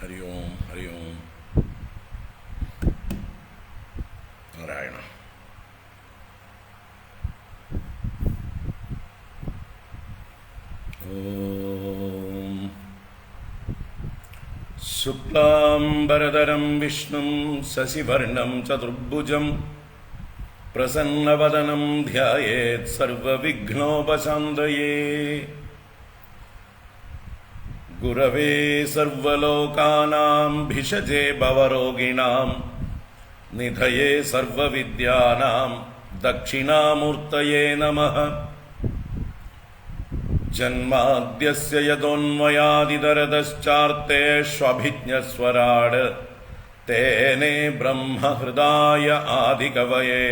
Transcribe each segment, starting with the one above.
हरि ओम नारायण। ओम शुक्लांबरधरं विष्णुं शशिवर्णं चतुर्भुजं प्रसन्नवदनं ध्यायेत् सर्वविघ्नोपशान्तये। गुरवे सर्वलोकानां भिषजे भवरोगिणां निधये सर्वविद्यानां दक्षिणामूर्तये नमः। जन्माद्यस्य यतोऽन्वयादितरतश्चार्तेष्वभिज्ञस्वराड् तेने ब्रह्महृदाय आदिकवये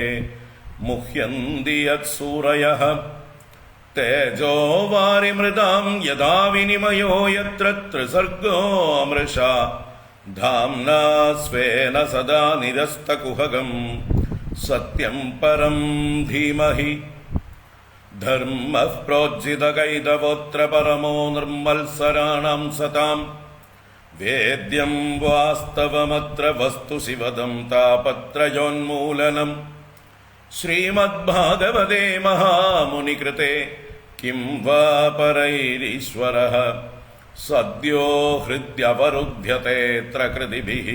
मुह्यन्ति यत्सूरयः। तेजो वारिमृदां यदा विनिमयो यत्र त्रिसर्गो अमृषा धाम्ना स्वेन सदा निरस्तकुहगं सत्यं परं धीमहि। धर्मः प्रोज्झितकैतवोऽत्र परमो निर्मत्सराणां सतां वेद्यं वास्तवमत्र वस्तु शिवदं तापत्रयोन्मूलनम्। श्रीमद्भागवते महामुनिकृते किं वा परैरीश्वरः सद्यो हृद्यवरुध्यतेऽत्र कृतिभिः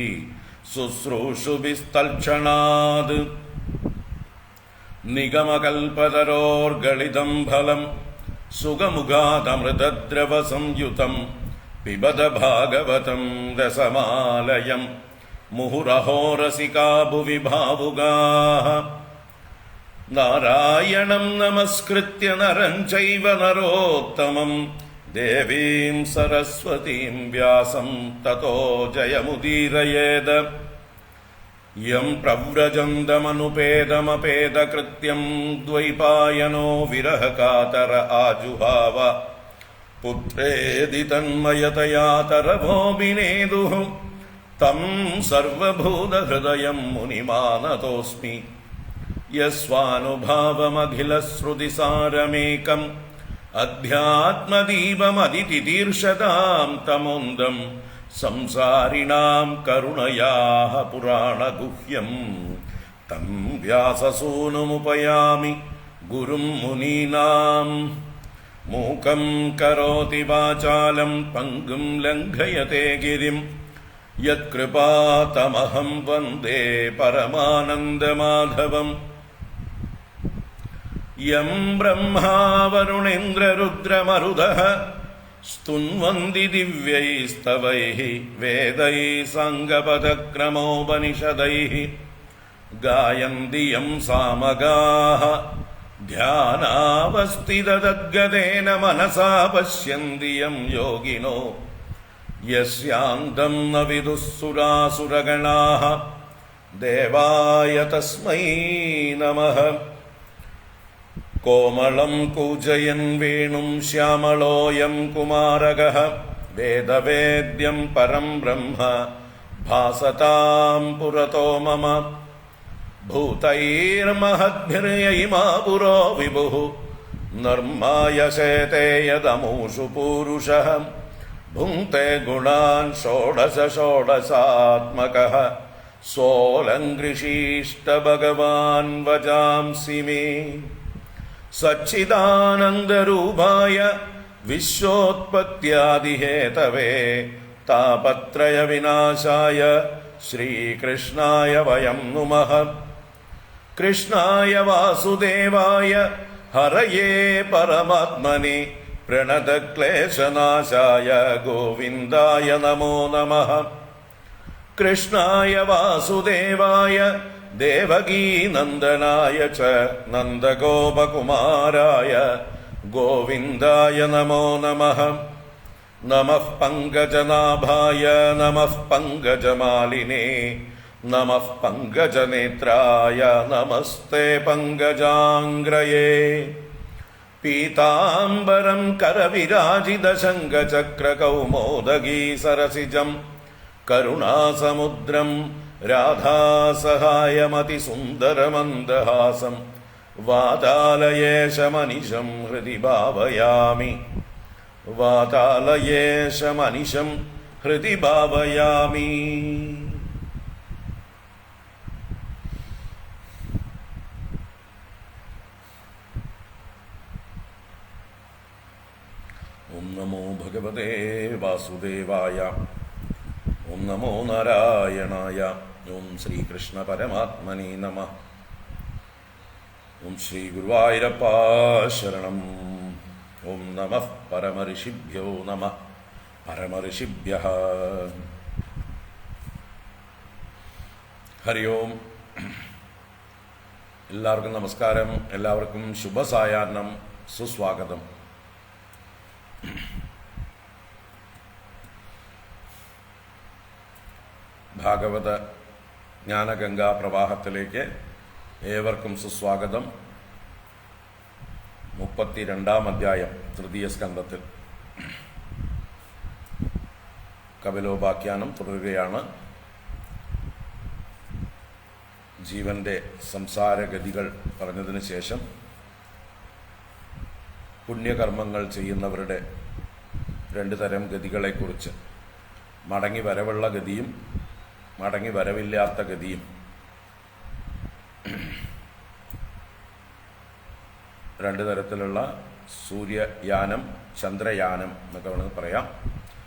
शुश्रूषुभिस्तल्क्षणात्। निगमकल्पतरोर्गलितं फलं सुगमुगादमृतद्रवसंयुतं पिबत भागवतं रसमालयं मुहुरहो रसिका भुवि भावुकाः। नारायणं नमस्कृत्य नरं चैव नरोत्तमं देवीं सरस्वतीं व्यासं ततो जयमुदीरयेत्। यं प्रव्रजन्तमनुपेदमपेदकृत्यं द्वैपायनो विरहकातर आजुहाव पुत्रेदि तन्मयतया तरभोऽभिनेदुः। तं सर्वभूतहृदयं मुनिमानतोऽस्मि यस्वानुभावमखिलश्रुतिसारमेकम् अध्यात्मदीपमदितितीर्षतां तमोन्दं संसारिणां करुणयाः पुराणगुह्यं। तं व्याससूनुमुपयामि गुरुं मुनीनां। मूकं करोति वाचालं पङ्गुं लङ्घयते गिरिं यत्कृपातमहं वन्दे परमानन्दमाधवम्। यं ब्रह्मा वरुणेन्द्ररुद्रमरुदः स्तुन्वन्ति दिव्यैस्तवैः वेदैः साङ्गपदक्रमोपनिषदैः गायन्ति यं सामगाः ധ്യാനാവസ്ഥിതദ്ഗതേന മനസാ പശ്യന്തി യം യോഗിനോ യസ്യാന്തം ന വിദുഃസുരാസുരഗണാഃ ദേവായ തസ്മൈ നമഃ. കോമളം കൂജയൻ വേണും ശ്യാമളോയം കുമാരകഃ വേദവേദ്യം പരം ബ്രഹ്മ ഭാസതാം പുരതോ മമ. ഭൂതൈർമഹദ്ഭിർയൈമാ പുരോ വിഭുഃ നിർമ്മായസേതേ യദമൂഷു പൂരുഷഃ ഭുങ്ക്തേ ഗുണാൻ ഷോഡശ ഷോഡശാത്മകഃ സോലങ്കൃഷീഷ്ട ഭഗവാൻ വജാംസി മേ. സച്ചിദാനന്ദരൂപായ വിശ്വോത്പത്യാദിഹേതവേ താപത്രയ വിനാശായ ശ്രീകൃഷ്ണായ വയം നുമഃ. കൃഷ്ണായ വാസുദേവായ ഹരയേ പരമാത്മനെ പ്രണതക്ലേശനാശായ ഗോവിന്ദായ നമോ നമഃ. കൃഷ്ണായ വാസുദേവായ ദേവകീനന്ദനായ ച നന്ദഗോപകുമാരായ ഗോവിന്ദായ നമോ നമഃ. നമഃ പങ്കജനാഭായ നമഃ പങ്കജമാലിനേ നമഃ പങ്കജനേത്രായ നമസ്തേ പങ്കജാംഗ്രയേ. പീതാംബരം കരവിരാജിതശങ്കചക്രകൗമോദഗീ സരസിജം കരുണാസമുദ്രം രാധാസഹായമതിസുന്ദരമന്ദഹാസം വാതാലയേശമനിശം ഹൃദി ഭാവയാമി. വാതാലയേശമനിശം ഹൃദി ഭാവയാമി. ഓം നമോ ഭഗവതേ വാസുദേവായ. ഓം നമോ നാരായണായ. ഓം ശ്രീകൃഷ്ണ പരമാത്മനേ നമഃ. ഓം ശ്രീ ഗുരുവായൂരപ്പ ശരണം. ഓം നമഃ പരമഋഷിഭ്യോ നമഃ. പരമഋഷിഭ്യഃ ഹരി ഓം. എല്ലാവർക്കും നമസ്കാരം. എല്ലാവർക്കും ശുഭസായാഹ്നം, സുസ്വാഗതം. ഭാഗവത ജ്ഞാനഗംഗാ പ്രവാഹത്തിലേക്ക് ഏവർക്കും സുസ്വാഗതം. 32-ാം അധ്യായം തൃതീയ സ്കന്ധത്തിൽ കപിലോപാഖ്യാനം തുടരുകയാണ്. ജീവന്റെ സംസാരഗതികൾ പറഞ്ഞതിന് ശേഷം പുണ്യകർമ്മങ്ങൾ ചെയ്യുന്നവരുടെ 2 തരം ഗതികളെക്കുറിച്ച്, മടങ്ങി വരവുള്ള ഗതിയും മടങ്ങി വരവില്ലാത്ത ഗതിയും, 2 തരത്തിലുള്ള സൂര്യയാനം ചന്ദ്രയാനം എന്നൊക്കെ വേണമെങ്കിൽ പറയാം.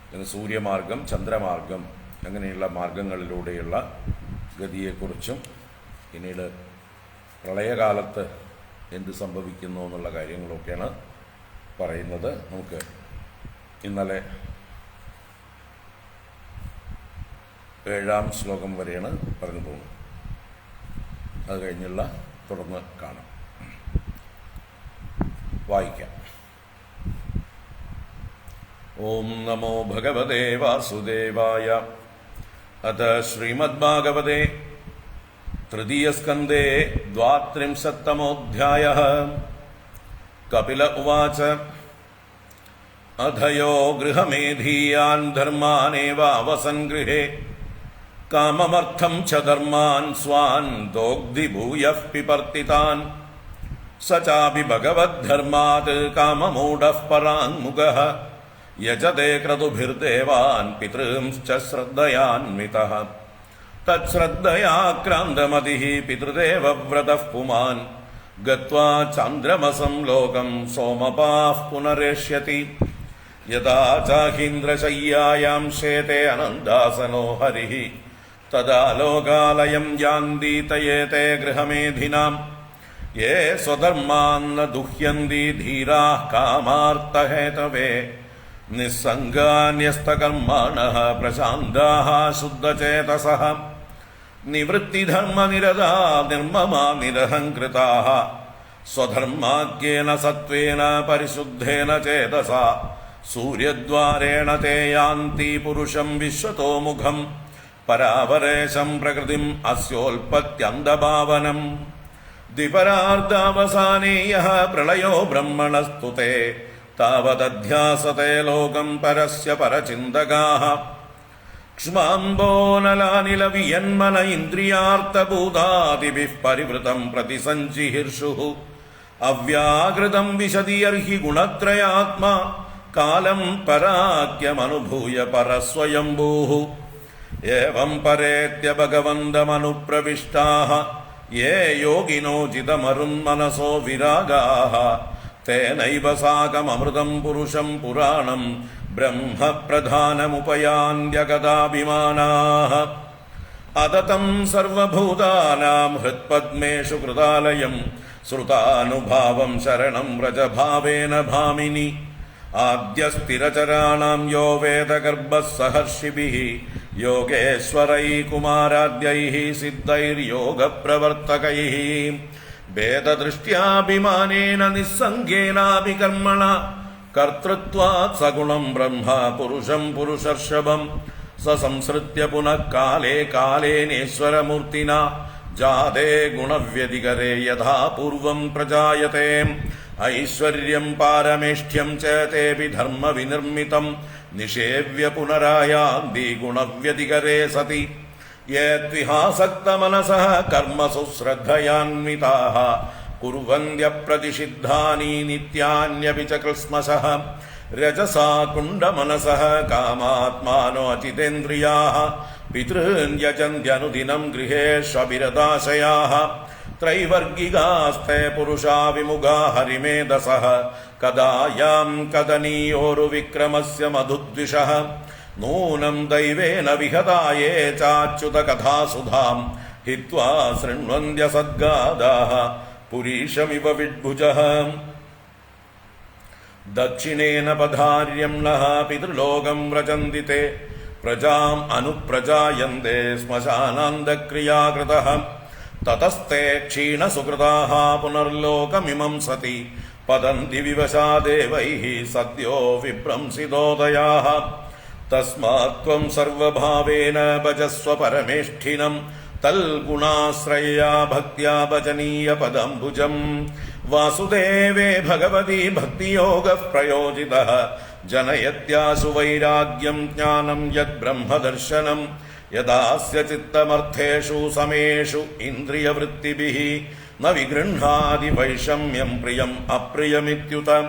അല്ലെങ്കിൽ സൂര്യമാർഗം ചന്ദ്രമാർഗം അങ്ങനെയുള്ള മാർഗങ്ങളിലൂടെയുള്ള ഗതിയെക്കുറിച്ചും പിന്നീട് പ്രളയകാലത്ത് എന്ത് സംഭവിക്കുന്നു എന്നുള്ള കാര്യങ്ങളൊക്കെയാണ് പറയുന്നത്. നമുക്ക് ഇന്നലെ 7-ാം ശ്ലോകം വരെയാണ് പറഞ്ഞു പോകുന്നത്. അത് കഴിഞ്ഞുള്ള തുടർന്ന് കാണാം. വായിക്കാം. ഓം നമോ ഭഗവതേ വാസുദേവായ. അത ശ്രീമദ്ഭാഗവതേ തൃതീയസ്കന്ധേ 32-തമോऽധ്യായഃ. കപില ഉവാച. അധയോ ഗൃഹമേധീയാൻ ധർമാനേവാവസൻ ഗൃഹേ കാമമർത്ഥം ച ധർമാൻ സ്വാൻ ദോഗ്ധിഭൂയഃ പിപർത്തിതാൻ. സ ചാപി ഭഗവദ്ധർമാത് കാമമൂഢഃ പരാങ്മുഖഃ യജതേ ക്രതുഭിർദേവാൻ പിതॄംശ്ച ശ്രദ്ധയാന്വിതഃ. തച്ഛ്രദ്ധയാക്രാന്തമതിഃ പിതൃദേവവ്രതഃ പുമാൻ ഗത്വാ ചന്ദ്രമസം ലോകം സോമപാഃ പുനരേഷ്യതി. യഥാ ചാഹീന്ദ്രശയ്യായാം ശേതേ അനന്താസനോ ഹരിഃ തദാ ലോകാലയം യാന്തി തയേതേ ഗൃഹമേധിനാം. യേ സ്വധർമാന്ന ദുഹ്യന്തി ധീരാഃ കാമാർത്ഥഹേതവേ നിസ്സംഗാന്യസ്തകർമാണഃ പ്രശാന്താഃ ശുദ്ധചേതസഃ. നിവൃത്തിധർമ്മനിരതാ നിർമ്മമാ നിരഹംകൃതാഃ സ്വധർമാദ്യേന സത്വേന പരിശുദ്ധേന ചേതസാ സൂര്യദ്വാരേണ തേ യാന്തി പുരുഷം വിശ്വതോമുഖം പരാപരേശം പ്രകൃതിം അസ്യോൽപത്യന്തഭാവനം ദ്വിപരാർദ്ധാവസാനേ യഃ പ്രളയോ ബ്രഹ്മണസ്തുതേ താവദധ്യാസത്തെ ലോകം പരസ്യ പരചിന്തകാഃ ക്ഷ്മാംബോനലാനിലവിയന്മന ഇന്ദ്രിയാർത്ഥഭൂതാദിഭിഃ പരിവൃതം പ്രതിസഞ്ചിഹിർഷുഃ അവ്യാകൃതം വിശതിയർഹി ഗുണത്രയാത്മാ കാലം പരാക്യമനുഭൂയ പരസ്വയംഭൂഃ ഏവം പരേത്യ ഭഗവന്തമനുപ്രവിഷ്ടാഃ യേ യോഗിനോ ജിതമരുന്മനസോ വിരാഗാഃ തേനൈവ സാകമമൃതം പുരുഷം പുരാണം ബ്രഹ്മപ്രധാനമുപയാന്ത്യഗതാഭിമാനാഃ അതതം സർവഭൂതാനാം ഹൃത്പദ്മേഷു കൃതാലയം ശ്രുതാനുഭാവം ശരണം വ്രജഭാവേന ഭാമിനി ആദ്യസ്ഥിരചരാണാം യോ വേദഗർഭഃ സഹർഷിഭിഃ യോഗേശ്വരൈ കുമാരാദ്യൈഃ സിദ്ധൈർയോഗപ്രവർത്തകൈഃ ഭേദദൃഷ്ട്യാഭിമാനേന നിസ്സംഗേനാപി കർമ്മണ കർത്തൃത്വാത് സഗുണം ബ്രഹ്മ പുരുഷം പുരുഷർഷഭം സസംസൃത്യ പുനഃ കാലേ കാലേനേശ്വരമൂർത്തിന ജാതേ ഗുണവ്യതികരേ യഥാ പൂർവം പ്രജായത്തെ ഐശ്വര്യം പാരമേഷ്ഠ്യം ച തേപി ധർമ്മവിനിർമ്മിതം നിഷേവ്യ പുനരായാന്തി ഗുണവ്യതികരേ സതി യേത്വിഹാസക്തമനസഃ കർമ്മസു ശ്രദ്ധയാന്വിതാഃ കുർവന്ത്യപ്രതിഷിദ്ധാനി നിത്യാന്യപി ച കൃത്സ്മശഃ രജസാ കുണ്ഡമനസഃ കാമാത്മാനോ അചിതേന്ദ്രിയാഃ പിതॄൻ യജന്ത്യനുദിനം ഗൃഹേഷ്വഭിരതാശയാഃ ത്രൈവർഗികാസ്തേ പുരുഷാ വിമുഖാ ഹരിമേധസഃ കദായാം കദനീയോരുവിക്രമസ്യ മധുദ്വിഷഃ നൂനം ദൈവേന വിഹതായേ ചാച്യുത കഥാസുധാം ഹിത്വാ ശൃണ്വന്ത്യ സദ്ഗാദാഃ പുരീഷമിവ വിഡ്ഭുജഃ ദക്ഷിണേന പധാര്യം നഃ പിതൃലോകം വ്രജന്തി തേ പ്രജാം അനുപ്രജായന്തേ ശ്മശാനാന്തക്രിയാകൃതഃ തതസ്തേ ക്ഷീണസുകൃതാഃ പുനർലോകമിമം സതി പതന്തി വിവശാ ദേവൈഃ സദ്യോ വിഭ്രംസിതോദയാഃ തസ്മാത് ത്വം സർവഭാവേന ഭജസ്വ പരമേഷ്ഠിനം തൽഗുണാശ്രയയാ ഭക്ത്യാ ഭജനീയ പദംബുജം വാസുദേവേ ഭഗവതി ഭക്തിയോഗഃ പ്രയോജിതഃ ജനയത്യാസു വൈരാഗ്യം ജ്ഞാനം യദ്ബ്രഹ്മദർശനം യദാസ്യ ചിത്തമർത്ഥേഷു സമേഷു ഇന്ദ്രിയവൃത്തിഭിഃ ന വിഗൃഹാതി വൈഷമ്യം പ്രിയം അപ്രിയമിത്യുത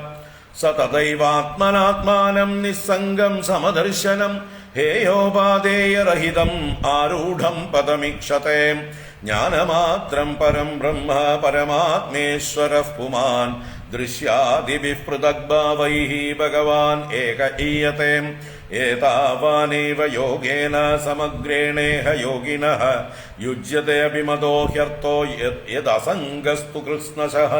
സ തദൈവാത്മനാത്മാനം നിസ്സംഗം സമദർശനം ഹേയോപാദേയരഹിതം ആരൂഢം പദമീക്ഷത്തെ ജ്ഞാനമാത്രം പരം ബ്രഹ്മ പരമാത്മേശ്വരഃ പുമാൻ ദൃശ്യാദിഭിഃ പൃഥഗ്ഭാവൈഃ ഭഗവാൻ ഏക ഈയത്തെ ഏതാവാനേവ യോഗേന സമഗ്രേണേഹ യോഗിനഃ യുജ്യത്തെ അഭിമതോ ഹ്യർത്ഥോ യദസംഗസ്തു കൃത്സ്നശഃ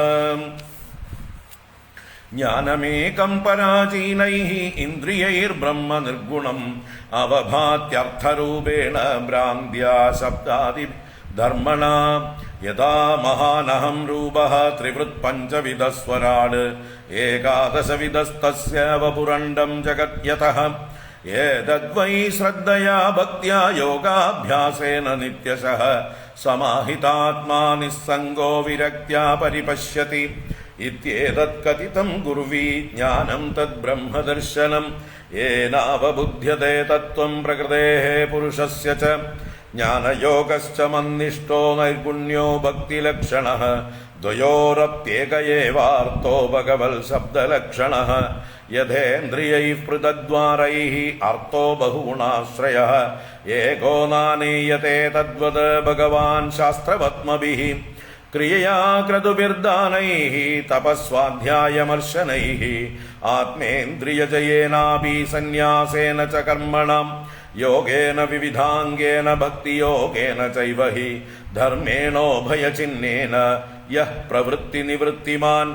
ജ്ഞാനമേകം പരാചീനൈഃ ഇന്ദ്രിയൈർബ്രഹ്മ നിർഗുണം അവഭാത്യർത്ഥരൂപേണ ഭ്രാന്ത്യാ ശബ്ദാദി ധർമ്മണ യഥാ മഹാനഹം രൂപഃ ത്രിവൃത് പഞ്ചവിധസ്വരാട് ഏകാദശവിധസ്തസ്യ വപുരണ്ഡം ജഗദ്യതഃ ഏതദ്വൈ ശ്രദ്ധയാ ഭക്ത്യാ യോഗാഭ്യാസേന നിത്യശഃ സമാഹിതാത്മാ നിസ്സംഗോ വിരക്ത്യാ പരിപശ്യതി ഇത്യേതത് കഥിതം ഗുർവീ ജ്ഞാനം തദ് ബ്രഹ്മദർശനം യേനാവബുധ്യതേ തത്വം പ്രകൃതേഃ പുരുഷസ്യ ച ജ്ഞാനയോഗശ്ച മന്നിഷ്ടോ നൈർഗുണ്യോ ഭക്തിലക്ഷണഃ ദ്വയോരപ്യേക ഏവാർത്തോ ഭഗവൽ ശബ്ദലക്ഷണഃ യഥേന്ദ്രിയൈഃ പൃഥഗ്ദ്വാരൈഃ അർത്ഥോ ബഹുഗുണാശ്രയഃ ഏകോ നാനീയത്തെ തദ്വത് ഭഗവാൻ ശാസ്ത്രവത്മഭിഃ ക്രിയയാ ക്രതുഭിർദാനൈഃ തപസ്വാധ്യായമർശനൈഃ ആത്മേന്ദ്രിയജയേനാപി സന്യാസേന ച കർമ്മണം യോഗേന വിവിധാംഗേന ഭക്തിയോഗേന ചൈവ ഹി ധർമ്മേണോഭയചിഹ്നേന യഃ പ്രവൃത്തി നിവൃത്തിമാൻ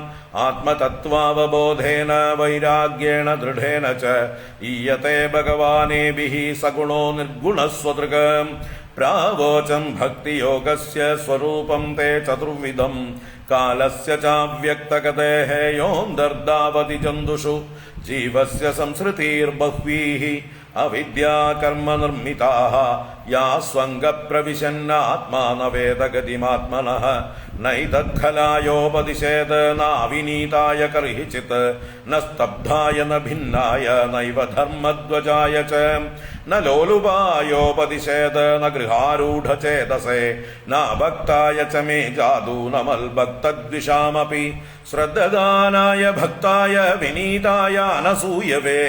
ആത്മതത്വാവബോധേന വൈരാഗ്യേണ ദൃഢേന ച ഈയത്തെ ഭഗവാനേഭിഃ സഗുണോ നിർഗുണസ്വതൃക പ്രാവോചം ഭക്തിയോഗസ്യ സ്വരൂപം തേ ചതുർവിധം കാലസ്യ ചാവ്യക്തഗതേഃ യോऽന്തർധാവതി ജന്തുഷു ജീവസ്യ സംസൃതിർബഹ്വീഃ അവിദ്യാകർമ്മ നിർമ്മിതാഃ യാ സ്വംഗപ്രവിശന്നാത്മാ ന വേദഗതിമാത്മനഃ നൈതദ്ഖലായോപദിശേത് നാവിനീതായ കർഹിചിത് ന സ്തബ്ധായ ന ഭിന്നായ നൈവ ധർമ്മധ്വജായ ച ന ലോലുപായോപദിശേത് ന ഗൃഹാരൂഢചേതസേ ന ഭക്തായ ച മേ ജാതു ന മൽഭക്തദ്വിഷാമപി ശ്രദ്ധദാനായ ഭക്തായ വിനീതായ അനസൂയവേ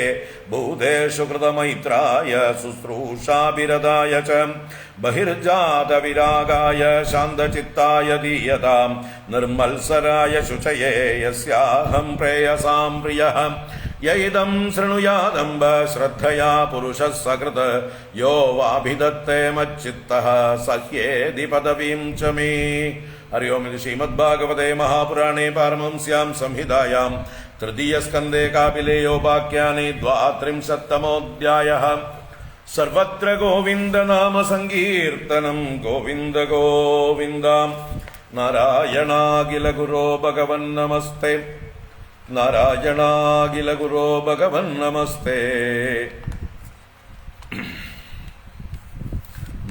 ഭൂതേഷു കൃതമൈത്രായ ശുശ്രൂഷാഭിരതായ ച ബഹിർജാതവിരാഗായ ശാന്തചിത്തായ ദീയതാം നിർമ്മത്സരായ ശുചയേ യസ്യാഹം പ്രേയസാം പ്രിയഃ യൈദം ശൃണുയാദംബ ശ്രദ്ധയാ പുരുഷഃ സകൃത് യോ വാഭിദത്തേ മच्चित्तः സഹ്യേതി പദവീം ച മേ. ഹരി ഓം. ഇത് ശ്രീമദ്ഭാഗവതേ മഹാപുരാണേ പാരമഹംസ്യാം സംഹിതായാം തൃതീയസ്കന്ധേ കാപിലേയോപാഖ്യാനേ ദ്വാത്രിംശത്തമോऽധ്യായഃ. സർവത്ര ഗോവിന്ദനാമ സങ്കീർത്തനം ഗോവിന്ദ ഗോവിന്ദ. നാരായണാഖില ഗുരോ ഭഗവൻ നമസ്തേ. നാരായണാഖില ഗുരോ ഭഗവൻ നമസ്തേ.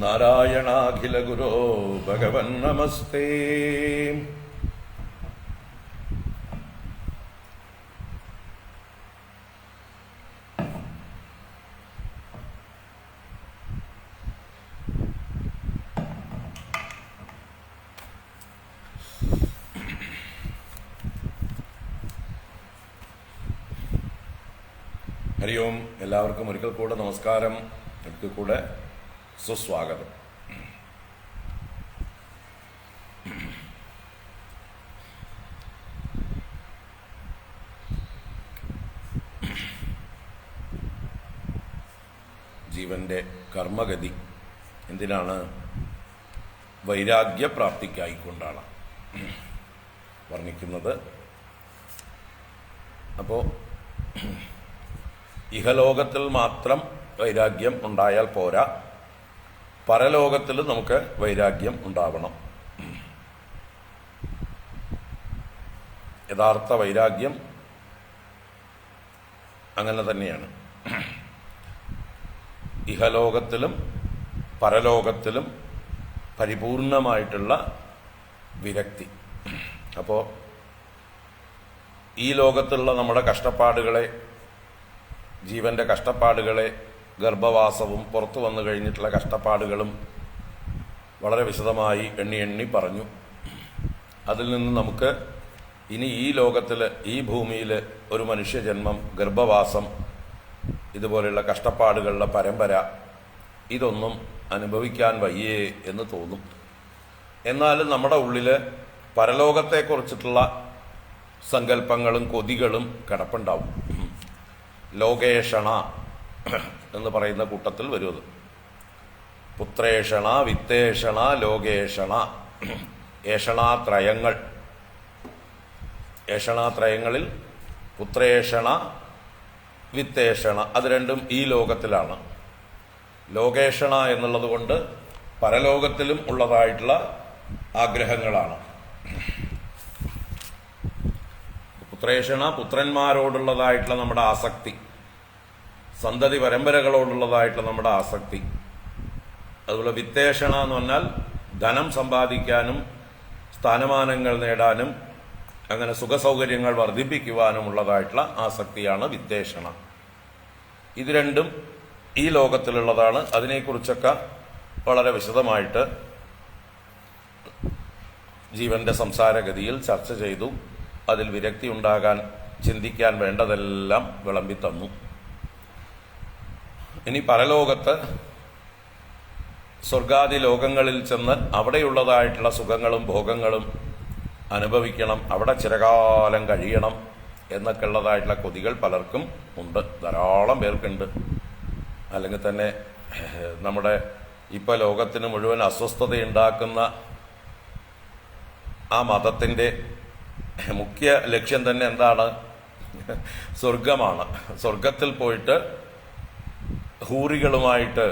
നാരായണാഖില ഗുരോ ഭഗവൻ നമസ്തേ. ഹരി ഓം. എല്ലാവർക്കും ഒരിക്കൽ കൂടെ നമസ്കാരം, ഒരിക്കൽ കൂടെ സുസ്വാഗതം. ജീവന്റെ കർമ്മഗതി എന്തിനാണ്? വൈരാഗ്യപ്രാപ്തിക്കായിക്കൊണ്ടാണ് വർണ്ണിക്കുന്നത്. അപ്പോൾ ഇഹലോകത്തിൽ മാത്രം വൈരാഗ്യം ഉണ്ടായാൽ പോരാ, പരലോകത്തിൽ നമുക്ക് വൈരാഗ്യം ഉണ്ടാവണം. യഥാർത്ഥ വൈരാഗ്യം അങ്ങനെ തന്നെയാണ്. ഇഹലോകത്തിലും പരലോകത്തിലും പരിപൂർണമായിട്ടുള്ള വിരക്തി. അപ്പോൾ ഈ ലോകത്തുള്ള നമ്മുടെ കഷ്ടപ്പാടുകളെ, ജീവന്റെ കഷ്ടപ്പാടുകളെ, ഗർഭവാസവും പുറത്തു വന്നു കഴിഞ്ഞിട്ടുള്ള കഷ്ടപ്പാടുകളും വളരെ വിശദമായി എണ്ണി പറഞ്ഞു. അതിൽ നിന്ന് നമുക്ക് ഇനി ഈ ലോകത്തിൽ, ഈ ഭൂമിയിൽ ഒരു മനുഷ്യജന്മം, ഗർഭവാസം, ഇതുപോലെയുള്ള കഷ്ടപ്പാടുകളുടെ പരമ്പര, ഇതൊന്നും അനുഭവിക്കാൻ വയ്യേ എന്ന് തോന്നും. എന്നാലും നമ്മുടെ ഉള്ളിൽ പരലോകത്തെക്കുറിച്ചിട്ടുള്ള സങ്കല്പങ്ങളും കൊതികളും കിടപ്പുണ്ടാവും. ലോകേഷണ എന്ന് പറയുന്ന കൂട്ടത്തിൽ വരുന്നത്. പുത്രേഷണ, വിത്തേഷണ, ലോകേഷണ, ഏഷണാത്രയങ്ങൾ. ഏഷണാത്രയങ്ങളിൽ പുത്രേഷണ, വിത്തേഷണ, അത് രണ്ടും ഈ ലോകത്തിലാണ്. ലോകേഷണ എന്നുള്ളത് കൊണ്ട് പരലോകത്തിലും ഉള്ളതായിട്ടുള്ള ആഗ്രഹങ്ങളാണ്. പുത്രേഷണ, പുത്രന്മാരോടുള്ളതായിട്ടുള്ള നമ്മുടെ ആസക്തി, സന്തതി പരമ്പരകളോടുള്ളതായിട്ടുള്ള നമ്മുടെ ആസക്തി. അതുപോലെ വിത്തേഷണ എന്ന് പറഞ്ഞാൽ ധനം സമ്പാദിക്കാനും സ്ഥാനമാനങ്ങൾ നേടാനും അങ്ങനെ സുഖസൗകര്യങ്ങൾ വർദ്ധിപ്പിക്കുവാനുമുള്ളതായിട്ടുള്ള ആസക്തിയാണ് വിത്തേഷണ. ഇത് രണ്ടും ഈ ലോകത്തിലുള്ളതാണ്. അതിനെക്കുറിച്ചൊക്കെ വളരെ വിശദമായിട്ട് ജീവന്റെ സംസാരഗതിയിൽ ചർച്ച ചെയ്തു. അതിൽ വിരക്തി ഉണ്ടാകാൻ, ചിന്തിക്കാൻ വേണ്ടതെല്ലാം വിളമ്പി തന്നു. ഇനി പരലോകത്ത് സ്വർഗാദി ലോകങ്ങളിൽ ചെന്ന് അവിടെയുള്ളതായിട്ടുള്ള സുഖങ്ങളും ഭോഗങ്ങളും അനുഭവിക്കണം, അവിടെ ചിരകാലം കഴിയണം എന്നൊക്കെ ഉള്ളതായിട്ടുള്ള കൊതികൾ പലർക്കും ഉണ്ട്, ധാരാളം പേർക്കുണ്ട്. അല്ലെങ്കിൽ തന്നെ നമ്മുടെ ഇപ്പോൾ ലോകത്തിന് മുഴുവൻ അസ്വസ്ഥതയുണ്ടാക്കുന്ന ആ മതത്തിൻ്റെ മുഖ്യ ലക്ഷ്യം തന്നെ എന്താണ്? സ്വർഗമാണ്. സ്വർഗത്തിൽ പോയിട്ട് ഹൂറികളുമായിട്ട്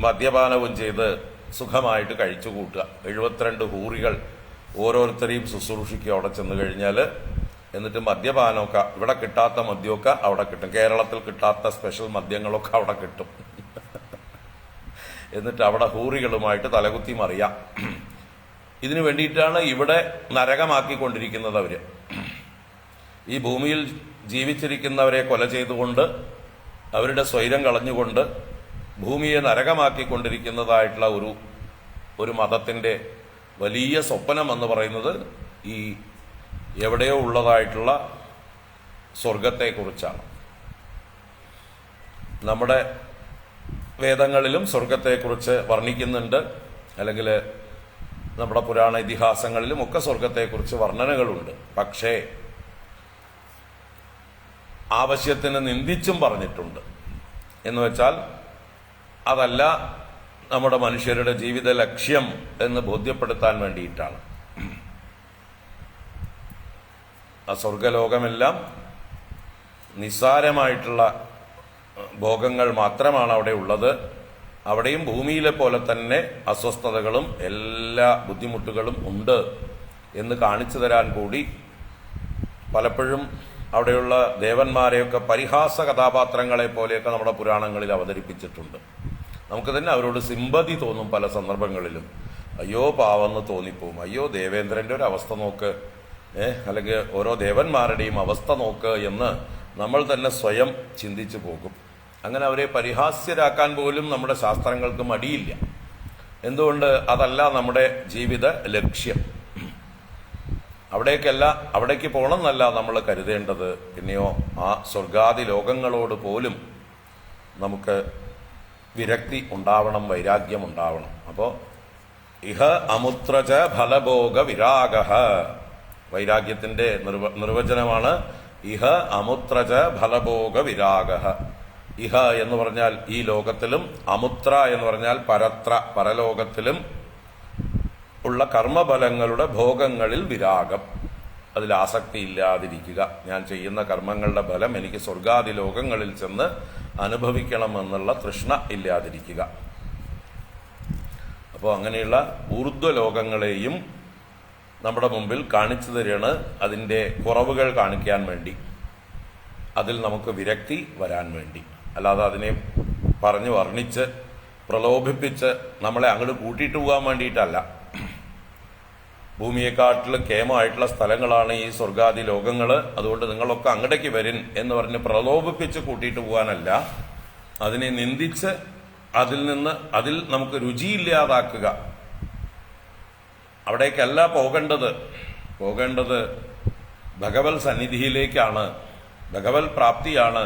മദ്യപാനവും ചെയ്ത് സുഖമായിട്ട് കഴിച്ചു കൂട്ടുക. 72 ഹൂറികൾ ഓരോരുത്തരെയും ശുശ്രൂഷിക്കുക അവിടെ ചെന്ന് കഴിഞ്ഞാൽ. എന്നിട്ട് മദ്യപാനമൊക്കെ ഇവിടെ കിട്ടാത്ത മദ്യമൊക്കെ അവിടെ കിട്ടും. കേരളത്തിൽ കിട്ടാത്ത സ്പെഷ്യൽ മദ്യങ്ങളൊക്കെ അവിടെ കിട്ടും. എന്നിട്ട് അവിടെ ഹൂറികളുമായിട്ട് തലകുത്തി മറിയാം. ഇതിനു വേണ്ടിയിട്ടാണ് ഇവിടെ നരകമാക്കിക്കൊണ്ടിരിക്കുന്നത് അവർ. ഈ ഭൂമിയിൽ ജീവിച്ചിരിക്കുന്നവരെ കൊല ചെയ്തുകൊണ്ട് അവരുടെ സ്വൈരം കളഞ്ഞുകൊണ്ട് ഭൂമിയെ നരകമാക്കിക്കൊണ്ടിരിക്കുന്നതായിട്ടുള്ള ഒരു മതത്തിൻ്റെ വലിയ സ്വപ്നം എന്ന് പറയുന്നത് ഈ എവിടെയോ ഉള്ളതായിട്ടുള്ള സ്വർഗത്തെക്കുറിച്ചാണ്. നമ്മുടെ വേദങ്ങളിലും സ്വർഗത്തെക്കുറിച്ച് വർണ്ണിക്കുന്നുണ്ട്, അല്ലെങ്കിൽ നമ്മുടെ പുരാണ ഇതിഹാസങ്ങളിലും ഒക്കെ സ്വർഗത്തെക്കുറിച്ച് വർണ്ണനകളുണ്ട്. പക്ഷേ ആവശ്യത്തിന് നിന്ദിച്ചും പറഞ്ഞിട്ടുണ്ട്. എന്ന് വെച്ചാൽ അതല്ല നമ്മുടെ മനുഷ്യരുടെ ജീവിത ലക്ഷ്യം എന്ന് ബോധ്യപ്പെടുത്താൻ വേണ്ടിയിട്ടാണ്. ആ സ്വർഗലോകമെല്ലാം നിസ്സാരമായിട്ടുള്ള ഭോഗങ്ങൾ മാത്രമാണ് അവിടെ ഉള്ളത്. അവിടെയും ഭൂമിയിലെ പോലെ തന്നെ അസ്വസ്ഥതകളും എല്ലാ ബുദ്ധിമുട്ടുകളും ഉണ്ട് എന്ന് കാണിച്ചു തരാൻ കൂടി പലപ്പോഴും അവിടെയുള്ള ദേവന്മാരെയൊക്കെ പരിഹാസ കഥാപാത്രങ്ങളെ പോലെയൊക്കെ നമ്മുടെ പുരാണങ്ങളിൽ അവതരിപ്പിച്ചിട്ടുണ്ട്. നമുക്ക് തന്നെ അവരോട് സിമ്പതി തോന്നും പല സന്ദർഭങ്ങളിലും. അയ്യോ പാവെന്ന് തോന്നിപ്പോവും. അയ്യോ ദേവേന്ദ്രൻ്റെ ഒരു അവസ്ഥ നോക്ക്, അല്ലെങ്കിൽ ഓരോ ദേവന്മാരുടെയും അവസ്ഥ നോക്ക് എന്ന് നമ്മൾ തന്നെ സ്വയം ചിന്തിച്ചു പോകും. അങ്ങനെ അവരെ പരിഹാസ്യരാക്കാൻ പോലും നമ്മുടെ ശാസ്ത്രങ്ങൾക്ക് മടിയില്ല. എന്തുകൊണ്ട്? അതല്ല നമ്മുടെ ജീവിത ലക്ഷ്യം. അവിടേക്ക് പോകണമെന്നല്ല നമ്മൾ കരുതേണ്ടത്. പിന്നെയോ ആ സ്വർഗാദി ലോകങ്ങളോട് പോലും നമുക്ക് വിരക്തി ഉണ്ടാവണം, വൈരാഗ്യം ഉണ്ടാവണം. അപ്പോൾ ഇഹ അമുത്രച ഫലഭോഗ വിരാഗ, വൈരാഗ്യത്തിന്റെ നിർവചനമാണ് ഇഹ അമുത്രച ഫലഭോഗ വിരാഗ. ഇഹ എന്ന് പറഞ്ഞാൽ ഈ ലോകത്തിലും, അമുത്ര എന്ന് പറഞ്ഞാൽ പരലോകത്തിലും ഉള്ള കർമ്മഫലങ്ങളുടെ ഭോഗങ്ങളിൽ വിരാഗം, അതിൽ ആസക്തി ഇല്ലാതിരിക്കുക. ഞാൻ ചെയ്യുന്ന കർമ്മങ്ങളുടെ ഫലം എനിക്ക് സ്വർഗാദി ലോകങ്ങളിൽ ചെന്ന് അനുഭവിക്കണമെന്നുള്ള തൃഷ്ണ ഇല്ലാതിരിക്കുക. അപ്പോൾ അങ്ങനെയുള്ള ഊർധ്വലോകങ്ങളെയും നമ്മുടെ മുമ്പിൽ കാണിച്ചു തരികയാണ്, അതിൻ്റെ കുറവുകൾ കാണിക്കാൻ വേണ്ടി, അതിൽ നമുക്ക് വിരക്തി വരാൻ വേണ്ടി. അല്ലാതെ അതിനെ പറഞ്ഞു വർണ്ണിച്ച് പ്രലോഭിപ്പിച്ച് നമ്മളെ അങ്ങോട്ട് കൂട്ടിയിട്ട് പോകാൻ വേണ്ടിയിട്ടല്ല. ഭൂമിയെക്കാട്ടിൽ കേമമായിട്ടുള്ള സ്ഥലങ്ങളാണ് ഈ സ്വർഗാദി ലോകങ്ങൾ, അതുകൊണ്ട് നിങ്ങളൊക്കെ അങ്ങടേക്ക് വരിൻ എന്ന് പറഞ്ഞ് പ്രലോഭിപ്പിച്ച് കൂട്ടിയിട്ട് പോകാനല്ല, അതിനെ നിന്ദിച്ച് അതിൽ നമുക്ക് രുചിയില്ലാതാക്കുക. അവിടേക്കല്ല പോകേണ്ടത് ഭഗവത് സന്നിധിയിലേക്കാണ്. ഭഗവത് പ്രാപ്തിയാണ്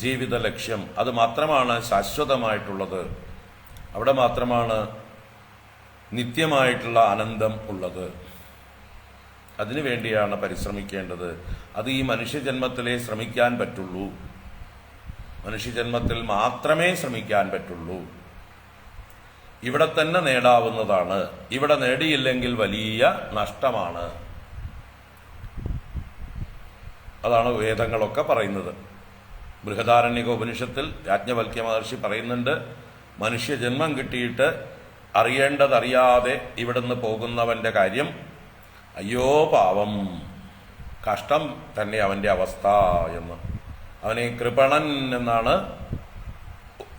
ജീവിത ലക്ഷ്യം. അത് മാത്രമാണ് ശാശ്വതമായിട്ടുള്ളത്. അവിടെ മാത്രമാണ് നിത്യമായിട്ടുള്ള ആനന്ദം ഉള്ളത്. അതിനു വേണ്ടിയാണ് പരിശ്രമിക്കേണ്ടത്. അത് ഈ മനുഷ്യജന്മത്തിലേ ശ്രമിക്കാൻ പറ്റുള്ളൂ. മനുഷ്യജന്മത്തിൽ മാത്രമേ ശ്രമിക്കാൻ പറ്റുള്ളൂ. ഇവിടെ തന്നെ നേടാവുന്നതാണ്. ഇവിടെ നേടിയില്ലെങ്കിൽ വലിയ നഷ്ടമാണ്. അതാണ് വേദങ്ങളൊക്കെ പറയുന്നത്. ബൃഹദാരണ്യക ഉപനിഷത്തിൽ യാജ്ഞവൽക്യ മഹർഷി പറയുന്നുണ്ട്, മനുഷ്യജന്മം കിട്ടിയിട്ട് അറിയേണ്ടതറിയാതെ ഇവിടുന്ന് പോകുന്നവന്റെ കാര്യം അയ്യോ പാവം, കഷ്ടം തന്നെ അവന്റെ അവസ്ഥ എന്ന്. അവനെ കൃപണൻ എന്നാണ്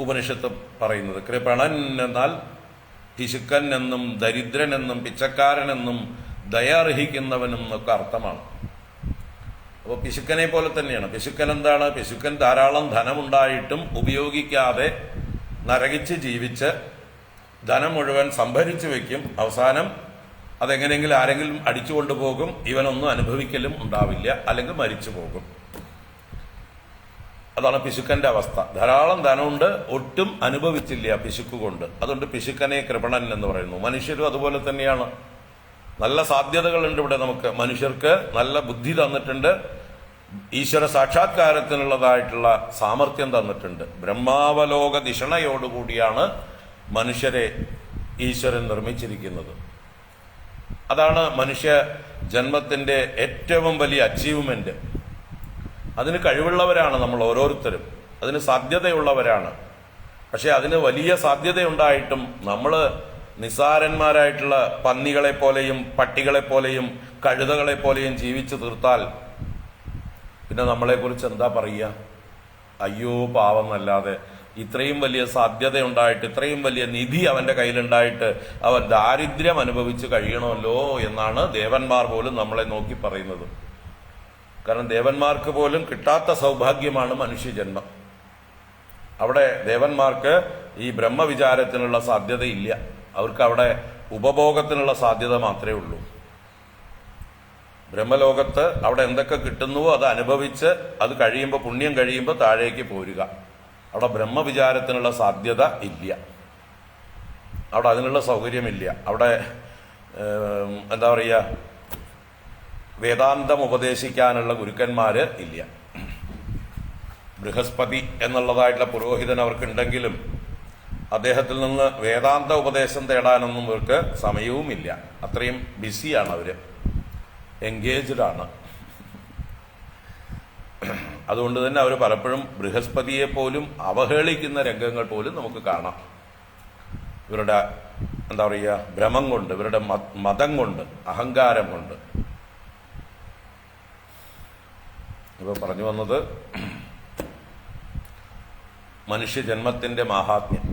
ഉപനിഷത്ത് പറയുന്നത്. കൃപണൻ എന്നാൽ പിശുക്കൻ എന്നും ദരിദ്രനെന്നും പിച്ചക്കാരനെന്നും ദയാർഹിക്കുന്നവനും എന്നൊക്കെ അർത്ഥമാണ്. അപ്പോൾ പിശുക്കനെ പോലെ തന്നെയാണ്. പിശുക്കൻ എന്താണ്? പിശുക്കൻ ധാരാളം ധനമുണ്ടായിട്ടും ഉപയോഗിക്കാതെ നരകിച്ച് ജീവിച്ച് ധനം മുഴുവൻ സംഭരിച്ചു വെക്കും. അവസാനം അതെങ്ങനെയെങ്കിലും ആരെങ്കിലും അടിച്ചു കൊണ്ടുപോകും. ഇവനൊന്നും അനുഭവിക്കലും ഉണ്ടാവില്ല, അല്ലെങ്കിൽ മരിച്ചു പോകും. അതാണ് പിശുക്കന്റെ അവസ്ഥ. ധാരാളം ധനമുണ്ട്, ഒട്ടും അനുഭവിച്ചില്ല പിശുക്ക് കൊണ്ട്. അതുകൊണ്ട് പിശുക്കനെ കൃപണൻ എന്ന് പറയുന്നു. മനുഷ്യരും അതുപോലെ തന്നെയാണ്. നല്ല സാധ്യതകളുണ്ട് ഇവിടെ. നമുക്ക് മനുഷ്യർക്ക് നല്ല ബുദ്ധി തന്നിട്ടുണ്ട്, ഈശ്വര സാക്ഷാത്കാരത്തിനുള്ളതായിട്ടുള്ള സാമർഥ്യം തന്നിട്ടുണ്ട്. ബ്രഹ്മാവലോക ദിഷണയോടുകൂടിയാണ് മനുഷ്യരെ ഈശ്വരൻ നിർമ്മിച്ചിരിക്കുന്നത്. അതാണ് മനുഷ്യ ജന്മത്തിൻ്റെ ഏറ്റവും വലിയ അച്ചീവ്മെന്റ്. അതിന് കഴിവുള്ളവരാണ് നമ്മൾ ഓരോരുത്തരും, അതിന് സാധ്യതയുള്ളവരാണ്. പക്ഷെ അതിന് വലിയ സാധ്യതയുണ്ടായിട്ടും നമ്മൾ നിസ്സാരന്മാരായിട്ടുള്ള പന്നികളെ പോലെയും പട്ടികളെ പോലെയും കഴുതകളെ പോലെയും ജീവിച്ചു തീർത്താൽ പിന്നെ നമ്മളെക്കുറിച്ച് എന്താ പറയുക? അയ്യോ പാവം എന്നല്ലാതെ. ഇത്രയും വലിയ സാധ്യതയുണ്ടായിട്ട്, ഇത്രയും വലിയ നിധി അവന്റെ കയ്യിലുണ്ടായിട്ട് അവൻ ദാരിദ്ര്യം അനുഭവിച്ച് കഴിയണമല്ലോ എന്നാണ് ദേവന്മാർ പോലും നമ്മളെ നോക്കി പറയുന്നത്. കാരണം ദേവന്മാർക്ക് പോലും കിട്ടാത്ത സൗഭാഗ്യമാണ് മനുഷ്യജന്മം. അവിടെ ദേവന്മാർക്ക് ഈ ബ്രഹ്മവിചാരത്തിനുള്ള സാധ്യതയില്ല. അവർക്ക് അവിടെ ഉപഭോഗത്തിനുള്ള സാധ്യത മാത്രമേ ഉള്ളൂ. ബ്രഹ്മലോകത്ത് അവിടെ എന്തൊക്കെ കിട്ടുന്നുവോ അത് അനുഭവിച്ച് അത് കഴിയുമ്പോൾ, പുണ്യം കഴിയുമ്പോൾ താഴേക്ക് പോരുക. അവിടെ ബ്രഹ്മവിചാരത്തിനുള്ള സാധ്യത ഇല്ല. അവിടെ അതിനുള്ള സൗകര്യമില്ല. അവിടെ എന്താ പറയുക, വേദാന്തം ഉപദേശിക്കാനുള്ള ഗുരുക്കന്മാര് ഇല്ല. ബൃഹസ്പതി എന്നുള്ളതായിട്ടുള്ള പുരോഹിതൻ അവർക്കുണ്ടെങ്കിലും അദ്ദേഹത്തിൽ നിന്ന് വേദാന്ത ഉപദേശം തേടാനൊന്നും ഇവർക്ക് സമയവുമില്ല. അത്രയും ബിസിയാണ് അവര്, എൻഗേജ്ഡ് ആണ്. അതുകൊണ്ട് തന്നെ അവർ പലപ്പോഴും ബൃഹസ്പതിയെ പോലും അവഹേളിക്കുന്ന രംഗങ്ങൾ പോലും നമുക്ക് കാണാം. ഇവരുടെ എന്താ പറയുക, ഭ്രമം കൊണ്ട്, ഇവരുടെ മതം കൊണ്ട്, അഹങ്കാരം കൊണ്ട്. ഇപ്പൊ പറഞ്ഞു വന്നത് മനുഷ്യജന്മത്തിന്റെ മാഹാത്മ്യം.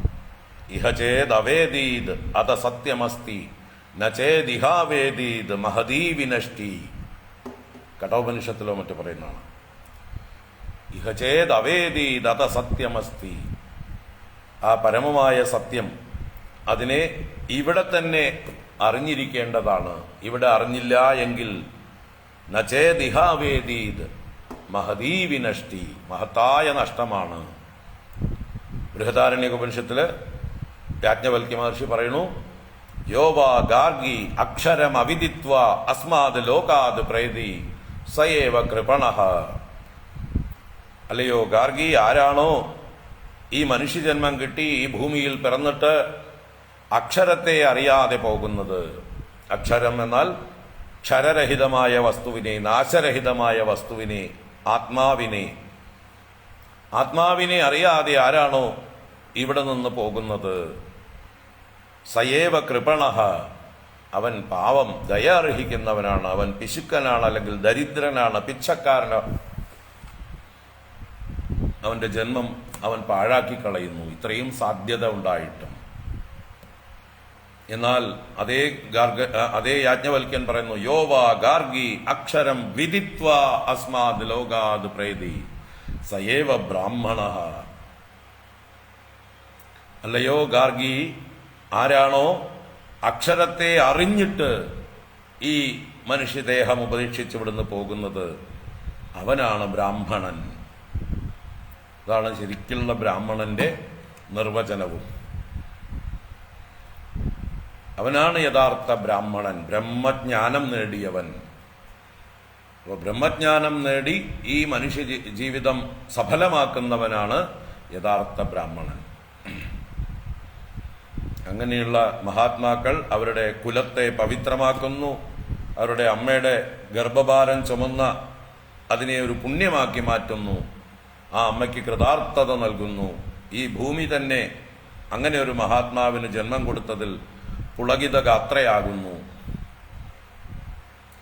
ഇഹ ചേദവേദീത് അത സത്യമസ്തി നചേദിഹാവേദീത് മഹദീ വിനഷ്ടി. കഠോപനിഷത്തിലോ മറ്റു പറയുന്നതാണ്. ഇഹ ചേദവേദീത് അത സത്യമസ്തി. ആ പരമമായ സത്യം, അതിനെ ഇവിടെ തന്നെ അറിഞ്ഞിരിക്കേണ്ടതാണ്. ഇവിടെ അറിഞ്ഞില്ല എങ്കിൽ നചേദിഹാവേദീത് മഹദീ വിനഷ്ടി, മഹത്തായ നഷ്ടമാണ്. ബൃഹദാരണ്യകോപനിഷത്തില് യാജ്ഞവൽക്യ മഹർഷി പറയുന്നു, യോവാ ഗാർഗി അക്ഷരം അവിദിത്വ അസ്മാത് ലോകാത് പ്രേതി സയേവ കൃപണഃ. അല്ലയോ ഗാർഗി, ആരാണോ ഈ മനുഷ്യജന്മം കിട്ടി ഈ ഭൂമിയിൽ പിറന്നിട്ട് അക്ഷരത്തെ അറിയാതെ പോകുന്നത്, അക്ഷരം എന്നാൽ ക്ഷരരഹിതമായ വസ്തുവിനെ, നാശരഹിതമായ വസ്തുവിനെ, ആത്മാവിനെ അറിയാതെ ആരാണോ ഇവിടെ നിന്ന് പോകുന്നത്, സയേവ കൃപണഃ, അവൻ പാവം, ദയ അർഹിക്കുന്നവനാണ്. അവൻ പിശുക്കനാണ്, അല്ലെങ്കിൽ ദരിദ്രനാണ്, പിച്ചക്കാരനാണ്. അവന്റെ ജന്മം അവൻ പാഴാക്കി കളയുന്നു, ഇത്രയും സാധ്യത ഉണ്ടായിട്ടും. എന്നാൽ അതേ യാജ്ഞവൽക്യൻ പറയുന്നു, യോവാ ഗാർഗി അക്ഷരം വിദിത്വ അസ്മാദ് ലോകാത് പ്രേതി സയേവ ബ്രാഹ്മണഃ. അല്ലയോ ഗാർഗി, ആരാണോ അക്ഷരത്തെ അറിഞ്ഞിട്ട് ഈ മനുഷ്യദേഹം ഉപേക്ഷിച്ച് ഇവിടുന്ന് പോകുന്നത്, അവനാണ് ബ്രാഹ്മണൻ. അതാണ് ശരിക്കുള്ള ബ്രാഹ്മണന്റെ നിർവചനവും. അവനാണ് യഥാർത്ഥ ബ്രാഹ്മണൻ, ബ്രഹ്മജ്ഞാനം നേടിയവൻ. അപ്പോൾ ബ്രഹ്മജ്ഞാനം നേടി ഈ മനുഷ്യ ജീവിതം സഫലമാക്കുന്നവനാണ് യഥാർത്ഥ ബ്രാഹ്മണൻ. അങ്ങനെയുള്ള മഹാത്മാക്കൾ അവരുടെ കുലത്തെ പവിത്രമാക്കുന്നു. അവരുടെ അമ്മയുടെ ഗർഭഭാരം ചുമന്ന അതിനെ ഒരു പുണ്യമാക്കി മാറ്റുന്നു. ആ അമ്മയ്ക്ക് കൃതാർത്ഥത നൽകുന്നു. ഈ ഭൂമി തന്നെ അങ്ങനെ ഒരു മഹാത്മാവിന് ജന്മം കൊടുത്തതിൽ പുളകിത ഗാത്രയാകുന്നു.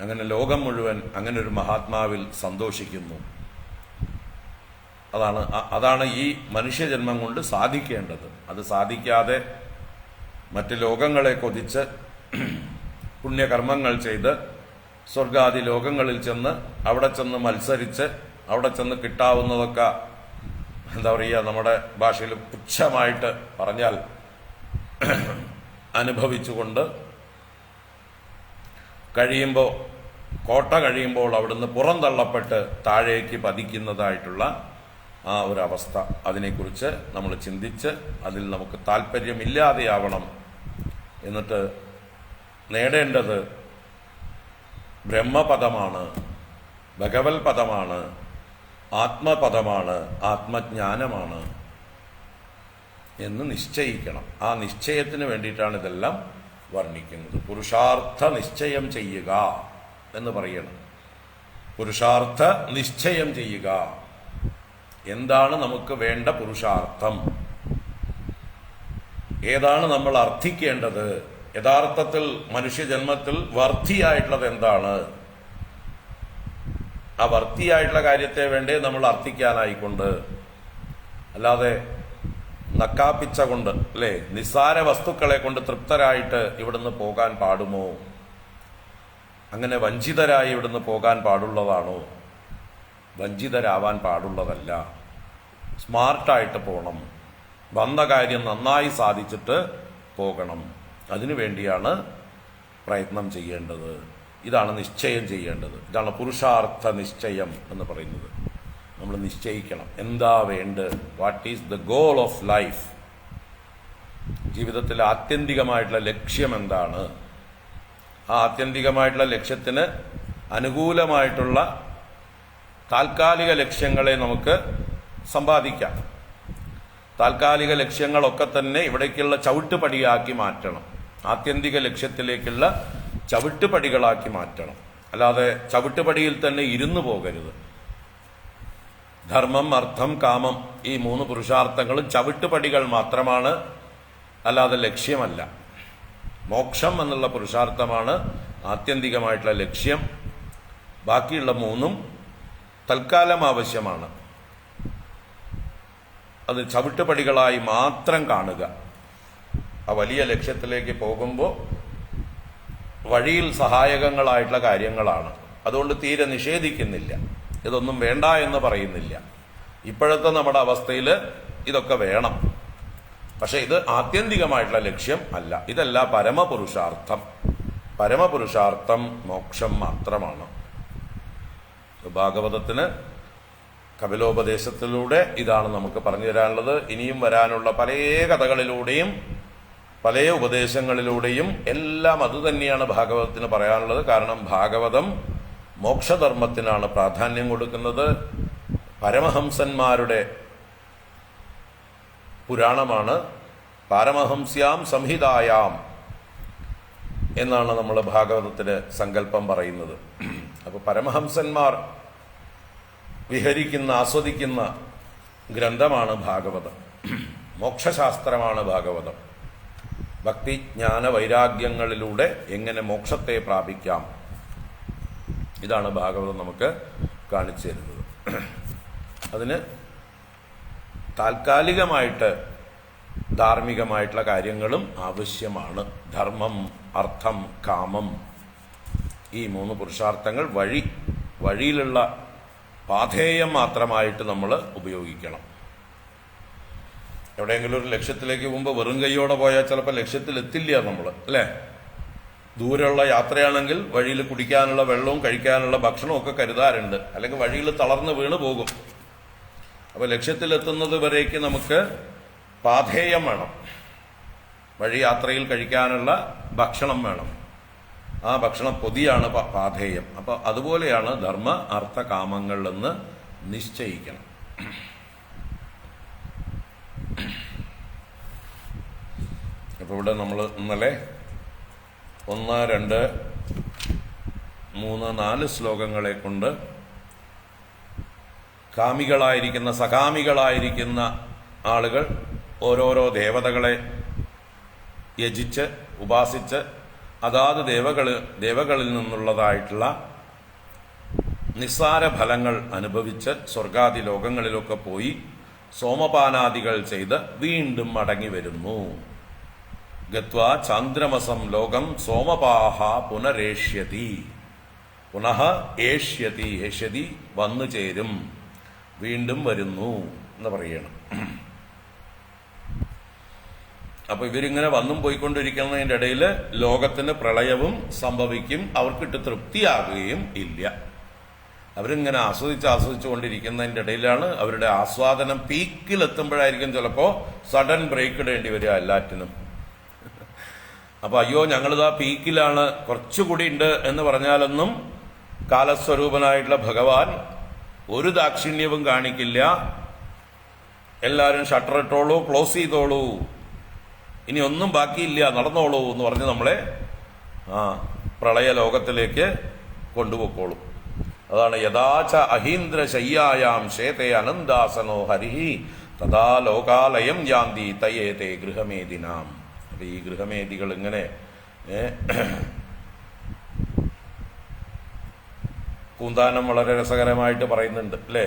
അങ്ങനെ ലോകം മുഴുവൻ അങ്ങനെ ഒരു മഹാത്മാവിൽ സന്തോഷിക്കുന്നു. അതാണ് ഈ മനുഷ്യജന്മം കൊണ്ട് സാധിക്കേണ്ടത്. അത് സാധിക്കാതെ മറ്റ് ലോകങ്ങളെ കൊതിച്ച് പുണ്യകർമ്മങ്ങൾ ചെയ്ത് സ്വർഗാദി ലോകങ്ങളിൽ ചെന്ന് അവിടെ ചെന്ന് മത്സരിച്ച് അവിടെ ചെന്ന് കിട്ടാവുന്നതൊക്കെ എന്താ പറയുക, നമ്മുടെ ഭാഷയിൽ പുച്ഛമായിട്ട് പറഞ്ഞാൽ അനുഭവിച്ചുകൊണ്ട് കോട്ട കഴിയുമ്പോൾ അവിടുന്ന് പുറന്തള്ളപ്പെട്ട് താഴേക്ക് പതിക്കുന്നതായിട്ടുള്ള ആ ഒരവസ്ഥ, അതിനെക്കുറിച്ച് നമ്മൾ ചിന്തിച്ച് അതിൽ നമുക്ക് താല്പര്യമില്ലാതെയാവണം. എന്നിട്ട് നേടേണ്ടത് ബ്രഹ്മപദമാണ്, ഭഗവത് പദമാണ്, ആത്മപദമാണ്, ആത്മജ്ഞാനമാണ് എന്ന് നിശ്ചയിക്കണം. ആ നിശ്ചയത്തിന് വേണ്ടിയിട്ടാണ് ഇതെല്ലാം വർണ്ണിക്കുന്നത്. പുരുഷാർത്ഥ നിശ്ചയം ചെയ്യുക എന്ന് പറയണം. പുരുഷാർത്ഥ നിശ്ചയം ചെയ്യുക. എന്താണ് നമുക്ക് വേണ്ട പുരുഷാർത്ഥം? ഏതാണ് നമ്മൾ അർത്ഥിക്കേണ്ടത്? യഥാർത്ഥത്തിൽ മനുഷ്യജന്മത്തിൽ വർത്തിയായിട്ടുള്ളത് എന്താണ്? ആ വർത്തിയായിട്ടുള്ള കാര്യത്തെ വേണ്ടേ നമ്മൾ അർത്ഥിക്കാനായിക്കൊണ്ട്, അല്ലാതെ നക്കാപ്പിച്ച കൊണ്ട്, അല്ലേ, നിസ്സാര വസ്തുക്കളെ കൊണ്ട് തൃപ്തരായിട്ട് ഇവിടുന്ന് പോകാൻ പാടുമോ? അങ്ങനെ വഞ്ചിതരായി ഇവിടുന്ന് പോകാൻ പാടുള്ളതാണോ? വഞ്ചിതരാവാൻ പാടുള്ളതല്ല. സ്മാർട്ടായിട്ട് പോകണം. വന്ന കാര്യം നന്നായി സാധിച്ചിട്ട് പോകണം. അതിനു വേണ്ടിയാണ് പ്രയത്നം ചെയ്യേണ്ടത്. ഇതാണ് നിശ്ചയം ചെയ്യേണ്ടത്. ഇതാണ് പുരുഷാർത്ഥ നിശ്ചയം എന്ന് പറയുന്നത്. നമ്മൾ നിശ്ചയിക്കണം എന്താ വേണ്ടത്. What is the goal of life? ജീവിതത്തിലെ ആത്യന്തികമായിട്ടുള്ള ലക്ഷ്യം എന്താണ്? ആ ആത്യന്തികമായിട്ടുള്ള ലക്ഷ്യത്തിന് അനുകൂലമായിട്ടുള്ള താൽക്കാലിക ലക്ഷ്യങ്ങളെ നമുക്ക് സമ്പാദിക്കാം. താൽക്കാലിക ലക്ഷ്യങ്ങളൊക്കെ തന്നെ ഇവിടേക്കുള്ള ചവിട്ടുപടിയാക്കി മാറ്റണം. ആത്യന്തിക ലക്ഷ്യത്തിലേക്കുള്ള ചവിട്ടുപടികളാക്കി മാറ്റണം. അല്ലാതെ ചവിട്ടുപടിയിൽ തന്നെ ഇരുന്നു പോകരുത്. ധർമ്മം, അർത്ഥം, കാമം, ഈ 3 പുരുഷാർത്ഥങ്ങളും ചവിട്ടുപടികൾ മാത്രമാണ്, അല്ലാതെ ലക്ഷ്യമല്ല. മോക്ഷം എന്നുള്ള പുരുഷാർത്ഥമാണ് ആത്യന്തികമായിട്ടുള്ള ലക്ഷ്യം. ബാക്കിയുള്ള 3ഉം തൽക്കാലം ആവശ്യമാണ്. അത് ചവിട്ടുപടികളായി മാത്രം കാണുക. ആ വലിയ ലക്ഷ്യത്തിലേക്ക് പോകുമ്പോൾ വഴിയിൽ സഹായകങ്ങളായിട്ടുള്ള കാര്യങ്ങളാണ്. അതുകൊണ്ട് തീരെ നിഷേധിക്കുന്നില്ല. ഇതൊന്നും വേണ്ട എന്ന് പറയുന്നില്ല. ഇപ്പോഴത്തെ നമ്മുടെ അവസ്ഥയിൽ ഇതൊക്കെ വേണം. പക്ഷെ ഇത് ആത്യന്തികമായിട്ടുള്ള ലക്ഷ്യം അല്ല. ഇതല്ല പരമപുരുഷാർത്ഥം. പരമപുരുഷാർത്ഥം മോക്ഷം മാത്രമാണ്. ഭാഗവതത്തിന് കപിലോപദേശത്തിലൂടെ ഇതാണ് നമുക്ക് പറഞ്ഞു തരാനുള്ളത്. ഇനിയും വരാനുള്ള പല കഥകളിലൂടെയും പല ഉപദേശങ്ങളിലൂടെയും എല്ലാം അതുതന്നെയാണ് ഭാഗവതത്തിന് പറയാനുള്ളത്. കാരണം ഭാഗവതം മോക്ഷധർമ്മത്തിനാണ് പ്രാധാന്യം കൊടുക്കുന്നത്. പരമഹംസന്മാരുടെ പുരാണമാണ്. പാരമഹംസ്യാം സംഹിതായാം എന്നാണ് നമ്മൾ ഭാഗവതത്തിന് സങ്കല്പം പറയുന്നത്. അപ്പൊ പരമഹംസന്മാർ വിഹരിക്കുന്ന, ആസ്വദിക്കുന്ന ഗ്രന്ഥമാണ് ഭാഗവതം. മോക്ഷശാസ്ത്രമാണ് ഭാഗവതം. ഭക്തി, ജ്ഞാന, വൈരാഗ്യങ്ങളിലൂടെ എങ്ങനെ മോക്ഷത്തെ പ്രാപിക്കാം, ഇതാണ് ഭാഗവതം നമുക്ക് കാണിച്ചു തരുന്നത്. അതിന് താൽക്കാലികമായിട്ട് ധാർമ്മികമായിട്ടുള്ള കാര്യങ്ങളും ആവശ്യമാണ്. ധർമ്മം, അർത്ഥം, കാമം, ഈ 3 പുരുഷാർത്ഥങ്ങൾ വഴിയിലുള്ള പാഥേയം മാത്രമായിട്ട് നമ്മൾ ഉപയോഗിക്കണം. എവിടെയെങ്കിലും ഒരു ലക്ഷ്യത്തിലേക്ക് പോകുമ്പോൾ വെറും കൈയോടെ പോയാൽ ചിലപ്പോൾ ലക്ഷ്യത്തിലെത്തില്ല നമ്മൾ, അല്ലേ? ദൂരമുള്ള യാത്രയാണെങ്കിൽ വഴിയിൽ കുടിക്കാനുള്ള വെള്ളവും കഴിക്കാനുള്ള ഭക്ഷണവും ഒക്കെ കരുതാറുണ്ട്. അല്ലെങ്കിൽ വഴിയിൽ തളർന്ന് വീണ് പോകും. അപ്പൊ ലക്ഷ്യത്തിലെത്തുന്നത് വരേക്ക് നമുക്ക് പാഥേയം വേണം. വഴി യാത്രയിൽ കഴിക്കാനുള്ള ഭക്ഷണം വേണം. ആ ഭക്ഷണ പൊതിയാണ് പാഥേയം. അപ്പൊ അതുപോലെയാണ് ധർമ്മ, അർത്ഥ, കാമങ്ങൾ എന്ന് നിശ്ചയിക്കണം. അപ്പൊ ഇവിടെ നമ്മൾ ഇന്നലെ 1, 2, 3, 4 ശ്ലോകങ്ങളെ കൊണ്ട് കാമികളായിരിക്കുന്ന, സകാമികളായിരിക്കുന്ന ആളുകൾ ഓരോരോ ദേവതകളെ യജിച്ച് ഉപാസിച്ച് അതാത് ദേവകളിൽ നിന്നുള്ളതായിട്ടുള്ള നിസ്സാര ഫലങ്ങൾ അനുഭവിച്ച് സ്വർഗാദി ലോകങ്ങളിലൊക്കെ പോയി സോമപാനാദികൾ ചെയ്ത് വീണ്ടും മടങ്ങി വരുന്നു. ഗത്വാ ചാന്ദ്രമസം ലോകം സോമപാഹ പുനരേഷ്യതി. പുനഃ ഏഷ്യതി, ഏഷ്യതി വന്നു ചേരും, വീണ്ടും വരുന്നു എന്ന് പറയണം. അപ്പൊ ഇവരിങ്ങനെ വന്നും പോയിക്കൊണ്ടിരിക്കുന്നതിൻ്റെ ഇടയിൽ ലോകത്തിന് പ്രളയവും സംഭവിക്കും. അവർക്കിട്ട് തൃപ്തിയാകുകയും ഇല്ല. അവരിങ്ങനെ ആസ്വദിച്ചുകൊണ്ടിരിക്കുന്നതിൻ്റെ ഇടയിലാണ് അവരുടെ ആസ്വാദനം പീക്കിലെത്തുമ്പോഴായിരിക്കും ചിലപ്പോ സഡൻ ബ്രേക്ക് ഇടേണ്ടി വരിക എല്ലാറ്റിനും. അപ്പൊ അയ്യോ ഞങ്ങളിതാ പീക്കിലാണ്, കുറച്ചുകൂടി ഉണ്ട് എന്ന് പറഞ്ഞാലൊന്നും കാലസ്വരൂപനായിട്ടുള്ള ഭഗവാൻ ഒരു ദാക്ഷിണ്യവും കാണിക്കില്ല. എല്ലാവരും ഷട്ടർ ഇട്ടോളൂ, ക്ലോസ് ചെയ്തോളൂ ഇനി ഒന്നും ബാക്കിയില്ല, നടന്നോളൂ എന്ന് പറഞ്ഞ് നമ്മളെ പ്രളയ ലോകത്തിലേക്ക് കൊണ്ടുപോയിക്കോളും. അതാണ് യഥാച അഹീന്ദ്ര ശയ്യായാം ശേതേ അനന്താസനോ ഹരിഹി തഥാ ലോകാലയം യാന്തി തയേതേ ഗൃഹമേദിനാം. അപ്പൊ ഈ ഗൃഹമേദികൾ ഇങ്ങനെ പൂന്താനം വളരെ രസകരമായിട്ട് പറയുന്നുണ്ട് അല്ലേ.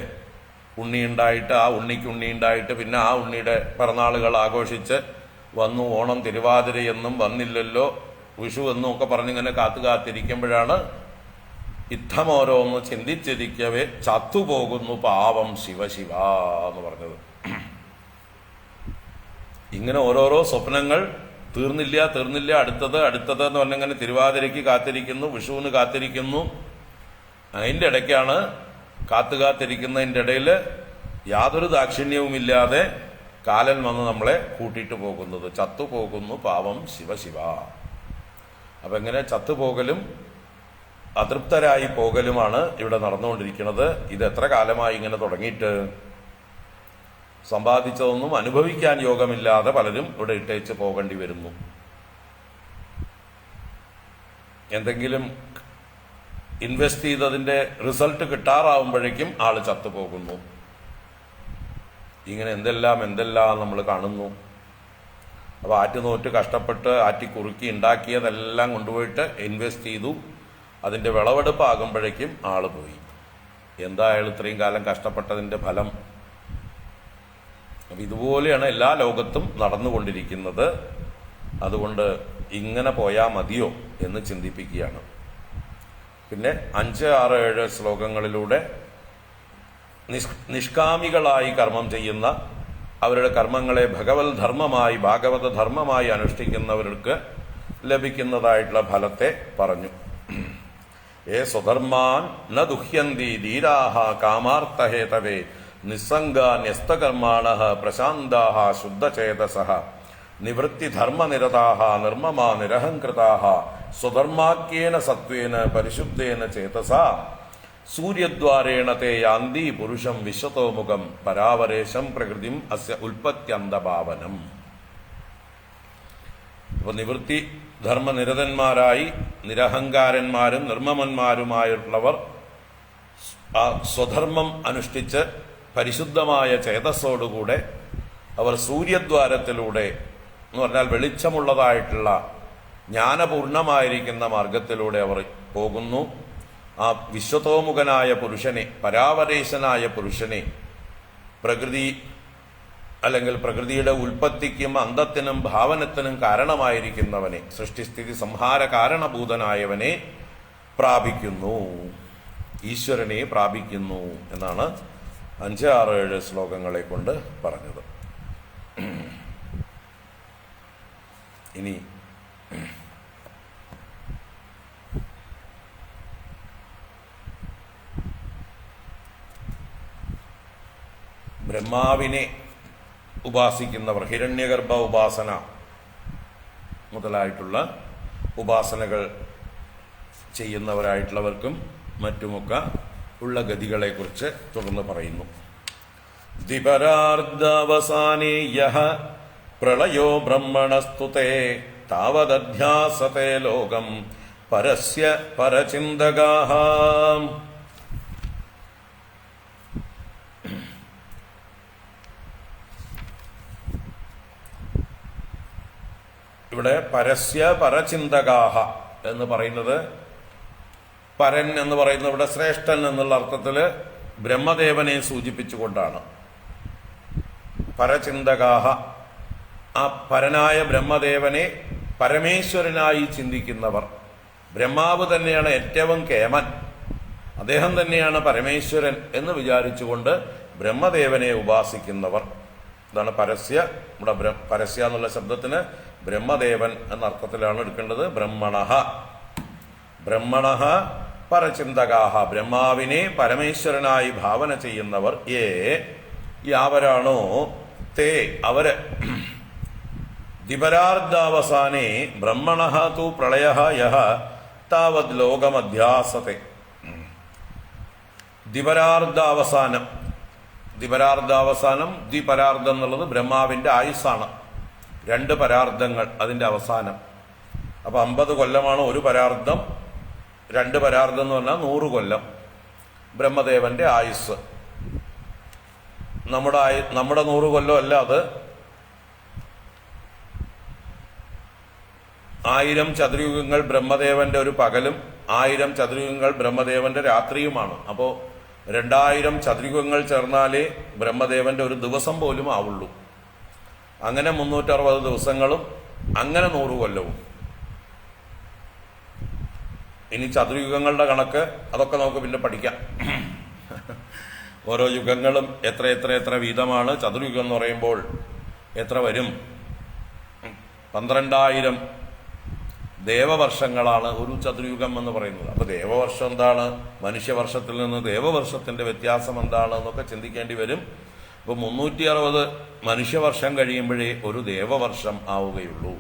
ഉണ്ണിയുണ്ടായിട്ട് ആ ഉണ്ണിക്ക് ഉണ്ണിയുണ്ടായിട്ട് പിന്നെ ആ ഉണ്ണിയുടെ പിറന്നാളുകൾ ആഘോഷിച്ച് വന്നു. ഓണം തിരുവാതിരയെന്നും വന്നില്ലല്ലോ, വിഷു എന്നും ഒക്കെ പറഞ്ഞിങ്ങനെ കാത്തിരിക്കുമ്പോഴാണ് യുദ്ധമോരോന്ന് ചിന്തിച്ചിരിക്കവേ ചത്തുപോകുന്നു പാവം ശിവശിവ എന്ന് പറഞ്ഞത്. ഇങ്ങനെ ഓരോരോ സ്വപ്നങ്ങൾ തീർന്നില്ല അടുത്തത് എന്ന് പറഞ്ഞിങ്ങനെ തിരുവാതിരയ്ക്ക് കാത്തിരിക്കുന്നു, വിഷുവിന് കാത്തിരിക്കുന്നു. അതിൻ്റെ ഇടയ്ക്കാണ് കാത്തിരിക്കുന്നതിൻ്റെ ഇടയിൽ യാതൊരു ദാക്ഷിണ്യവുമില്ലാതെ കാലൻ വന്ന് നമ്മളെ കൂട്ടിയിട്ട് പോകുന്നത്. ചത്തുപോകുന്നു പാവം ശിവശിവ. അപ്പൊ എങ്ങനെ ചത്തുപോകലും അതൃപ്തരായി പോകലുമാണ് ഇവിടെ നടന്നുകൊണ്ടിരിക്കുന്നത്. ഇത് എത്ര കാലമായി ഇങ്ങനെ തുടങ്ങിയിട്ട്? സമ്പാദിച്ചതൊന്നും അനുഭവിക്കാൻ യോഗമില്ലാതെ പലരും ഇവിടെ ഇട്ടേച്ച് പോകേണ്ടി വരുന്നു. എന്തെങ്കിലും ഇൻവെസ്റ്റ് ചെയ്തതിന്റെ റിസൾട്ട് കിട്ടാറാവുമ്പോഴേക്കും ആള് ചത്തുപോകുന്നു. ഇങ്ങനെ എന്തെല്ലാം നമ്മൾ കാണുന്നു. അപ്പൊ ആറ്റുനോറ്റ് കഷ്ടപ്പെട്ട് ആറ്റിക്കുറുക്കി ഉണ്ടാക്കിയതെല്ലാം കൊണ്ടുപോയിട്ട് ഇൻവെസ്റ്റ് ചെയ്തു. അതിന്റെ വിളവെടുപ്പാകുമ്പോഴേക്കും ആള് പോയി. എന്തായാലും ഇത്രയും കാലം കഷ്ടപ്പെട്ടതിന്റെ ഫലം. അപ്പൊ ഇതുപോലെയാണ് എല്ലാ ലോകത്തും നടന്നുകൊണ്ടിരിക്കുന്നത്. അതുകൊണ്ട് ഇങ്ങനെ പോയാൽ മതിയോ എന്ന് ചിന്തിപ്പിക്കുകയാണ്. പിന്നെ 5, 6, 7 ശ്ലോകങ്ങളിലൂടെ നിഷ്കാമികളായി കർമ്മം ചെയ്യുന്ന, അവരുടെ കർമ്മങ്ങളെ ഭഗവത് ധർമ്മമായി ഭാഗവത ധർമ്മമായി അനുഷ്ഠിക്കുന്നവർക്ക് ലഭിക്കുന്നതായിട്ടുള്ള ഫലത്തെ പറഞ്ഞു. സ്വധർമാൻ ന ദുഹ്യന്തി ധീരാഹ കാമാർത്ഥഹേതവേ നിസ്സംഗാന്യസ്തകർമാണഃ പ്രശാന്താഃ ശുദ്ധചേതസഃ നിവൃത്തിധർമ്മനിരതാഃ നിർമ്മമാ നിരഹംകൃതാഃ സ്വധർമാഖ്യേന സത്വേന പരിശുദ്ധേന ചേതസാ സൂര്യദ്വാരേണ തേ യാന്തി പുരുഷം വിശ്വതോമുഖം പരാവരേശം പ്രകൃതിം അസ്യ ഉൽപ്പത്യന്തഭാവനം. അപ്പൊ നിവൃത്തി ധർമ്മനിരതന്മാരായി നിരഹങ്കാരന്മാരും നിർമ്മമന്മാരുമായുള്ളവർ ആ സ്വധർമ്മം അനുഷ്ഠിച്ച് പരിശുദ്ധമായ ചേതസ്സോടുകൂടെ അവർ സൂര്യദ്വാരത്തിലൂടെ എന്ന് പറഞ്ഞാൽ വെളിച്ചമുള്ളതായിട്ടുള്ള ജ്ഞാനപൂർണമായിരിക്കുന്ന മാർഗത്തിലൂടെ അവർ പോകുന്നു. ആ വിശ്വതോമുഖനായ പുരുഷനെ, പരാവരേശനായ പുരുഷനെ, പ്രകൃതി അല്ലെങ്കിൽ പ്രകൃതിയുടെ ഉൽപ്പത്തിക്കും അന്തത്തിനും ഭാവനത്തിനും കാരണമായിരിക്കുന്നവനെ, സൃഷ്ടിസ്ഥിതി സംഹാര കാരണഭൂതനായവനെ പ്രാപിക്കുന്നു, ഈശ്വരനെ പ്രാപിക്കുന്നു എന്നാണ് 5, 6, 7 ശ്ലോകങ്ങളെ കൊണ്ട് പറഞ്ഞത്. ഇനി ബ്രഹ്മാവിനെ ഉപാസിക്കുന്നവർ, ഹിരണ്യഗർഭ ഉപാസന മുതലായിട്ടുള്ള ഉപാസനകൾ ചെയ്യുന്നവരായിട്ടുള്ളവർക്കും മറ്റുമൊക്കെ ഉള്ള ഗതികളെക്കുറിച്ച് തുടർന്ന് പറയുന്നു. ദ്വിപരാർദ്ധാവസാനേ യഃ പ്രളയോ ബ്രഹ്മണസ്തുതേ താവദധ്യാസതേ ലോകം പരസ്യ പരചിന്തകാഃ. ഇവിടെ പരസ്യ പരചിന്തകാഃ എന്ന് പറയുന്നത്, പരൻ എന്ന് പറയുന്നത് ഇവിടെ ശ്രേഷ്ഠൻ എന്നുള്ള അർത്ഥത്തിൽ ബ്രഹ്മദേവനെ സൂചിപ്പിച്ചുകൊണ്ടാണ്. പരചിന്തകാഃ, ആ പരനായ ബ്രഹ്മദേവനെ പരമേശ്വരനായി ചിന്തിക്കുന്നവർ. ബ്രഹ്മാവ് തന്നെയാണ് ഏറ്റവും കേമൻ, അദ്ദേഹം തന്നെയാണ് പരമേശ്വരൻ എന്ന് വിചാരിച്ചുകൊണ്ട് ബ്രഹ്മദേവനെ ഉപാസിക്കുന്നവർ. ഇതാണ് പരസ്യ. ഇവിടെ പരസ്യ എന്നുള്ള ശബ്ദത്തിന് ബ്രഹ്മദേവൻ എന്ന അർത്ഥത്തിലാണ് എടുക്കേണ്ടത്. ബ്രഹ്മണഃ പരചിന്തകാഃ, ബ്രഹ്മാവിനെ പരമേശ്വരനായി ഭാവന ചെയ്യുന്നവർ. യാവരാണോ തേ, അവര് ദ്വിപരാർദ്ധാവസാനേ ബ്രഹ്മണഃ തു പ്രളയഃ യഃ താവത് ലോകമധ്യാസത്തെ. ദ്വിപരാർദ്ധാവസാനം, ദ്വിപരാർദ്ധം എന്നുള്ളത് ബ്രഹ്മാവിന്റെ ആയുസ്സാണ്. 2 പരാർദ്ധങ്ങൾ അതിൻ്റെ അവസാനം. അപ്പോൾ 50 കൊല്ലമാണ് ഒരു പരാർദ്ധം. 2 പരാർദ്ധം എന്ന് പറഞ്ഞാൽ 100 കൊല്ലം ബ്രഹ്മദേവന്റെ ആയുസ്. നമ്മുടെ 100 കൊല്ലം അല്ല, അത് 1000 ചതുർയുഗങ്ങൾ ബ്രഹ്മദേവന്റെ ഒരു പകലും 1000 ചതുർയുഗങ്ങൾ ബ്രഹ്മദേവന്റെ രാത്രിയുമാണ്. അപ്പോൾ 2000 ചതുർയുഗങ്ങൾ ചേർന്നാലേ ബ്രഹ്മദേവന്റെ ഒരു ദിവസം പോലും ആവുള്ളൂ. അങ്ങനെ 360 ദിവസങ്ങളും, അങ്ങനെ 100 കൊല്ലവും. ഇനി ചതുർയുഗങ്ങളുടെ കണക്ക് അതൊക്കെ നമുക്ക് പിന്നെ പഠിക്കാം. ഓരോ യുഗങ്ങളും എത്ര വീതമാണ്. ചതുർയുഗം എന്ന് പറയുമ്പോൾ എത്ര വരും? 12,000 ദേവവർഷങ്ങളാണ് ഒരു ചതുർയുഗം എന്ന് പറയുന്നത്. അപ്പൊ ദേവവർഷം എന്താണ്, മനുഷ്യവർഷത്തിൽ നിന്ന് ദേവവർഷത്തിന്റെ വ്യത്യാസം എന്താണ് എന്നൊക്കെ ചിന്തിക്കേണ്ടി വരും. ഇപ്പൊ 360 മനുഷ്യവർഷം കഴിയുമ്പോഴേ ഒരു ദേവവർഷം ആവുകയുള്ളൂ.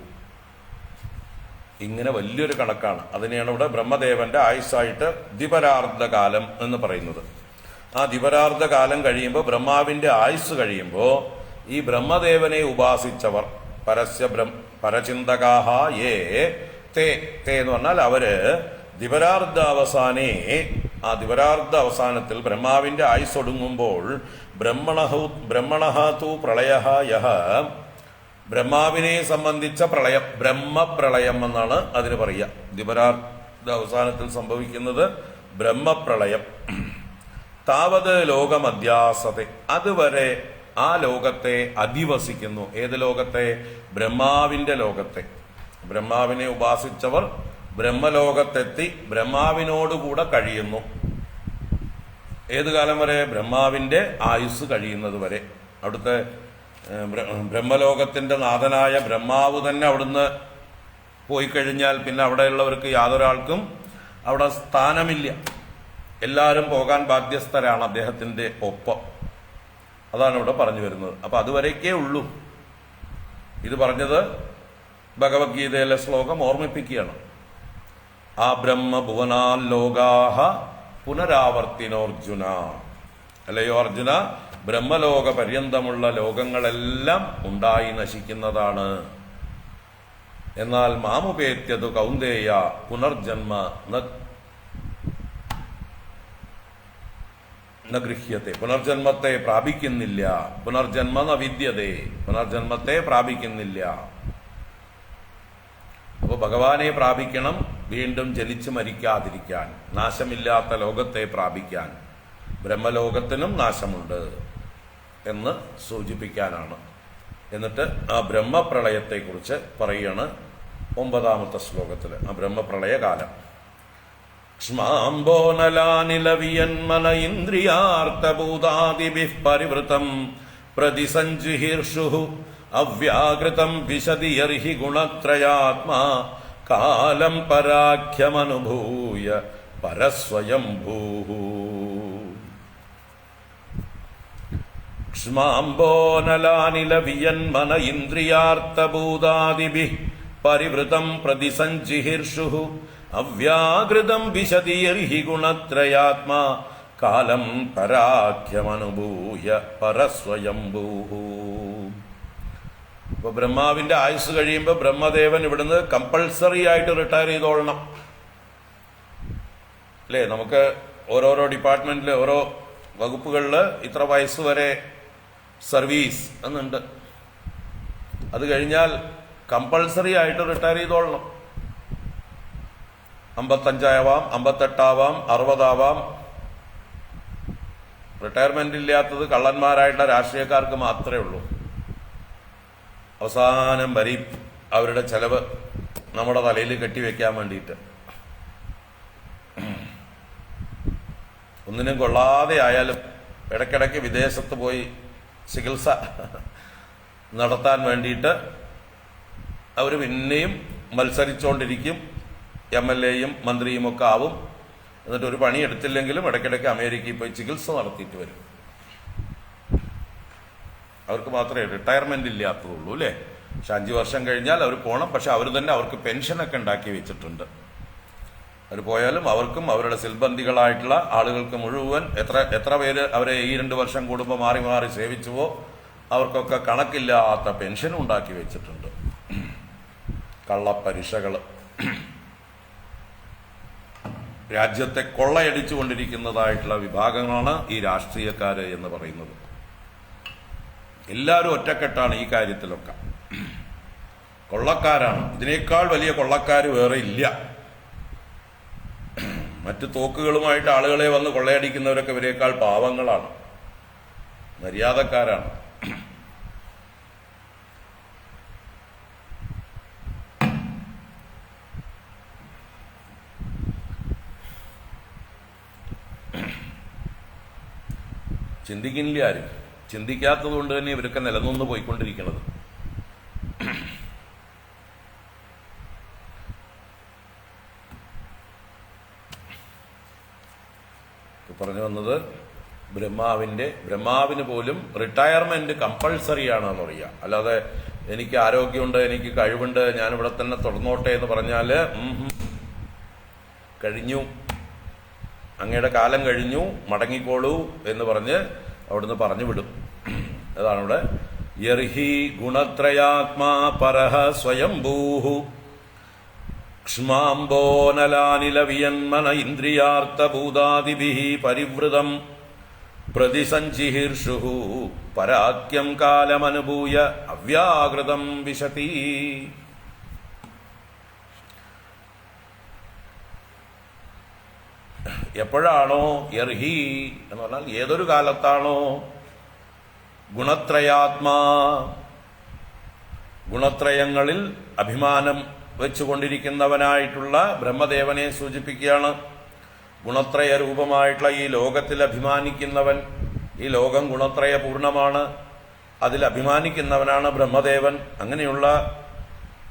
ഇങ്ങനെ വലിയൊരു കണക്കാണ്. അതിനെയാണ് ഇവിടെ ബ്രഹ്മദേവന്റെ ആയുസ്സായിട്ട് ദ്വിപരാർദ്ധകാലം എന്ന് പറയുന്നത്. ആ ദ്വിപരാർദ്ധകാലം കഴിയുമ്പോൾ, ബ്രഹ്മാവിന്റെ ആയുസ് കഴിയുമ്പോൾ, ഈ ബ്രഹ്മദേവനെ ഉപാസിച്ചവർ പരചിന്തകാഹ യേ തേ എന്ന് പറഞ്ഞാൽ അവര് ദ്വിപരാർദ്ധ അവസാനത്തിൽ ബ്രഹ്മാവിന്റെ ആയുസ് ഒടുങ്ങുമ്പോൾ ബ്രഹ്മണഹു പ്രളയഃ യഃ, ബ്രഹ്മാവിനെ സംബന്ധിച്ച പ്രളയം, ബ്രഹ്മപ്രളയം എന്നാണ് അതിന് പറയുക. ദ്വിപരാർദ്ധ അവസാനത്തിൽ സംഭവിക്കുന്നത് ബ്രഹ്മപ്രളയം. താവത് ലോകമധ്യാസത്തെ, അതുവരെ ആ ലോകത്തെ അധിവസിക്കുന്നു. ഏത് ലോകത്തെ? ബ്രഹ്മാവിന്റെ ലോകത്തെ. ബ്രഹ്മാവിനെ ഉപാസിച്ചവർ ബ്രഹ്മലോകത്തെത്തി ബ്രഹ്മാവിനോടുകൂടെ കഴിയുന്നു. ഏത് കാലം വരെ? ബ്രഹ്മാവിന്റെ ആയുസ് കഴിയുന്നത് വരെ. അവിടുത്തെ ബ്രഹ്മലോകത്തിന്റെ നാഥനായ ബ്രഹ്മാവ് തന്നെ അവിടുന്ന് പോയി കഴിഞ്ഞാൽ പിന്നെ അവിടെയുള്ളവർക്ക് യാതൊരാൾക്കും അവിടെ സ്ഥാനമില്ല. എല്ലാവരും പോകാൻ ബാധ്യസ്ഥരാണ് അദ്ദേഹത്തിന്റെ ഒപ്പം. അതാണ് ഇവിടെ പറഞ്ഞു വരുന്നത്. അപ്പൊ അതുവരേക്കേ ഉള്ളൂ. ഇത് പറഞ്ഞത് ഭഗവത്ഗീതയിലെ ശ്ലോകം ഓർമ്മിപ്പിക്കുകയാണ്. ആ ബ്രഹ്മഭുവനാൽ ലോകാഹ പുനരാവർത്തിനോർജുന. അല്ലയോ അർജുന, ബ്രഹ്മലോക പര്യന്തമുള്ള ലോകങ്ങളെല്ലാം ഉണ്ടായി നശിക്കുന്നതാണ്. എന്നാൽ മാമുപേത്യതു കൗന്ദേയ പുനർജന്മ ന ഗൃഹ്യത്തെ, പുനർജന്മത്തെ പ്രാപിക്കുന്നില്ല. പുനർജന്മ ന വിദ്യതേ, പുനർജന്മത്തെ പ്രാപിക്കുന്നില്ല. അപ്പോൾ ഭഗവാനെ പ്രാപിക്കണം, വീണ്ടും ജനിച്ചു മരിക്കാതിരിക്കാൻ, നാശമില്ലാത്ത ലോകത്തെ പ്രാപിക്കാൻ. ബ്രഹ്മലോകത്തിനും നാശമുണ്ട് എന്ന് സൂചിപ്പിക്കാനാണ്. എന്നിട്ട് ആ ബ്രഹ്മപ്രളയത്തെക്കുറിച്ച് പറയാണ് 9ാമത്തെ ശ്ലോകത്തിൽ. ആ ബ്രഹ്മപ്രളയകാലം. ക്ഷ്മാംബോനലാനിലവിയന്മന ഇന്ദ്രിയാർത്ഥഭൂതാദിഭിഃ പരിവൃതം പ്രതിസഞ്ജിഹീർഷു അവ്യാകൃതം വിശതി യർഹി ഗുണത്രയാത്മാ കാലം പരാഖ്യമനുഭൂയ പരസ്വയംഭൂഃ. ക്ഷ്മാംബോനലാനിലവിയന്മന ഇന്ദ്രിയാർത്ഥഭൂതാദിഭിഃ പരിവൃതം പ്രതിസഞ്ജിഹീർഷു അവ്യാകൃതം വിശതി യർഹി ഗുണത്രയാത്മാ കാലം പരാഖ്യമനുഭൂയ പരസ്വയംഭൂഃ. ഇപ്പൊ ബ്രഹ്മാവിന്റെ ആയുസ് കഴിയുമ്പോൾ ബ്രഹ്മദേവൻ ഇവിടുന്ന് കമ്പൾസറി ആയിട്ട് റിട്ടയർ ചെയ്തോളണം. അല്ലേ? നമുക്ക് ഓരോരോ ഡിപ്പാർട്ട്മെന്റിൽ, ഓരോ വകുപ്പുകളിൽ ഇത്ര വയസ്സ് വരെ സർവീസ് എന്നുണ്ട്. അത് കഴിഞ്ഞാൽ കമ്പൾസറി ആയിട്ട് റിട്ടയർ ചെയ്തോളണം. 55 ആവാം, 58 ആവാം, 60 ആവാം. റിട്ടയർമെന്റ് ഇല്ലാത്തത് കള്ളന്മാരായിട്ടുള്ള രാഷ്ട്രീയക്കാർക്ക് മാത്രമേ ഉള്ളൂ. അവസാനം വരി അവരുടെ ചെലവ് നമ്മുടെ തലയിൽ കെട്ടിവെക്കാൻ വേണ്ടിയിട്ട്. ഒന്നിനും കൊള്ളാതെ ആയാലും ഇടയ്ക്കിടയ്ക്ക് വിദേശത്ത് പോയി ചികിത്സ നടത്താൻ വേണ്ടിയിട്ട് അവർ പിന്നെയും മത്സരിച്ചുകൊണ്ടിരിക്കും. MLA-യും മന്ത്രിയും ഒക്കെ ആവും. എന്നിട്ട് ഒരു പണി എടുത്തില്ലെങ്കിലും ഇടയ്ക്കിടയ്ക്ക് അമേരിക്കയിൽ പോയി ചികിത്സ നടത്തിയിട്ട് വരും. അവർക്ക് മാത്രമേ റിട്ടയർമെന്റ് ഇല്ലാത്തതുള്ളൂ, അല്ലേ? പക്ഷെ 5 വർഷം കഴിഞ്ഞാൽ അവർ പോകണം. പക്ഷെ അവർ തന്നെ അവർക്ക് പെൻഷനൊക്കെ ഉണ്ടാക്കി വെച്ചിട്ടുണ്ട്. അവർ പോയാലും അവർക്കും അവരുടെ സിൽബന്ധികളായിട്ടുള്ള ആളുകൾക്ക് മുഴുവൻ എത്ര പേര് അവരെ ഈ 2 വർഷം കൂടുമ്പോൾ മാറി മാറി സേവിച്ചുവോ അവർക്കൊക്കെ കണക്കില്ലാത്ത പെൻഷൻ ഉണ്ടാക്കി വെച്ചിട്ടുണ്ട്. കള്ളപ്പരിശകൾ രാജ്യത്തെ കൊള്ളയടിച്ചുകൊണ്ടിരിക്കുന്നതായിട്ടുള്ള വിഭാഗങ്ങളാണ് ഈ രാഷ്ട്രീയക്കാര് എന്ന് പറയുന്നത്. എല്ലാവരും ഒറ്റക്കെട്ടാണ് ഈ കാര്യത്തിലൊക്കെ. കൊള്ളക്കാരാണ്. ഇതിനേക്കാൾ വലിയ കൊള്ളക്കാര് വേറെ ഇല്ല. മറ്റു തോക്കുകളുമായിട്ട് ആളുകളെ വന്ന് കൊള്ളയടിക്കുന്നവരൊക്കെ ഇവരെക്കാൾ പാവങ്ങളാണ്, മര്യാദക്കാരാണ്. ചിന്തിക്കുന്നില്ല ആരും. ചിന്തിക്കാത്തത് കൊണ്ട് തന്നെ ഇവരൊക്കെ നിലനിന്ന് പോയിക്കൊണ്ടിരിക്കുന്നത്. പറഞ്ഞു വന്നത് ബ്രഹ്മാവിന് പോലും റിട്ടയർമെന്റ് കമ്പൾസറി ആണെന്ന് പറയാ. അല്ലാതെ എനിക്ക് ആരോഗ്യമുണ്ട്, എനിക്ക് കഴിവുണ്ട്, ഞാനിവിടെ തന്നെ തുടർന്നോട്ടെ എന്ന് പറഞ്ഞാല് കഴിഞ്ഞു, അങ്ങയുടെ കാലം കഴിഞ്ഞു, മടങ്ങിക്കോളൂ എന്ന് പറഞ്ഞ് അവിടുന്ന് പറഞ്ഞു വിടും. അതാണ് ഇവിടെ യർഹി ഗുണത്രയാത്മാ പരഹ സ്വയംഭൂഹു ക്ഷ്മാംബോനലാനിലവിയന്മന ഇന്ദ്രിയാർത്ഥഭൂതാദിഭിഃ പരിവൃതം പ്രതിസഞ്ചിഹീർഷുഃ പരാക്യം കാലമനുഭൂയ അവ്യാകൃതം വിശതി. എപ്പോഴാണോ യർഹി എന്ന് പറഞ്ഞാൽ ഏതൊരു കാലത്താണോ ഗുണത്രയാത്മാ, ഗുണത്രയങ്ങളിൽ അഭിമാനം വെച്ചുകൊണ്ടിരിക്കുന്നവനായിട്ടുള്ള ബ്രഹ്മദേവനെ സൂചിപ്പിക്കുകയാണ്. ഗുണത്രയ രൂപമായിട്ടുള്ള ഈ ലോകത്തിൽ അഭിമാനിക്കുന്നവൻ, ഈ ലോകം ഗുണത്രയ പൂർണ്ണമാണ്, അതിൽ അഭിമാനിക്കുന്നവനാണ് ബ്രഹ്മദേവൻ. അങ്ങനെയുള്ള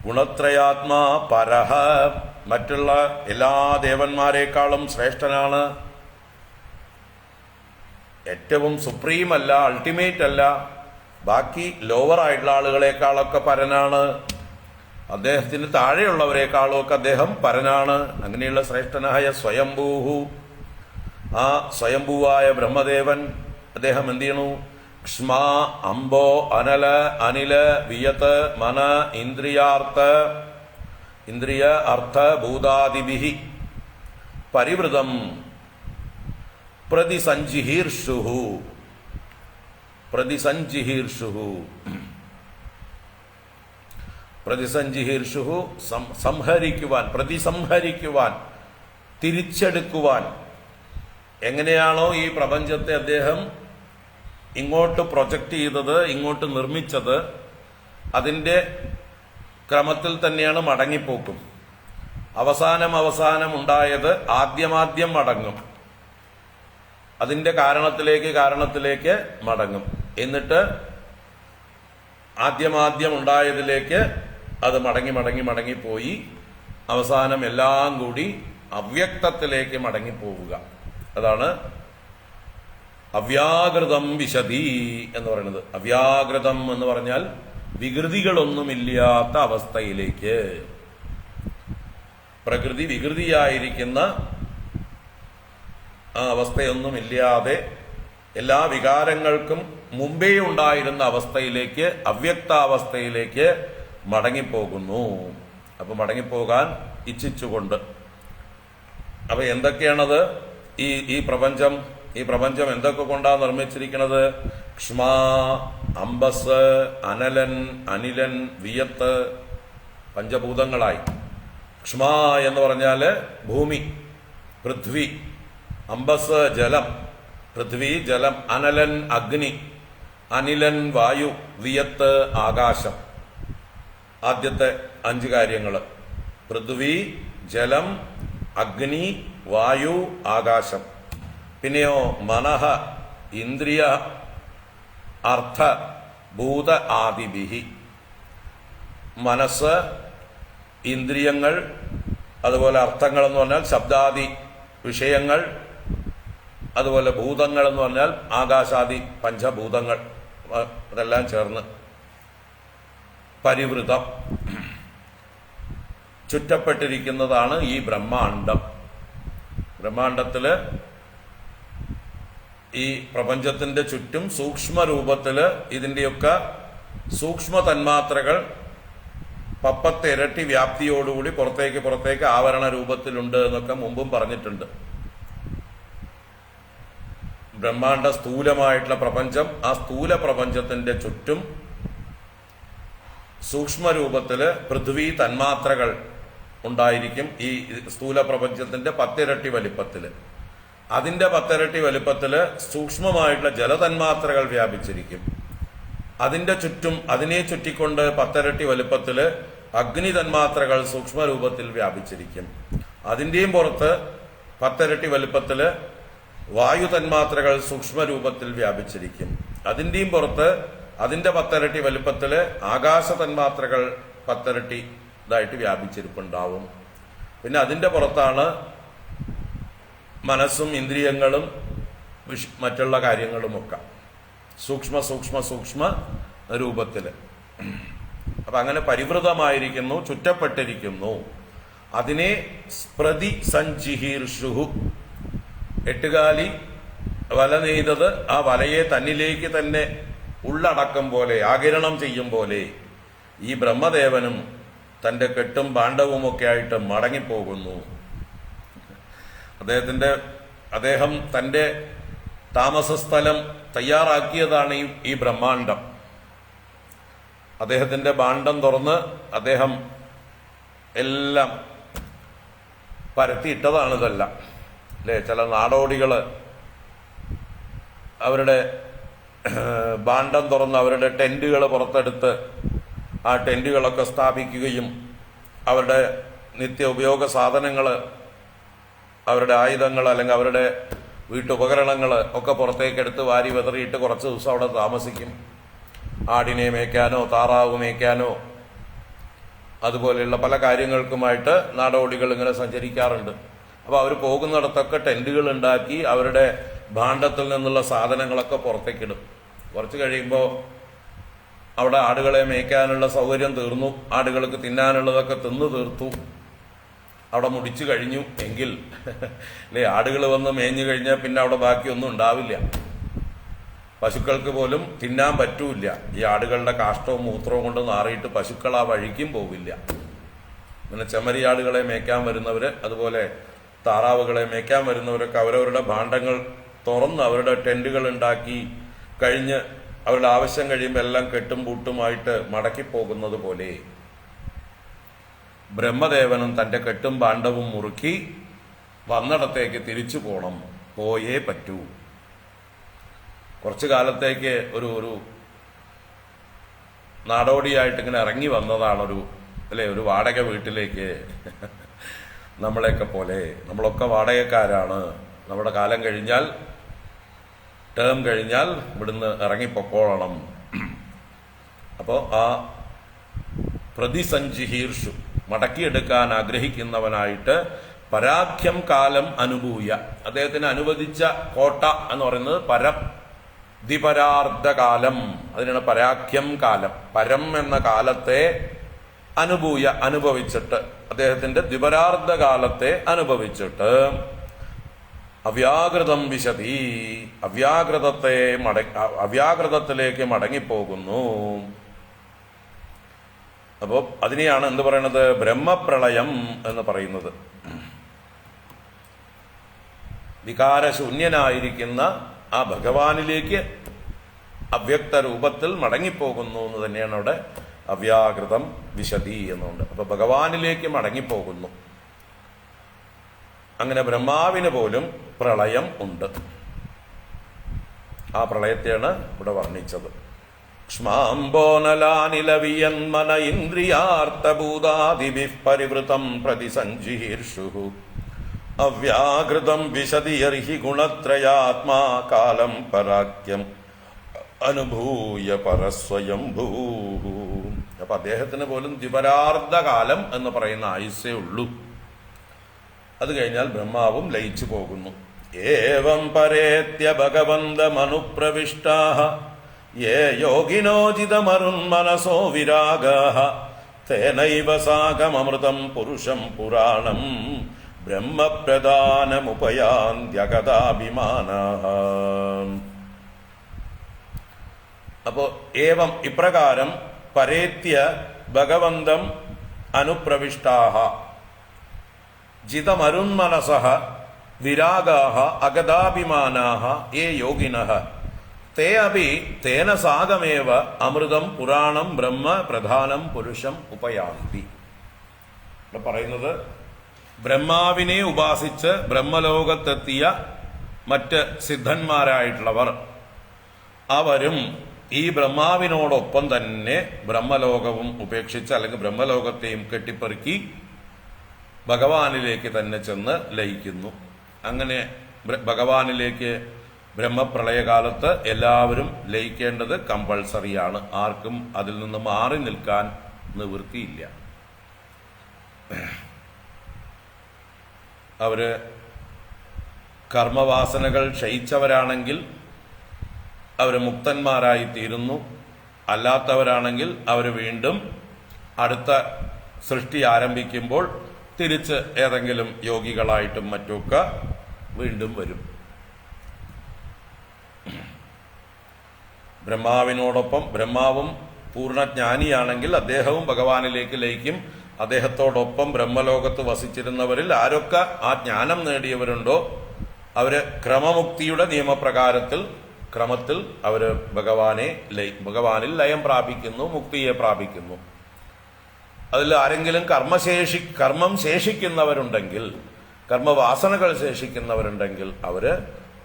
ഗുണത്രയാത്മാ പരഹ, മറ്റുള്ള എല്ലാ ദേവന്മാരെക്കാളും ശ്രേഷ്ഠനാണ്, ഏറ്റവും സുപ്രീം അല്ല, അൾട്ടിമേറ്റ് അല്ല, ബാക്കി ലോവർ ആയിട്ടുള്ള ആളുകളെക്കാളൊക്കെ പരനാണ്, അദ്ദേഹത്തിന് താഴെയുള്ളവരെക്കാളും ഒക്കെ അദ്ദേഹം പരനാണ്. അങ്ങനെയുള്ള ശ്രേഷ്ഠനായ സ്വയംഭൂഹു, ആ സ്വയംഭൂവായ ബ്രഹ്മദേവൻ അദ്ദേഹം എന്ത് ചെയ്യണു? ക്ഷ്മാ അംബോ അനല അനില വിയത്ത് മന ഇന്ദ്രിയ അർത്ഥ ഭൂതാദിഭിഃ പരിവൃതം പ്രതിസഞ്ചിഹീർഷുഃ സംഹരിക്കുവാൻ, പ്രതിസംഹരിക്കുവാൻ, തിരിച്ചെടുക്കുവാൻ. എങ്ങനെയാണോ ഈ പ്രപഞ്ചത്തെ അദ്ദേഹം ഇങ്ങോട്ട് പ്രൊജക്റ്റ് ചെയ്തത്, ഇങ്ങോട്ട് നിർമ്മിച്ചത്, അതിൻ്റെ ക്രമത്തിൽ തന്നെയാണ് മടങ്ങിപ്പോക്കും. അവസാനം ഉണ്ടായത് ആദ്യമാദ്യം മടങ്ങും, അതിൻ്റെ കാരണത്തിലേക്ക് മടങ്ങും. എന്നിട്ട് ആദ്യമാദ്യം ഉണ്ടായതിലേക്ക് അത് മടങ്ങിപ്പോയി അവസാനം എല്ലാം കൂടി അവ്യക്തത്തിലേക്ക് മടങ്ങിപ്പോവുക. അതാണ് അവ്യാകൃതം വിശദി എന്ന് പറയുന്നത്. അവ്യാകൃതം എന്ന് പറഞ്ഞാൽ വികൃതികളൊന്നുമില്ലാത്ത അവസ്ഥയിലേക്ക്, പ്രകൃതി വികൃതിയായിരിക്കുന്ന ആ അവസ്ഥയൊന്നുമില്ലാതെ എല്ലാ വികാരങ്ങൾക്കും മുമ്പേ ഉണ്ടായിരുന്ന അവസ്ഥയിലേക്ക്, അവ്യക്താവസ്ഥയിലേക്ക് മടങ്ങിപ്പോകുന്നു. അപ്പൊ മടങ്ങിപ്പോകാൻ ഇച്ഛിച്ചുകൊണ്ട്. അപ്പൊ എന്തൊക്കെയാണത്? ഈ പ്രപഞ്ചം എന്തൊക്കെ കൊണ്ടാണ് നിർമ്മിച്ചിരിക്കുന്നത്? ക്ഷ്മാ, അംബസ്, അനലൻ, അനിലൻ, വിയത്ത്, പഞ്ചഭൂതങ്ങളായി. ക്ഷ്മാ എന്ന് പറഞ്ഞാല് ഭൂമി, പൃഥ്വി, അംബസ് ജലം, പൃഥ്വി ജലം, അനലൻ അഗ്നി, അനിലൻ വായു, വിയത്ത് ആകാശം. ആദ്യത്തെ 5 കാര്യങ്ങൾ: പൃഥ്വി, ജലം, അഗ്നി, വായു, ആകാശം. പിന്നെയോ മനഃ, ഇന്ദ്രിയ അർത്ഥ ഭൂത ആദിഭിഃ. മനസ്സ്, ഇന്ദ്രിയങ്ങൾ, അതുപോലെ അർത്ഥങ്ങൾ എന്ന് പറഞ്ഞാൽ ശബ്ദാദി വിഷയങ്ങൾ, അതുപോലെ ഭൂതങ്ങൾ എന്ന് പറഞ്ഞാൽ ആകാശാദി പഞ്ചഭൂതങ്ങൾ, അതെല്ലാം ചേർന്ന് പരിവൃതം ചുറ്റപ്പെട്ടിരിക്കുന്നതാണ് ഈ ബ്രഹ്മാണ്ഡം. ബ്രഹ്മാണ്ഡത്തില് ഈ പ്രപഞ്ചത്തിന്റെ ചുറ്റും സൂക്ഷ്മ രൂപത്തില് ഇതിന്റെയൊക്കെ സൂക്ഷ്മ തന്മാത്രകൾ 10 ഇരട്ടി വ്യാപ്തിയോടുകൂടി പുറത്തേക്ക് ആവരണ രൂപത്തിലുണ്ട് എന്നൊക്കെ മുമ്പും പറഞ്ഞിട്ടുണ്ട്. ബ്രഹ്മാണ്ട സ്ഥൂലമായിട്ടുള്ള പ്രപഞ്ചം, ആ സ്ഥൂല പ്രപഞ്ചത്തിന്റെ ചുറ്റും സൂക്ഷ്മ രൂപത്തില് പൃഥ്വി തന്മാത്രകൾ ഉണ്ടായിരിക്കും. ഈ സ്ഥൂല പ്രപഞ്ചത്തിന്റെ 10 ഇരട്ടി വലിപ്പത്തില്. അതിന്റെ 10 ഇരട്ടി വലിപ്പത്തില് സൂക്ഷ്മമായിട്ടുള്ള ജലതന്മാത്രകൾ വ്യാപിച്ചിരിക്കും. അതിന്റെ ചുറ്റും അതിനെ ചുറ്റിക്കൊണ്ട് 10 ഇരട്ടി വലിപ്പത്തില് അഗ്നി തന്മാത്രകൾ സൂക്ഷ്മ രൂപത്തിൽ വ്യാപിച്ചിരിക്കും. അതിന്റെയും പുറത്ത് 10 ഇരട്ടി വലിപ്പത്തില് വായു തന്മാത്രകൾ സൂക്ഷ്മ രൂപത്തിൽ വ്യാപിച്ചിരിക്കും. അതിന്റെയും പുറത്ത് അതിന്റെ 10 ഇരട്ടി വലിപ്പത്തില് ആകാശ തന്മാത്രകൾ 10 ഇരട്ടി ഇതായിട്ട് വ്യാപിച്ചിരിപ്പുണ്ടാവും. പിന്നെ അതിന്റെ പുറത്താണ് മനസ്സും ഇന്ദ്രിയങ്ങളും മറ്റുള്ള കാര്യങ്ങളുമൊക്കെ സൂക്ഷ്മ സൂക്ഷ്മ സൂക്ഷ്മ രൂപത്തില്. അപ്പൊ അങ്ങനെ പരിവൃതമായിരിക്കുന്നു, ചുറ്റപ്പെട്ടിരിക്കുന്നു. അതിനെ പ്രതിസഞ്ജിഹീർഷുഹു, 8 കാലി വല നെയ്തത് ആ വലയെ തന്നിലേക്ക് തന്നെ ഉള്ളടക്കം പോലെ ആകിരണം ചെയ്യും പോലെ ഈ ബ്രഹ്മദേവനും തന്റെ കെട്ടും ഭാണ്ഡവുമൊക്കെ ആയിട്ട് മടങ്ങിപ്പോകുന്നു. അദ്ദേഹം തന്റെ താമസസ്ഥലം തയ്യാറാക്കിയതാണ് ഈ ബ്രഹ്മാണ്ടം. അദ്ദേഹത്തിന്റെ ഭാണ്ഡം തുറന്ന് അദ്ദേഹം എല്ലാം പരത്തിയിട്ടതാണ് ഇതെല്ലാം. അല്ലെ, ചില നാടോടികള് അവരുടെ ഭാണ്ഡം തുറന്ന് അവരുടെ ടെന്റുകൾ പുറത്തെടുത്ത് ആ ടെന്റുകളൊക്കെ സ്ഥാപിക്കുകയും അവരുടെ നിത്യ ഉപയോഗ സാധനങ്ങൾ, അവരുടെ ആയുധങ്ങൾ അല്ലെങ്കിൽ അവരുടെ വീട്ടുപകരണങ്ങൾ ഒക്കെ പുറത്തേക്കെടുത്ത് വാരി വെതറിയിട്ട് കുറച്ച് ദിവസം അവിടെ താമസിക്കും. ആടിനെ മേയ്ക്കാനോ താറാവ് മേയ്ക്കാനോ അതുപോലെയുള്ള പല കാര്യങ്ങൾക്കുമായിട്ട് നാടോടികൾ ഇങ്ങനെ സഞ്ചരിക്കാറുണ്ട്. അപ്പോൾ അവർ പോകുന്നിടത്തൊക്കെ ടെന്റുകൾ ഉണ്ടാക്കി അവരുടെ ഭാണ്ഡത്തിൽ നിന്നുള്ള സാധനങ്ങളൊക്കെ പുറത്തേക്കിടും. കുറച്ച് കഴിയുമ്പോൾ അവിടെ ആടുകളെ മേയ്ക്കാനുള്ള സൗകര്യം തീർന്നു, ആടുകൾക്ക് തിന്നാനുള്ളതൊക്കെ തിന്നു തീർത്തു, അവിടെ മുടിച്ചു കഴിഞ്ഞു എങ്കിൽ അല്ലേ, ആടുകൾ വന്ന് മേഞ്ഞു കഴിഞ്ഞാൽ പിന്നെ അവിടെ ബാക്കിയൊന്നും ഉണ്ടാവില്ല. പശുക്കൾക്ക് പോലും തിന്നാൻ പറ്റൂല. ഈ ആടുകളുടെ കാഷ്ടവും മൂത്രവും കൊണ്ട് നാറിയിട്ട് പശുക്കൾ ആ വഴിക്കും പോവില്ല. പിന്നെ ചെമ്മരിയാടുകളെ മേയ്ക്കാൻ വരുന്നവര്, അതുപോലെ താറാവുകളെ മേയ്ക്കാൻ വരുന്നവരൊക്കെ അവരവരുടെ ഭാണ്ഡങ്ങൾ തുറന്ന് അവരുടെ ടെന്റുകൾ ഉണ്ടാക്കി കഴിഞ്ഞ് അവരുടെ ആവശ്യം കഴിയുമ്പോൾ എല്ലാം കെട്ടും പൂട്ടുമായിട്ട് മടക്കിപ്പോകുന്നത് പോലെ ബ്രഹ്മദേവനും തന്റെ കെട്ടും ഭാണ്ഡവും മുറുക്കി വന്നിടത്തേക്ക് തിരിച്ചു പോണം, പോയേ പറ്റൂ. കുറച്ചു കാലത്തേക്ക് ഒരു നാടോടിയായിട്ട് ഇങ്ങനെ ഇറങ്ങി വന്നതാണ് ഒരു വാടക വീട്ടിലേക്ക്. നമ്മളെയൊക്കെ പോലെ നമ്മളൊക്കെ വാടകക്കാരാണ്. നമ്മുടെ കാലം കഴിഞ്ഞാൽ, ടേം കഴിഞ്ഞാൽ ഇവിടുന്ന് ഇറങ്ങിപ്പൊക്കോളണം. അപ്പോൾ ആ പ്രതിസഞ്ജിഹീർഷു, മടക്കിയെടുക്കാൻ ആഗ്രഹിക്കുന്നവനായിട്ട് പരാഖ്യം കാലം അനുഭൂയ, അദ്ദേഹത്തിന് അനുവദിച്ച കോട്ട എന്ന് പറയുന്നത് ദ്വിപരാർദ്ധകാലം, അതിനാണ് പരാഖ്യം കാലം. പരം എന്ന കാലത്തെ അനുഭവിച്ചിട്ട്, അദ്ദേഹത്തിന്റെ ദ്വിപരാർദ്ധകാലത്തെ അനുഭവിച്ചിട്ട് അവ്യാകൃതം വിശതി, അവ്യാകൃതത്തിലേക്ക് മടങ്ങിപ്പോകുന്നു. അപ്പോ അതിനെയാണ് എന്ത് പറയുന്നത്, ബ്രഹ്മപ്രളയം എന്ന് പറയുന്നത്. വികാരശൂന്യനായിരിക്കുന്ന ആ ഭഗവാനിലേക്ക് അവ്യക്ത രൂപത്തിൽ മടങ്ങിപ്പോകുന്നു എന്ന് തന്നെയാണ് അവിടെ അവ്യാകൃതം വിശതി എന്നുണ്ട്. അപ്പൊ ഭഗവാനിലേക്ക് മടങ്ങിപ്പോകുന്നു. അങ്ങനെ ബ്രഹ്മാവിന് പോലും പ്രളയം ഉണ്ട്. ആ പ്രളയത്തെയാണ് ഇവിടെ വർണ്ണിച്ചത്. ക്ഷ്മാംബോനലാനിലവിയന്മന ഇന്ദ്രിയാർത്ഥഭൂതാദിഭിഃ പരിവൃതം പ്രതിസഞ്ജിഹീർഷുഃ അവ്യാകൃതം വിശതിയർഹി ഗുണത്രയാത്മാ കാലം പരാഖ്യം അനുഭൂയ പരസ്വയംഭൂ. അപ്പൊ അദ്ദേഹത്തിന് പോലും ദ്വിപരാർദ്ധകാലം എന്ന് പറയുന്ന ആയുസ്സേ ഉള്ളൂ. അത് കഴിഞ്ഞാൽ ബ്രഹ്മാവും ലയിച്ചു പോകുന്നു. ഏവം പരേത്യ ഭഗവന്തമനുപ്രവിഷ്ടാഃ യേ യോഗിനോചിതമരുന്മനസോ വിരാഗാഃ തേനൈവ സാകമമൃതം പുരുഷം പുരാണം ബ്രഹ്മപ്രധാനമുപയാന്ത്യഗതാഭിമാനാഃ. അപ്പോ ഏവം ഇപ്രകാരം പരേത്യ ഭഗവന്തം അനുപ്രവിഷ്ടാഃ ജിതമരുന്മനസഃ വിരാഗാഃ അഗതാഭിമാനാഃ യേ യോഗിനഃ തേ അപി തേന സാഗമേവ അമൃതം പുരാണം ബ്രഹ്മ പ്രധാനം പുരുഷം ഉപയാന്തി. ഇവിടെ പറയുന്നത് ബ്രഹ്മാവിനെ ഉപാസിച്ച് ബ്രഹ്മലോകത്തെത്തിയ മറ്റ് സിദ്ധന്മാരായിട്ടുള്ളവർ അവരും ഈ ബ്രഹ്മാവിനോടൊപ്പം തന്നെ ബ്രഹ്മലോകവും ഉപേക്ഷിച്ച് അല്ലെങ്കിൽ ബ്രഹ്മലോകത്തെയും കെട്ടിപ്പെറുക്കി ഭഗവാനിലേക്ക് തന്നെ ചെന്ന് ലയിക്കുന്നു. അങ്ങനെ ഭഗവാനിലേക്ക് ബ്രഹ്മപ്രളയകാലത്ത് എല്ലാവരും ലയിക്കേണ്ടത് കമ്പൾസറിയാണ്. ആർക്കും അതിൽ നിന്ന് മാറി നിൽക്കാൻ നിവൃത്തിയില്ല. അവര് കർമ്മവാസനകൾ ക്ഷയിച്ചവരാണെങ്കിൽ അവർ മുക്തന്മാരായി തീരുന്നു. അല്ലാത്തവരാണെങ്കിൽ അവർ വീണ്ടും അടുത്ത സൃഷ്ടി ആരംഭിക്കുമ്പോൾ തിരിച്ച് ഏതെങ്കിലും യോഗികളായിട്ടും മറ്റുമൊക്കെ വീണ്ടും വരും. ബ്രഹ്മാവിനോടൊപ്പം ബ്രഹ്മാവും പൂർണ്ണജ്ഞാനിയാണെങ്കിൽ അദ്ദേഹവും ഭഗവാനിലേക്ക് ലയിക്കും. അദ്ദേഹത്തോടൊപ്പം ബ്രഹ്മലോകത്ത് വസിച്ചിരുന്നവരിൽ ആരൊക്കെ ആ ജ്ഞാനം നേടിയവരുണ്ടോ അവര് ക്രമമുക്തിയുടെ ക്രമത്തിൽ അവര് ഭഗവാനിൽ ലയം പ്രാപിക്കുന്നു, മുക്തിയെ പ്രാപിക്കുന്നു. അതിൽ ആരെങ്കിലും കർമ്മം ശേഷിക്കുന്നവരുണ്ടെങ്കിൽ, കർമ്മവാസനകൾ ശേഷിക്കുന്നവരുണ്ടെങ്കിൽ അവര്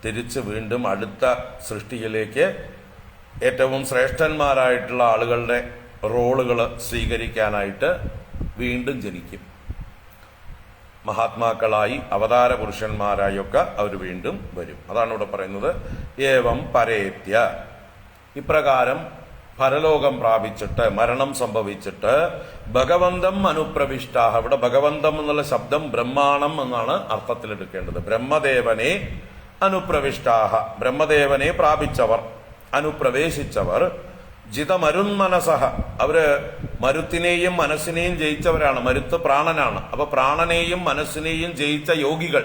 തിരിച്ച് വീണ്ടും അടുത്ത സൃഷ്ടിയിലേക്ക് ഏറ്റവും ശ്രേഷ്ഠന്മാരായിട്ടുള്ള ആളുകളുടെ റോളുകൾ സ്വീകരിക്കാനായിട്ട് വീണ്ടും ജനിക്കും. മഹാത്മാക്കളായി അവതാര പുരുഷന്മാരായൊക്കെ അവർ വീണ്ടും വരും. അതാണ് ഇവിടെ പറയുന്നത്. ഏവം പരേത്യ, ഇപ്രകാരം പരലോകം പ്രാപിച്ചിട്ട് മരണം സംഭവിച്ചിട്ട് ഭഗവന്തം അനുപ്രവിഷ്ടാഹ. ഇവിടെ ഭഗവന്തം എന്നുള്ള ശബ്ദം ബ്രഹ്മാണം എന്നാണ് അർത്ഥത്തിലെടുക്കേണ്ടത്. ബ്രഹ്മദേവനെ അനുപ്രവിഷ്ടാഹ, ബ്രഹ്മദേവനെ പ്രാപിച്ചവർ, അനുപ്രവേശിച്ചവർ. ജിതമരുന്മനസഹ, അവര് മരുത്തിനെയും മനസ്സിനെയും ജയിച്ചവരാണ്. മരുത്ത് പ്രാണനാണ്. അപ്പൊ പ്രാണനെയും മനസ്സിനെയും ജയിച്ച യോഗികൾ.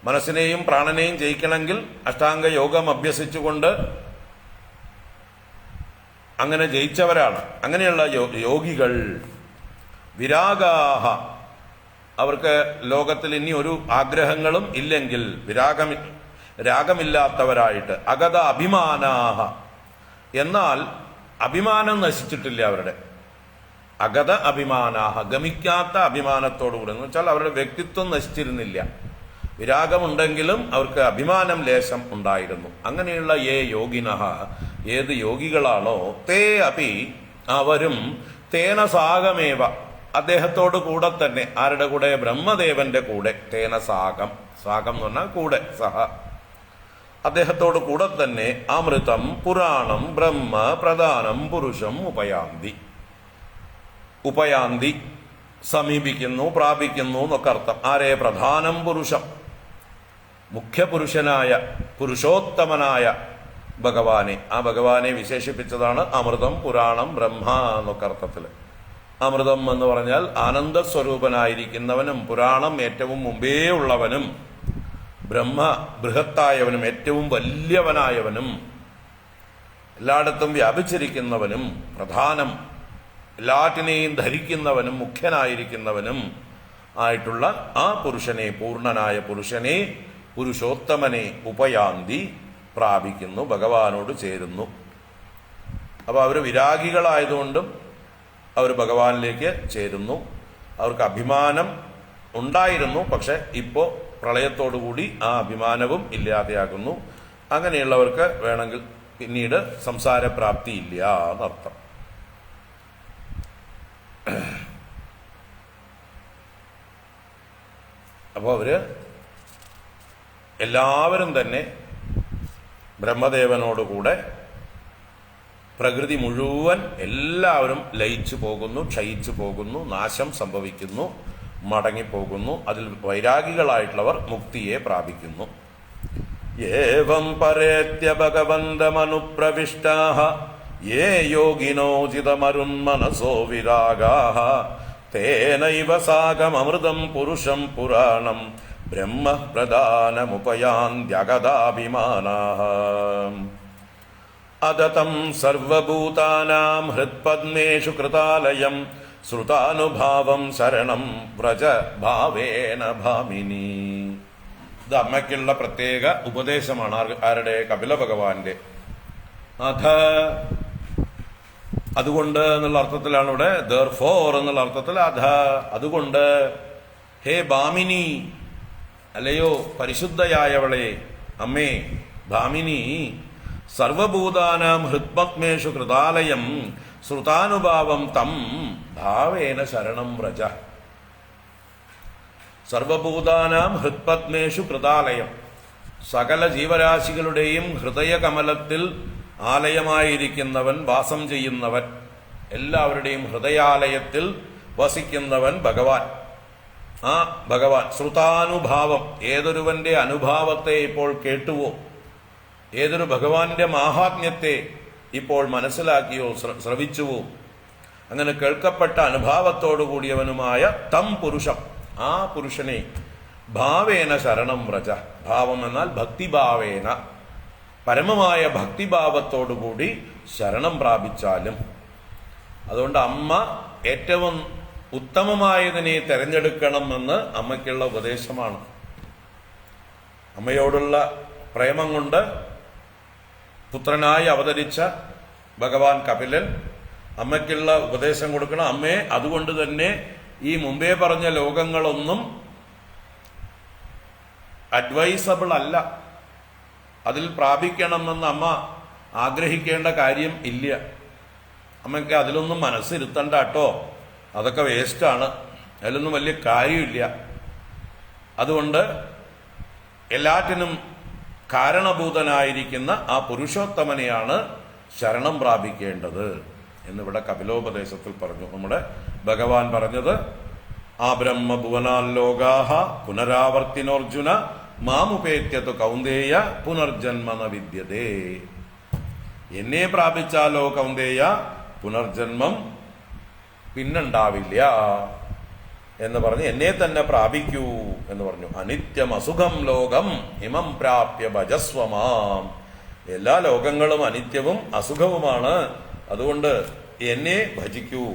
മനസ്സിനെയും പ്രാണനെയും ജയിക്കണമെങ്കിൽ അഷ്ടാംഗ യോഗം അഭ്യസിച്ചുകൊണ്ട് അങ്ങനെ ജയിച്ചവരാണ്. അങ്ങനെയുള്ള യോഗികൾ. വിരാഗാഹ, അവർക്ക് ലോകത്തിൽ ഇനി ഒരു ആഗ്രഹങ്ങളും ഇല്ലെങ്കിൽ രാഗമില്ലാത്തവരായിട്ട്. അഗത അഭിമാനാഹ, എന്നാൽ അഭിമാനം നശിച്ചിട്ടില്ല അവരുടെ. അഗത അഭിമാനാഹ, ഗമിക്കാത്ത അഭിമാനത്തോടുകൂടി, എന്ന് വെച്ചാൽ അവരുടെ വ്യക്തിത്വം നശിച്ചിരുന്നില്ല. വിരാഗമുണ്ടെങ്കിലും അവർക്ക് അഭിമാനം ലേശം ഉണ്ടായിരുന്നു. അങ്ങനെയുള്ള യോഗിനഃ, ഏത് യോഗികളാണോ, തേ അപി, അവരും തേന സാഗമേവ, അദ്ദേഹത്തോട് കൂടെ തന്നെ. ആരുടെ കൂടെ? ബ്രഹ്മദേവന്റെ കൂടെ. തേന സാഗം, സാഗം എന്ന് പറഞ്ഞാൽ കൂടെ, സഹ, അദ്ദേഹത്തോട് കൂടെ തന്നെ അമൃതം പുരാണം ബ്രഹ്മ പ്രധാനം പുരുഷം ഉപയാന്തി, സമീപിക്കുന്നു, പ്രാപിക്കുന്നു എന്നൊക്കെ അർത്ഥം. ആരെ? പ്രധാനം പുരുഷം, മുഖ്യപുരുഷനായ പുരുഷോത്തമനായ ഭഗവാനെ. ആ ഭഗവാനെ വിശേഷിപ്പിച്ചതാണ് അമൃതം പുരാണം ബ്രഹ്മ എന്നൊക്കെ അർത്ഥത്തിൽ. അമൃതം എന്ന് പറഞ്ഞാൽ ആനന്ദസ്വരൂപനായിരിക്കുന്നവനും, പുരാണം ഏറ്റവും മുമ്പേ ഉള്ളവനും, ബ്രഹ്മ ബൃഹത്തായവനും, ഏറ്റവും വലിയവനായവനും, എല്ലായിടത്തും വ്യാപിച്ചിരിക്കുന്നവനും, പ്രധാനം എല്ലാറ്റിനെയും ധരിക്കുന്നവനും, മുഖ്യനായിരിക്കുന്നവനും ആയിട്ടുള്ള ആ പുരുഷനെ, പൂർണ്ണനായ പുരുഷനെ, പുരുഷോത്തമനെ ഉപയാന്തി, പ്രാപിക്കുന്നു, ഭഗവാനോട് ചേരുന്നു. അപ്പൊ അവർ വിരാഗികളായതുകൊണ്ടും അവർ ഭഗവാനിലേക്ക് ചേരുന്നു. അവർക്ക് അഭിമാനം ഉണ്ടായിരുന്നു, പക്ഷെ ഇപ്പോ പ്രളയത്തോടുകൂടി ആ അഭിമാനവും ഇല്ലാതെയാകുന്നു. അങ്ങനെയുള്ളവർക്ക് വേണമെങ്കിൽ പിന്നീട് സംസാരപ്രാപ്തി ഇല്ല എന്നർത്ഥം. അപ്പോൾ അവര് എല്ലാവരും തന്നെ ബ്രഹ്മദേവനോടുകൂടെ പ്രകൃതി മുഴുവൻ എല്ലാവരും ലയിച്ചു പോകുന്നു, ക്ഷയിച്ചു പോകുന്നു, നാശം സംഭവിക്കുന്നു, മടങ്ങിപ്പോകുന്നു. അതിൽ വൈരാഗികളായിട്ടുള്ളവർ മുക്തിയെ പ്രാപിക്കുന്നു. ഏവം പരേത്യ ഭഗവന്തമനുപ്രവിഷ്ടാഃ യേ യോഗിനോചിതമരുന്മനസോ വിരാഗാഃ തേനൈവ സാകമമൃതം പുരുഷം പുരാണം ബ്രഹ്മ പ്രധാനമുപയാന്ത്യഗതാഭിമാനാഃ. അതതം സർവഭൂതാനാം ഹൃത്പദ്മേഷു കൃതാലയം ശ്രുതാനുഭാവം ശരണം വ്രജ ഭാവേന ഭാമിനി. ഇത് അമ്മയ്ക്കുള്ള പ്രത്യേക ഉപദേശമാണ്. ആരുടെ? കപില ഭഗവാന്റെ. അഥ അതുകൊണ്ട് എന്നുള്ള അർത്ഥത്തിലാണ് ഇവിടെ. ദർഫോർ എന്നുള്ള അർത്ഥത്തിൽ അധ അതുകൊണ്ട്. ഹേ ഭാമിനി, അല്ലയോ പരിശുദ്ധയായവളെ, അമ്മേ ഭാമിനി, സർവഭൂതാനാം ഹൃത്പദ്മേഷു കൃതാലയം ശ്രുതാനുഭാവം തം ഭാവേന ശരണം വ്രജ. സർവഭൂതാനാം ഹൃത്പദ്മേഷു കൃതാലയം, സകല ജീവരാശികളുടെയും ഹൃദയകമലത്തിൽ ആലയമായിരിക്കുന്നവൻ, വാസം ചെയ്യുന്നവൻ, എല്ലാവരുടെയും ഹൃദയാലയത്തിൽ വസിക്കുന്നവൻ ഭഗവാൻ. ആ ഭഗവാൻ ശ്രുതാനുഭാവം, ഏതൊരുവന്റെ അനുഭാവത്തെ ഇപ്പോൾ കേട്ടുവോ, ഏതൊരു ഭഗവാന്റെ മാഹാത്മ്യത്തെ ഇപ്പോൾ മനസ്സിലാക്കിയോ, ശ്രവിച്ചുവോ, അങ്ങനെ കേൾക്കപ്പെട്ട അനുഭാവത്തോടു കൂടിയവനുമായ തം പുരുഷം, ആ പുരുഷനെ ഭാവേന ശരണം വ്രജ. ഭാവം എന്നാൽ ഭക്തിഭാവേന, പരമമായ ഭക്തിഭാവത്തോടുകൂടി ശരണം പ്രാപിച്ചാലും. അതുകൊണ്ട് അമ്മ ഏറ്റവും ഉത്തമമായതിനെ തെരഞ്ഞെടുക്കണമെന്ന് അമ്മയ്ക്കുള്ള ഉപദേശമാണ്. അമ്മയോടുള്ള പ്രേമം കൊണ്ട് പുത്രനായി അവതരിച്ച ഭഗവാൻ കപിലൻ അമ്മയ്ക്കുള്ള ഉപദേശം കൊടുക്കണം. അമ്മേ, അതുകൊണ്ട് തന്നെ ഈ മുമ്പേ പറഞ്ഞ ലോകങ്ങളൊന്നും അഡ്വൈസബിൾ അല്ല, അതിൽ പ്രാപിക്കണമെന്ന് അമ്മ ആഗ്രഹിക്കേണ്ട കാര്യം ഇല്ല. അമ്മയ്ക്ക് അതിലൊന്നും മനസ്സിരുത്തണ്ട കേട്ടോ, അതൊക്കെ വേസ്റ്റാണ്, അതിലൊന്നും വലിയ കാര്യമില്ല. അതുകൊണ്ട് എല്ലാറ്റിനും കാരണഭൂതനായിരിക്കുന്ന ആ പുരുഷോത്തമനെയാണ് ശരണം പ്രാപിക്കേണ്ടത് എന്നിവിടെ കപിലോപദേശത്തിൽ പറഞ്ഞു. നമ്മുടെ ഭഗവാൻ പറഞ്ഞത്, ആ ബ്രഹ്മഭുവനാലോകാഹ പുനരാവർത്തിനോർജുന മാമുപേത്യതു കൗന്ദേയ പുനർജന്മ ന വിദ്യതേ. എന്നെ പ്രാപിച്ചാലോ കൗന്ദേയ, പുനർജന്മം പിന്നുണ്ടാവില്ല എന്ന് പറഞ്ഞ് എന്നെ തന്നെ പ്രാപിക്കൂ എന്ന് പറഞ്ഞു. അനിത്യം അസുഖം ലോകം ഇമം പ്രാപ്യ ഭജസ്വമാം. എല്ലാ ലോകങ്ങളും അനിത്യവും അസുഖവുമാണ്, അതുകൊണ്ട് എന്നെ ഭജിക്കൂ,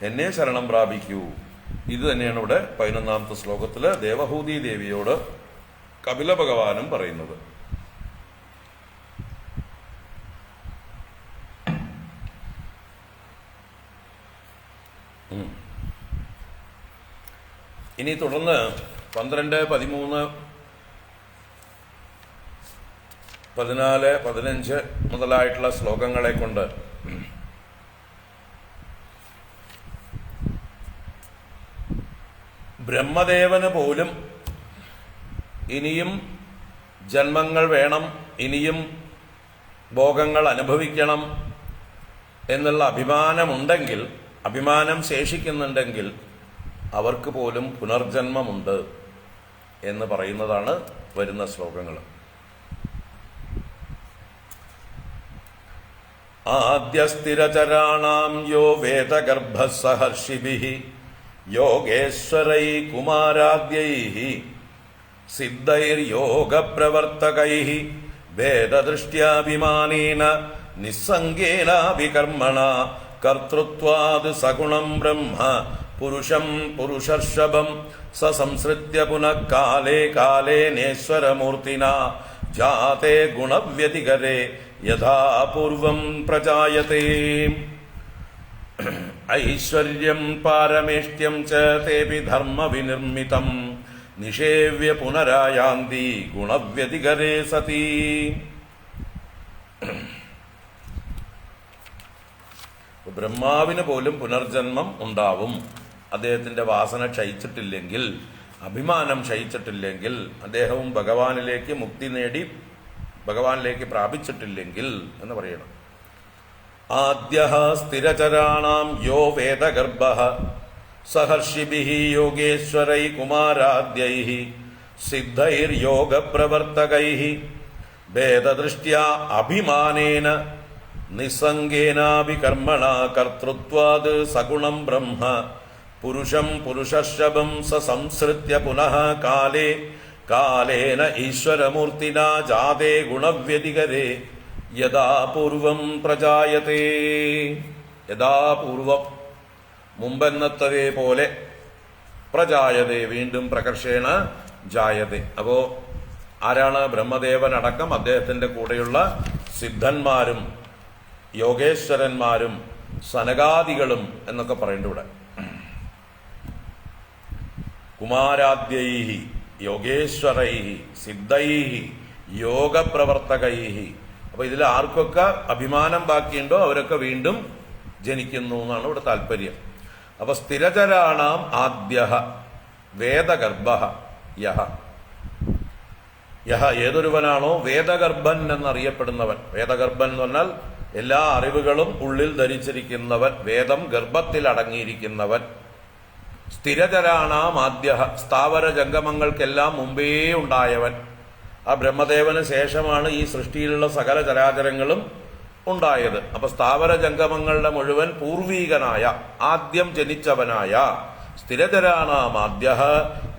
എന്നെ ശരണം പ്രാപിക്കൂ. ഇത് തന്നെയാണ് ഇവിടെ 11ാമത്തെ ശ്ലോകത്തില് ദേവഹൂതി ദേവിയോട് കപില ഭഗവാനും പറയുന്നത്. ഇനി തുടർന്ന് 12, 13, 14, 15 മുതലായിട്ടുള്ള ശ്ലോകങ്ങളെ കൊണ്ട് ബ്രഹ്മദേവന് പോലും ഇനിയും ജന്മങ്ങൾ വേണം, ഇനിയും ഭോഗങ്ങൾ അനുഭവിക്കണം എന്നുള്ള അഭിമാനമുണ്ടെങ്കിൽ, അഭിമാനം ശേഷിക്കുന്നുണ്ടെങ്കിൽ അവർക്ക് പോലും പുനർജന്മമുണ്ട് എന്ന് പറയുന്നതാണ് വരുന്ന ശ്ലോകങ്ങൾ. ആദ്യസ്ഥിരചരാണാം യോ വേദഗർഭഃ സഹർഷിഭിഃ യോഗേശ്വരൈ കുമാരാദ്യൈഃ സിദ്ധൈർയോഗപ്രവർത്തകൈഃ വേദദൃഷ്ട്യാഭിമാനേന നിസ്സംഗേനാഭികർമ്മണാ കർത്തൃത്വാദ് സഗുണം ബ്രഹ്മ പുരുഷം പുരുഷർഷഭം സസംസൃത്യ പുനഃ കാലേ കാലേനേശ്വരമൂർത്തിനാ ജാതേ ഗുണവ്യതികരേ യഥാ പൂർവം പ്രജായതേ. ഐശ്വര്യം പാരമേഷ്ട്യം ച തേപി ധർമ്മ വിനിർമ്മിതം നിഷേവ്യ പുനരായാന്തി ഗുണവ്യതികരേ സതി. ബ്രഹ്മാവിന് പോലും പുനർജന്മം ഉണ്ടാവും. അദ്ദേഹത്തിന്റെ വാസന ക്ഷയിച്ചിട്ടില്ലെങ്കിൽ, അഭിമാനം ക്ഷയിച്ചിട്ടില്ലെങ്കിൽ, അദ്ദേഹവും ഭഗവാനിലേക്ക് മുക്തി നേടി ഭഗവാനിലേക്ക് പ്രാപിച്ചിട്ടില്ലെങ്കിൽ എന്ന് പറയണം. ആദ്യഃ സ്ഥിരചരാണാം യോ വേദഗർഭഃ സഹർഷിഭിഃ യോഗേശ്വരൈ കുമാരാദ്യൈഃ സിദ്ധൈർയോഗപ്രവർത്തകൈഃ വേദദൃഷ്ട്യാ അഭിമാനേന നിസ്സംഗേനാഭികർമ്മണാ കർത്തൃത്വാദ് സഗുണം ബ്രഹ്മ പുരുഷം പുരുഷശബം സംസൃത്യ പുനഃ കാലേ കാലേന ഈശ്വരമൂർത്തിന ജാതേ ഗുണവ്യതികരേ യഥാ പൂർവം പ്രജായതേ. യഥാ പൂർവം മുമ്പെന്നത്തതേ പോലെ പ്രജായതേ വീണ്ടും പ്രകർഷേണ ജായതേ. അപ്പോ ആരാണ്? ബ്രഹ്മദേവനടക്കം അദ്ദേഹത്തിന്റെ കൂടെയുള്ള സിദ്ധന്മാരും യോഗേശ്വരന്മാരും സനകാദികളും എന്നൊക്കെ പറയുന്നുണ്ട് ഇവിടെ. കുമാരാദ്യൈഹി യോഗേശ്വരൈഹി സിദ്ധൈഹി യോഗപ്രവർത്തകൈഹി. അപ്പൊ ഇതിൽ ആർക്കൊക്കെ അഭിമാനം ബാക്കിയുണ്ടോ അവരൊക്കെ വീണ്ടും ജനിക്കുന്നു എന്നാണ് ഇവിടെ താല്പര്യം. അപ്പൊ സ്ഥിരചരാണാം ആദ്യഃ വേദഗർഭ യഹ. യഹ ഏതൊരുവനാണോ വേദഗർഭൻ എന്നറിയപ്പെടുന്നവൻ. വേദഗർഭൻ എന്ന് പറഞ്ഞാൽ എല്ലാ അറിവുകളും ഉള്ളിൽ ധരിച്ചിരിക്കുന്നവൻ, വേദം ഗർഭത്തിൽ അടങ്ങിയിരിക്കുന്നവൻ. സ്ഥിരചരാണാം ആദ്യഃ സ്ഥാവര ജംഗമങ്ങൾക്കെല്ലാം മുമ്പേ ഉണ്ടായവൻ. ആ ബ്രഹ്മദേവന് ശേഷമാണ് ഈ സൃഷ്ടിയിലുള്ള സകല ചരാചരങ്ങളും ഉണ്ടായത്. അപ്പൊ സ്ഥാവര ജംഗമങ്ങളുടെ മുഴുവൻ പൂർവീകനായ ആദ്യം ജനിച്ചവനായ സ്ഥിരചരാണാം ആദ്യഃ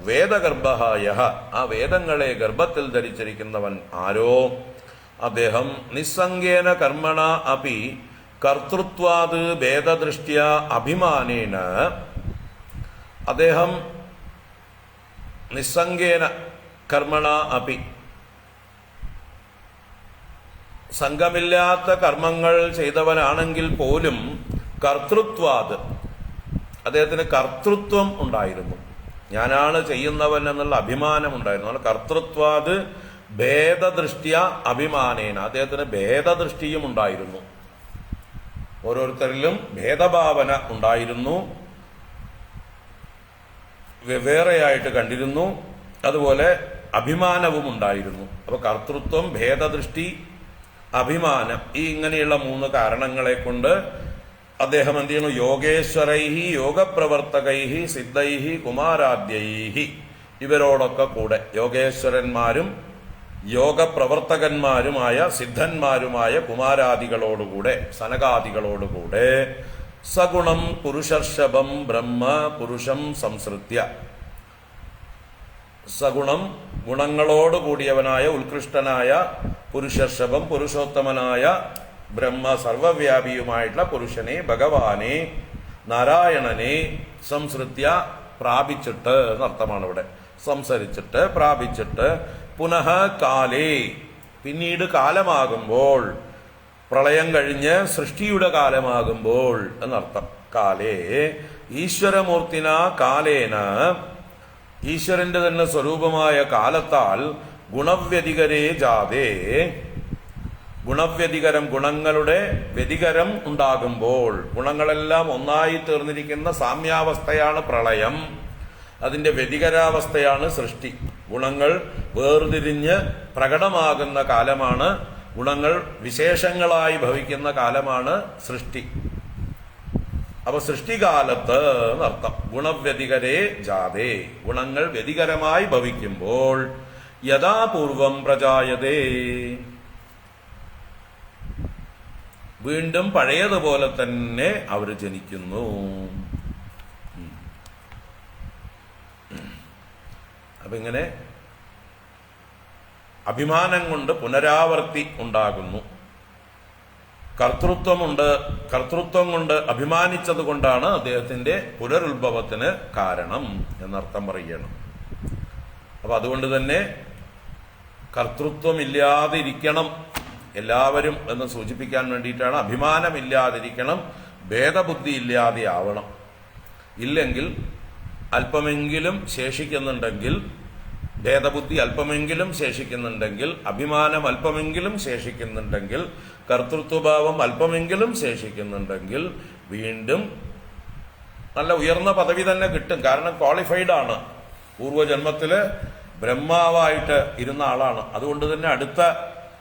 വേദഗർഭഃ യഃ. ആ വേദങ്ങളെ ഗർഭത്തിൽ ധരിച്ചിരിക്കുന്നവൻ ആരോ അദ്ദേഹം നിസ്സംഗേന കർമ്മണ അപി കർത്തൃത്വാത് ഭേദദൃഷ്ട്യ അഭിമാനേന. അദ്ദേഹം നിസ്സംഗേന കർമ്മണ അപി സംഘമില്ലാത്ത കർമ്മങ്ങൾ ചെയ്തവനാണെങ്കിൽ പോലും കർത്തൃത്വാത് അദ്ദേഹത്തിന് കർത്തൃത്വം ഉണ്ടായിരുന്നു. ഞാനാണ് ചെയ്യുന്നവൻ എന്നുള്ള അഭിമാനം ഉണ്ടായിരുന്നു. കർത്തൃത്വാത് ഭേദദൃഷ്ട്യ അഭിമാനേന അദ്ദേഹത്തിന് ഭേദദൃഷ്ടിയും ഉണ്ടായിരുന്നു. ഓരോരുത്തരിലും ഭേദഭാവന ഉണ്ടായിരുന്നു, വെവ്വേറെയായിട്ട് കണ്ടിരുന്നു. അതുപോലെ അഭിമാനവും ഉണ്ടായിരുന്നു. അപ്പൊ കർത്തൃത്വം, ഭേദദൃഷ്ടി, അഭിമാനം, ഈ ഇങ്ങനെയുള്ള 3 കാരണങ്ങളെ കൊണ്ട് അദ്ദേഹം എന്ത് ചെയ്യുന്നു? യോഗേശ്വരൈഹി യോഗപ്രവർത്തകൈഹി സിദ്ധൈഹി കുമാരാദ്യൈഹി ഇവരോടൊക്കെ കൂടെ യോഗേശ്വരന്മാരും യോഗപ്രവർത്തകന്മാരുമായ സിദ്ധന്മാരുമായ കുമാരാദികളോടുകൂടെ സനകാദികളോടുകൂടെ സഗുണം പുരുഷർഷഭം ബ്രഹ്മ പുരുഷം സംസൃത്യ. സഗുണം ഗുണങ്ങളോടുകൂടിയവനായ ഉത്കൃഷ്ടനായ പുരുഷർഷഭം പുരുഷോത്തമനായ ബ്രഹ്മ സർവവ്യാപിയുമായിട്ടുള്ള പുരുഷനെ ഭഗവാനെ നാരായണനെ സംസൃത്യ പ്രാപിച്ചിട്ട് എന്നർത്ഥമാണ് ഇവിടെ. സംസരിച്ചിട്ട് പ്രാപിച്ചിട്ട് പുനഃ കാലേ പിന്നീട് കാലമാകുമ്പോൾ, പ്രളയം കഴിഞ്ഞ് സൃഷ്ടിയുടെ കാലമാകുമ്പോൾ എന്നർത്ഥം. കാലേ ഈശ്വരമൂർത്തിന കാലേന ഈശ്വരന്റെ തന്നെ സ്വരൂപമായ കാലത്താൽ ഗുണവ്യതികരേ ജാതേ ഗുണവ്യതികരം ഗുണങ്ങളുടെ വ്യതികരം ഉണ്ടാകുമ്പോൾ, ഗുണങ്ങളെല്ലാം ഒന്നായി തീർന്നിരിക്കുന്ന സാമ്യാവസ്ഥയാണ് പ്രളയം, അതിന്റെ വ്യതികരാവസ്ഥയാണ് സൃഷ്ടി. ഗുണങ്ങൾ വേർതിരിഞ്ഞ് പ്രകടമാകുന്ന കാലമാണ്, ഗുണങ്ങൾ വിശേഷങ്ങളായി ഭവിക്കുന്ന കാലമാണ് സൃഷ്ടി. അപ്പൊ സൃഷ്ടികാലത്ത് എന്നർത്ഥം. ഗുണവ്യതികരേ ജാതേ ഗുണങ്ങൾ വ്യതികരമായി ഭവിക്കുമ്പോൾ യഥാപൂർവം പ്രജായതേ വീണ്ടും പഴയതുപോലെ തന്നെ അവർ ജനിക്കുന്നു. അപ്പൊ ഇങ്ങനെ അഭിമാനം കൊണ്ട് പുനരാവർത്തി ഉണ്ടാകുന്നു. കർത്തൃത്വം കൊണ്ട് അഭിമാനിച്ചത് കൊണ്ടാണ് അദ്ദേഹത്തിന്റെ പുനരുത്ഭവത്തിന് കാരണം എന്നർത്ഥം പറയണം. അപ്പൊ അതുകൊണ്ട് തന്നെ കർത്തൃത്വമില്ലാതിരിക്കണം എല്ലാവരും എന്ന് സൂചിപ്പിക്കാൻ വേണ്ടിയിട്ടാണ്. അഭിമാനമില്ലാതിരിക്കണം, ഭേദബുദ്ധി ഇല്ലാതെ ആവണം. ഇല്ലെങ്കിൽ അല്പമെങ്കിലും ശേഷിക്കുന്നുണ്ടെങ്കിൽ, ഭേദബുദ്ധി അല്പമെങ്കിലും ശേഷിക്കുന്നുണ്ടെങ്കിൽ, അഭിമാനം അല്പമെങ്കിലും ശേഷിക്കുന്നുണ്ടെങ്കിൽ, കർത്തൃത്വഭാവം അല്പമെങ്കിലും ശേഷിക്കുന്നുണ്ടെങ്കിൽ വീണ്ടും നല്ല ഉയർന്ന പദവി തന്നെ കിട്ടും. കാരണം ക്വാളിഫൈഡ് ആണ്, പൂർവ്വജന്മത്തില് ബ്രഹ്മാവായിട്ട് ഇരുന്ന ആളാണ്. അതുകൊണ്ട് തന്നെ അടുത്ത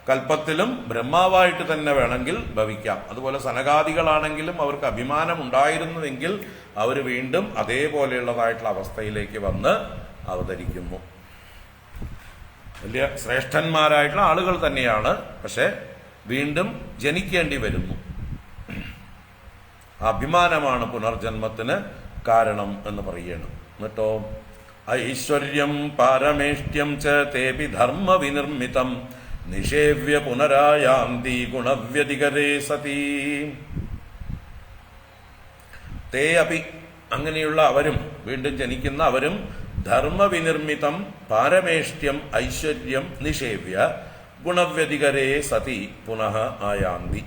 കൽപ്പത്തിലും ബ്രഹ്മാവായിട്ട് തന്നെ വേണമെങ്കിൽ ഭവിക്കാം. അതുപോലെ സനകാദികളാണെങ്കിലും അവർക്ക് അഭിമാനം ഉണ്ടായിരുന്നുവെങ്കിൽ അവർ വീണ്ടും അതേപോലെയുള്ളതായിട്ടുള്ള അവസ്ഥയിലേക്ക് വന്ന് അവതരിക്കുന്നു. വലിയ ശ്രേഷ്ഠന്മാരായിട്ടുള്ള ആളുകൾ തന്നെയാണ്, പക്ഷെ വീണ്ടും ജനിക്കേണ്ടി വരുന്നു. അഭിമാനമാണ് പുനർജന്മത്തിന് കാരണം എന്ന് പറയുകയാണ്. എന്നിട്ടോ ഐശ്വര്യം പാരമേഷ്ട്യം ച തേപി ധർമ്മ വിനിർമ്മിതം നിഷേവ്യ പുനരായാന്തി ഗുണവ്യതികരേ സതി. തേ അപി അങ്ങനെയുള്ള അവരും, വീണ്ടും ജനിക്കുന്ന അവരും, ധർമ്മവിനിർമ്മിതം പാരമേഷ്ട്യം ഐശ്വര്യം നിഷേവ്യ ഗുണവ്യതികരേ സതി പുനഃ ആയാന്തി.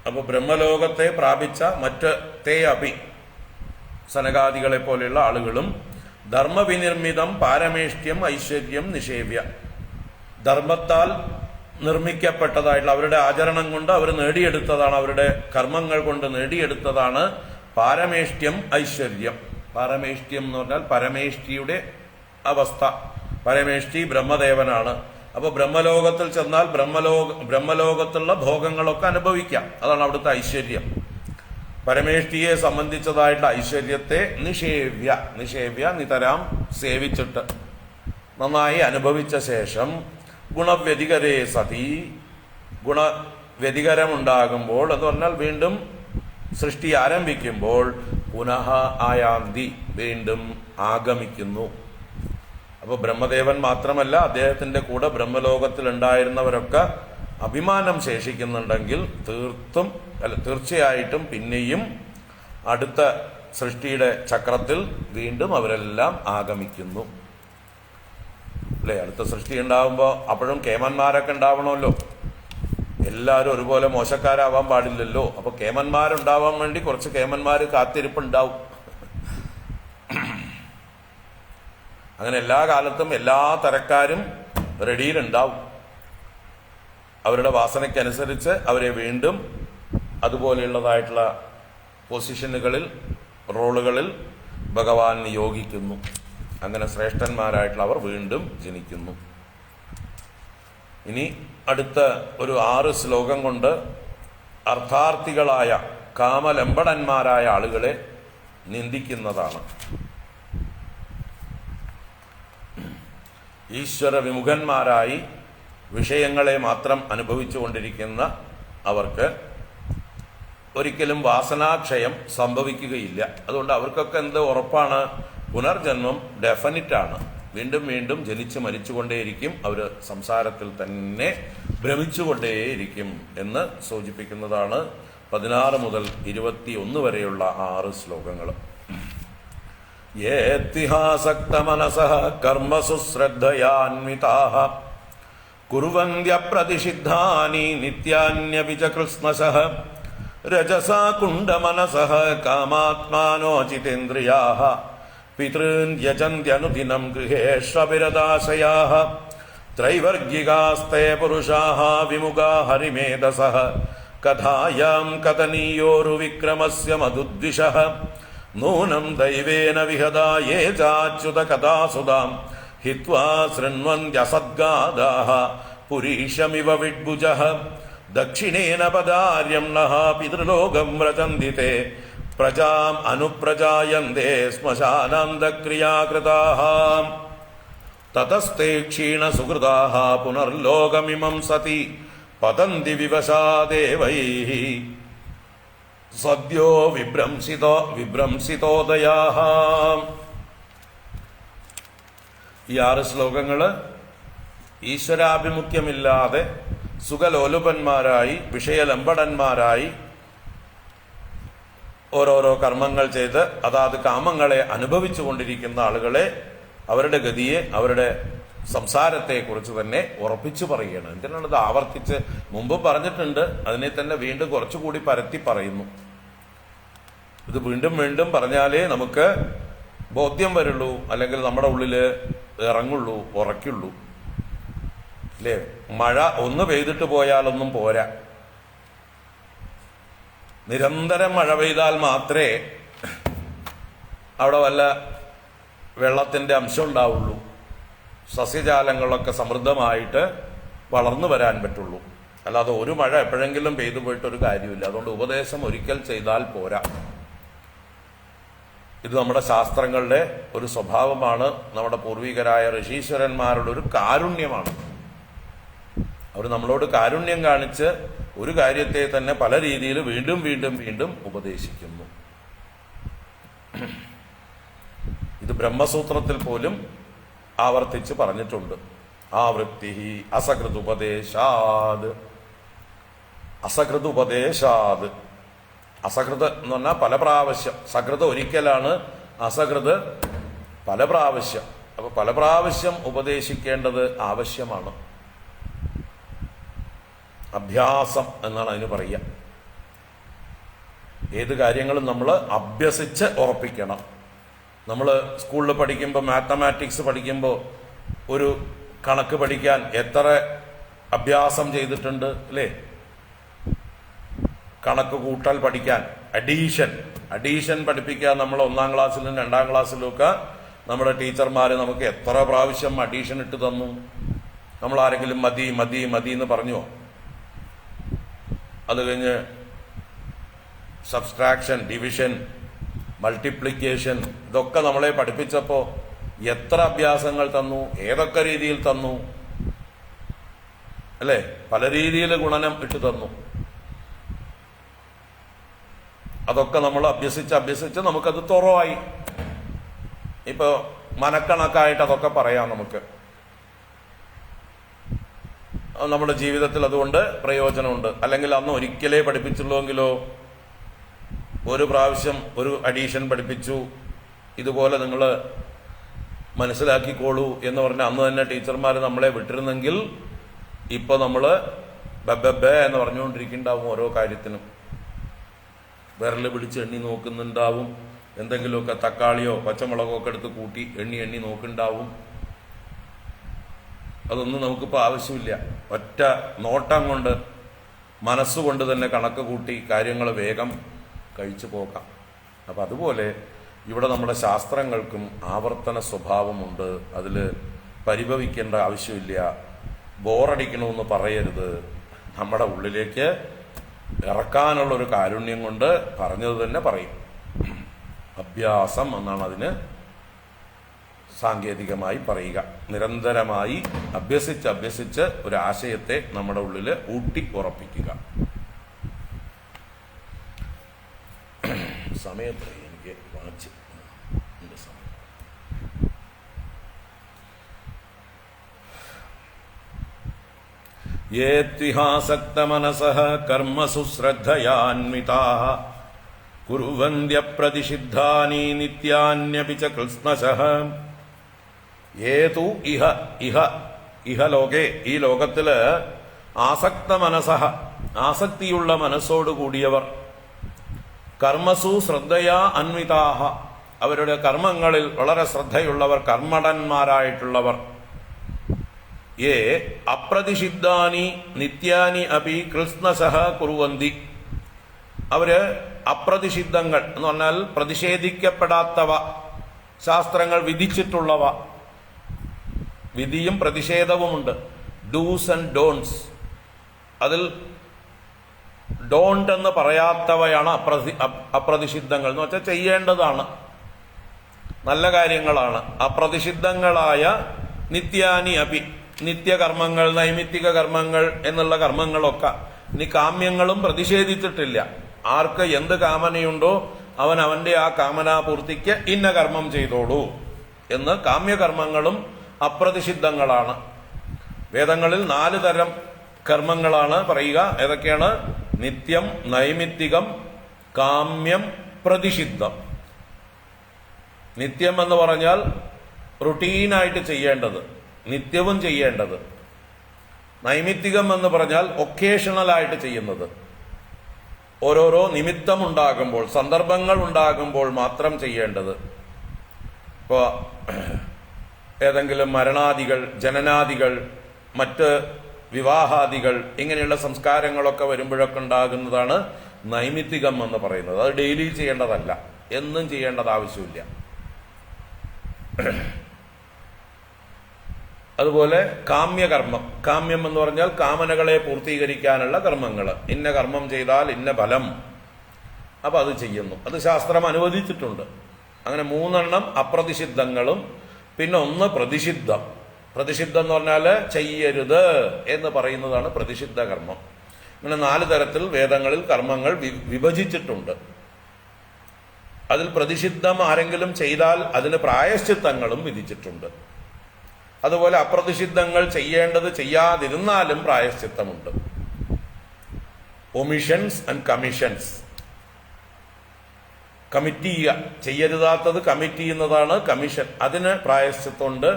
അപ്പൊ ബ്രഹ്മലോകത്തെ പ്രാപിച്ച മറ്റ് തേ അപി സനകാദികളെ പോലെയുള്ള ആളുകളും ധർമ്മവിനിർമ്മിതം പാരമേഷ്ട്യം ഐശ്വര്യം നിഷേവ്യ, ധർമ്മത്താൽ നിർമ്മിക്കപ്പെട്ടതായിട്ടുള്ള അവരുടെ ആചരണം കൊണ്ട് അവർ നേടിയെടുത്തതാണ്, അവരുടെ കർമ്മങ്ങൾ കൊണ്ട് നേടിയെടുത്തതാണ് പാരമേഷ്ട്യം ഐശ്വര്യം. പാരമേഷ്ട്യം എന്ന് പറഞ്ഞാൽ പരമേഷ്ടിയുടെ അവസ്ഥ. പരമേഷ്ടി ബ്രഹ്മദേവനാണ്. അപ്പൊ ബ്രഹ്മലോകത്തിൽ ചെന്നാൽ ബ്രഹ്മലോകത്തുള്ള ഭോഗങ്ങളൊക്കെ അനുഭവിക്കാം. അതാണ് അവിടുത്തെ ഐശ്വര്യം. പരമേഷ്ടിയെ സംബന്ധിച്ചതായിട്ടുള്ള ഐശ്വര്യത്തെ നിഷേവ്യ നിതരാം സേവിച്ചിട്ട് നന്നായി അനുഭവിച്ച ശേഷം ഗുണവ്യതികരേ സതി, ഗുണവ്യതികരമുണ്ടാകുമ്പോൾ എന്ന് പറഞ്ഞാൽ വീണ്ടും സൃഷ്ടി ആരംഭിക്കുമ്പോൾ പുനഃ ആയാന്തി വീണ്ടും ആഗമിക്കുന്നു. അപ്പൊ ബ്രഹ്മദേവൻ മാത്രമല്ല, അദ്ദേഹത്തിന്റെ കൂടെ ബ്രഹ്മലോകത്തിൽ ഉണ്ടായിരുന്നവരൊക്കെ അഭിമാനം ശേഷിക്കുന്നുണ്ടെങ്കിൽ തീർച്ചയായിട്ടും പിന്നെയും അടുത്ത സൃഷ്ടിയുടെ ചക്രത്തിൽ വീണ്ടും അവരെല്ലാം ആഗമിക്കുന്നു. അല്ലെ, അടുത്ത സൃഷ്ടി ഉണ്ടാവുമ്പോൾ അപ്പോഴും കേമന്മാരൊക്കെ ഉണ്ടാവണമല്ലോ. എല്ലാവരും ഒരുപോലെ മോശക്കാരാവാൻ പാടില്ലല്ലോ. അപ്പൊ കേമന്മാരുണ്ടാവാൻ വേണ്ടി കുറച്ച് കേമന്മാര് കാത്തിരിപ്പുണ്ടാവും. അങ്ങനെ എല്ലാ കാലത്തും എല്ലാ തരക്കാരും റെഡിയിലുണ്ടാവും. അവരുടെ വാസനയ്ക്കനുസരിച്ച് അവരെ വീണ്ടും അതുപോലെയുള്ളതായിട്ടുള്ള പൊസിഷനുകളിൽ, റോളുകളിൽ ഭഗവാൻ നിയോഗിക്കുന്നു. അങ്ങനെ ശ്രേഷ്ഠന്മാരായിട്ടുള്ള അവർ വീണ്ടും ജനിക്കുന്നു. ഇനി അടുത്ത ഒരു 6 ശ്ലോകം കൊണ്ട് അർത്ഥാർത്ഥികളായ കാമലംബടന്മാരായ ആളുകളെ നിന്ദിക്കുന്നതാണ്. ഈശ്വര വിമുഖന്മാരായി വിഷയങ്ങളെ മാത്രം അനുഭവിച്ചു കൊണ്ടിരിക്കുന്ന അവർക്ക് ഒരിക്കലും വാസനാക്ഷയം സംഭവിക്കുകയില്ല. അതുകൊണ്ട് അവർക്കൊക്കെ എന്ത് ഉറപ്പാണ്? പുനർജന്മം ഡെഫിനിറ്റാണ്. വീണ്ടും വീണ്ടും ജനിച്ച് മരിച്ചുകൊണ്ടേയിരിക്കും. അവർ സംസാരത്തിൽ തന്നെ ഭ്രമിച്ചുകൊണ്ടേയിരിക്കും എന്ന് സൂചിപ്പിക്കുന്നതാണ് 16 മുതൽ 21 വരെയുള്ള 6 ശ്ലോകങ്ങൾ. യേത്തിഹാസക്തമനസഃ കർമ്മസു ശ്രദ്ധയാന്വിതാഃ കുർവന്ത്യപ്രതിഷിദ്ധാനി നിത്യാന്യപി ച കൃത്സ്നശഃ രജസാ കുണ്ഡമനസഃ കാമാത്മാനോചിതേന്ദ്രിയാഃ പിതॄൻ യജന്ത്യനുദിനം ഗൃഹേഷ്വഭിരതാശയാഃ ത്രൈവർഗികാസ്തേ പുരുഷാഃ വിമുഖാ ഹരിമേധസഃ കഥായാം കഥനീയോരുവിക്രമസ്യ മധുദ്വിഷഃ നൂനം ദൈവേന വിഹദാ യേ ചാച്യുത കഥാസുതാം ഹിത്വാ ശൃണ്വന്ത്യസദ്ഗാദാഃ പുരീഷമിവ വിഡ്ഭുജഃ ദക്ഷിണേന പദാര്യംണഃ പിതൃലോകം വ്രജന്തി തേ പ്രജാം അനുപ്രജായന്തേ ശ്മശാനാന്തക്രിയാകൃതാഃ തതസ്തേ ക്ഷീണസുഹൃദാഃ പുനർലോകമിമം സതി പതന്തി വിവശാദേവൈഃ സദ്യോ വിഭ്രംസിതോദയാഃ. ഈ 6 ശ്ലോകങ്ങള് ഈശ്വരാഭിമുഖ്യമില്ലാതെ സുഖലോലുപന്മാരായി വിഷയലംബടന്മാരായി ഓരോരോ കർമ്മങ്ങൾ ചെയ്ത് അതാത് കാമങ്ങളെ അനുഭവിച്ചു കൊണ്ടിരിക്കുന്ന ആളുകളെ, അവരുടെ ഗതിയെ, അവരുടെ സംസാരത്തെക്കുറിച്ച് തന്നെ ഉറപ്പിച്ചു പറയുകയാണ്. എന്തിനാണ് ഇത് ആവർത്തിച്ച് മുമ്പ് പറഞ്ഞിട്ടുണ്ട്, അതിനെ തന്നെ വീണ്ടും കുറച്ചുകൂടി പരത്തി പറയുന്നു. ഇത് വീണ്ടും വീണ്ടും പറഞ്ഞാലേ നമുക്ക് ബോധ്യം വരുള്ളൂ, അല്ലെങ്കിൽ നമ്മുടെ ഉള്ളില് ഇറങ്ങുള്ളൂ, ഉറയ്ക്കുള്ളൂ. അല്ലേ? മഴ ഒന്ന് പെയ്തിട്ട് പോയാലൊന്നും പോരാ. നിരന്തരം മഴ പെയ്താൽ മാത്രമേ അവിടെ വല്ല വെള്ളത്തിന്റെ അംശം ഉണ്ടാവുള്ളൂ, സസ്യജാലങ്ങളൊക്കെ സമൃദ്ധമായിട്ട് വളർന്നു വരാൻ പറ്റുള്ളൂ. അല്ലാതെ ഒരു മഴ എപ്പോഴെങ്കിലും പെയ്തു പോയിട്ടൊരു കാര്യമില്ല. അതുകൊണ്ട് ഉപദേശം ഒരിക്കൽ ചെയ്താൽ പോരാ. ഇത് നമ്മുടെ ശാസ്ത്രങ്ങളുടെ ഒരു സ്വഭാവമാണ്. നമ്മുടെ പൂർവികരായ ഋഷീശ്വരന്മാരുടെ ഒരു കാരുണ്യമാണ്. അവർ നമ്മളോട് കാരുണ്യം കാണിച്ച് ഒരു കാര്യത്തെ തന്നെ പല രീതിയിൽ വീണ്ടും വീണ്ടും വീണ്ടും ഉപദേശിക്കുന്നു. ഇത് ബ്രഹ്മസൂത്രത്തിൽ പോലും ആവർത്തിച്ച് പറഞ്ഞിട്ടുണ്ട്. ആവൃത്തി അസകൃതുപദേശാത്. അസകൃതുപദേശാത്, അസകൃത് എന്ന് പറഞ്ഞാൽ പല പ്രാവശ്യം. സകൃത് ഒരിക്കലാണ്, അസകൃത് പല പ്രാവശ്യം. അപ്പൊ പല പ്രാവശ്യം ഉപദേശിക്കേണ്ടത് ആവശ്യമാണ്. അഭ്യാസം എന്നാണ് അതിന് പറയുക. ഏത് കാര്യങ്ങളും നമ്മൾ അഭ്യസിച്ച് ഉറപ്പിക്കണം. നമ്മൾ സ്കൂളിൽ പഠിക്കുമ്പോൾ, മാത്തമാറ്റിക്സ് പഠിക്കുമ്പോൾ ഒരു കണക്ക് പഠിക്കാൻ എത്ര അഭ്യാസം ചെയ്തിട്ടുണ്ട് അല്ലേ? കണക്ക് കൂട്ടൽ പഠിക്കാൻ, അഡീഷൻ പഠിപ്പിക്കാൻ നമ്മൾ 1-ാം ക്ലാസ്സിലും 2-ാം ക്ലാസ്സിലും ഒക്കെ നമ്മുടെ ടീച്ചർമാർ നമുക്ക് എത്ര പ്രാവശ്യം അഡീഷൻ ഇട്ട് തന്നു. നമ്മൾ ആരെങ്കിലും മതി മതി മതി എന്ന് പറഞ്ഞോ? അത് കഴിഞ്ഞ് സബ്സ്ട്രാക്ഷൻ, ഡിവിഷൻ, മൾട്ടിപ്ലിക്കേഷൻ, ഇതൊക്കെ നമ്മളെ പഠിപ്പിച്ചപ്പോൾ എത്ര അഭ്യാസങ്ങൾ തന്നു, ഏതൊക്കെ രീതിയിൽ തന്നു അല്ലേ? പല രീതിയിൽ ഗുണനം ഇട്ട് തന്നു. അതൊക്കെ നമ്മൾ അഭ്യസിച്ച് നമുക്കത് തുറവായി. ഇപ്പൊ മനക്കണക്കായിട്ട് അതൊക്കെ പറയാം നമുക്ക്. നമ്മുടെ ജീവിതത്തിൽ അതുകൊണ്ട് പ്രയോജനമുണ്ട്. അല്ലെങ്കിൽ അന്ന് ഒരിക്കലേ പഠിപ്പിച്ചുള്ളൂവെങ്കിലോ, ഒരു പ്രാവശ്യം ഒരു അഡീഷൻ പഠിപ്പിച്ചു, ഇതുപോലെ നിങ്ങൾ മനസ്സിലാക്കിക്കോളൂ എന്ന് പറഞ്ഞ് അന്ന് തന്നെ ടീച്ചർമാർ നമ്മളെ വിട്ടിരുന്നെങ്കിൽ ഇപ്പൊ നമ്മൾ ബബ്ബേ എന്ന് പറഞ്ഞുകൊണ്ടിരിക്കുന്നുണ്ടാവും. ഓരോ കാര്യത്തിനും വിരൽ പിടിച്ച് എണ്ണി നോക്കുന്നുണ്ടാവും. എന്തെങ്കിലുമൊക്കെ തക്കാളിയോ പച്ചമുളകോ ഒക്കെ എടുത്ത് കൂട്ടി എണ്ണി നോക്കുന്നുണ്ടാവും. അതൊന്നും നമുക്കിപ്പോൾ ആവശ്യമില്ല. ഒറ്റ നോട്ടം കൊണ്ട്, മനസ്സുകൊണ്ട് തന്നെ കണക്ക് കൂട്ടി കാര്യങ്ങൾ വേഗം കഴിച്ചു പോകാം. അപ്പം അതുപോലെ ഇവിടെ നമ്മുടെ ശാസ്ത്രങ്ങൾക്കും ആവർത്തന സ്വഭാവമുണ്ട്. അതിൽ പരിഭവിക്കേണ്ട ആവശ്യമില്ല. ബോറടിക്കണമെന്ന് പറയരുത്. നമ്മുടെ ഉള്ളിലേക്ക് ഇറക്കാനുള്ളൊരു കാരുണ്യം കൊണ്ട് പറഞ്ഞത് തന്നെ പറയും. അഭ്യാസം എന്നാണ് അതിന് സാങ്കേതികമായി പറയുക. നിരന്തരമായി അഭ്യസിച്ച് ഒരു ആശയത്തെ നമ്മുടെ ഉള്ളിൽ ഊട്ടി ഉറപ്പിക്കുക. സമയത്ത് എനിക്ക് വാച്ച് സമയം. യേത്വിഹാസക്തമനസഃ കർമ്മസു ശ്രദ്ധയാന്വിതാഃ കുർവന്ത്യപ്രതിഷിദ്ധാനി നിത്യാന്യപി ച കൃത്സ്നശഃ. ഏതു ഇഹ ലോകേ, ഈ ലോകത്തില് ആസക്ത മനസഃ, ആസക്തിയുള്ള മനസ്സോട് കൂടിയവർ, കർമ്മസു ശ്രദ്ധയാ അന്വിതാഹ, അവരുടെ കർമ്മങ്ങളിൽ വളരെ ശ്രദ്ധയുള്ളവർ, കർമ്മടന്മാരായിട്ടുള്ളവർ. യേ അപ്രതിഷിദ്ധാനി നിത്യാനി അപി കൃത്സ്നശഃ കുർവന്തി, അവര് അപ്രതിഷിദ്ധങ്ങൾ എന്ന് പറഞ്ഞാൽ പ്രതിഷേധിക്കപ്പെടാത്തവ, ശാസ്ത്രങ്ങൾ വിധിച്ചിട്ടുള്ളവ, വിധിയും പ്രതിഷേധവുമുണ്ട്. Dos and don'ts. അതിൽ ഡോണ്ട് എന്ന് പറയാത്തവയാണ് അപ്രതിഷിദ്ധങ്ങൾ എന്ന് വെച്ചാൽ ചെയ്യേണ്ടതാണ്, നല്ല കാര്യങ്ങളാണ്. അപ്രതിഷിദ്ധങ്ങളായ നിത്യാനി അപി, നിത്യകർമ്മങ്ങൾ, നൈമിത്തിക കർമ്മങ്ങൾ എന്നുള്ള കർമ്മങ്ങളൊക്കെ. ഇനി കാമ്യങ്ങളും പ്രതിഷേധിച്ചിട്ടില്ല. ആർക്ക് എന്ത് കാമനയുണ്ടോ അവൻ അവന്റെ ആ കാമനാപൂർത്തിക്ക് ഇന്ന കർമ്മം ചെയ്തോളൂ എന്ന്. കാമ്യകർമ്മങ്ങളും അപ്രതിഷിദ്ധങ്ങളാണ്. വേദങ്ങളിൽ 4 തരം കർമ്മങ്ങളാണ് പറയുക. ഏതൊക്കെയാണ്? നിത്യം, നൈമിത്തികം, കാമ്യം, പ്രതിഷിദ്ധം. നിത്യം എന്ന് പറഞ്ഞാൽ റുട്ടീനായിട്ട് ചെയ്യേണ്ടത്, നിത്യവും ചെയ്യേണ്ടത്. നൈമിത്തികം എന്ന് പറഞ്ഞാൽ ഒക്കേഷണലായിട്ട് ചെയ്യുന്നത്, ഓരോരോ നിമിത്തമുണ്ടാകുമ്പോൾ, സന്ദർഭങ്ങൾ ഉണ്ടാകുമ്പോൾ മാത്രം ചെയ്യേണ്ടത്. ഇപ്പോൾ ഏതെങ്കിലും മരണാദികൾ, ജനനാദികൾ, മറ്റ് വിവാഹാദികൾ, ഇങ്ങനെയുള്ള സംസ്കാരങ്ങളൊക്കെ വരുമ്പോഴൊക്കെ ഉണ്ടാകുന്നതാണ് നൈമിത്തികം എന്ന് പറയുന്നത്. അത് ഡെയിലി ചെയ്യേണ്ടതല്ല, എന്നും ചെയ്യേണ്ടത് ആവശ്യമില്ല. അതുപോലെ കാമ്യകർമ്മം, കാമ്യം എന്ന് പറഞ്ഞാൽ കാമനകളെ പൂർത്തീകരിക്കാനുള്ള കർമ്മങ്ങൾ. ഇന്ന കർമ്മം ചെയ്താൽ ഇന്ന ഫലം, അപ്പൊ അത് ചെയ്യുന്നു. അത് ശാസ്ത്രം അനുവദിച്ചിട്ടുണ്ട്. അങ്ങനെ 3 അപ്രതിഷിദ്ധങ്ങളും പിന്നെ 1 പ്രതിഷിദ്ധം. പ്രതിഷിദ്ധം എന്ന് പറഞ്ഞാൽ ചെയ്യരുത് എന്ന് പറയുന്നതാണ് പ്രതിഷിദ്ധ കർമ്മം. ഇങ്ങനെ 4 തരത്തിൽ വേദങ്ങളിൽ കർമ്മങ്ങൾ വിഭജിച്ചിട്ടുണ്ട്. അതിൽ പ്രതിഷിദ്ധം ആരെങ്കിലും ചെയ്താൽ അതിന് പ്രായശ്ചിത്തങ്ങളും വിധിച്ചിട്ടുണ്ട്. അതുപോലെ അപ്രതിഷിദ്ധങ്ങൾ ചെയ്യേണ്ടത് ചെയ്യാതിരുന്നാലും പ്രായശ്ചിത്തമുണ്ട്. Omissions and commissions. കമ്മിറ്റ് ചെയ്യുക, ചെയ്യരുതാത്തത് കമ്മിറ്റ് ചെയ്യുന്നതാണ് കമ്മീഷൻ, അതിന് പ്രായശ്ചിത്തമുണ്ട്.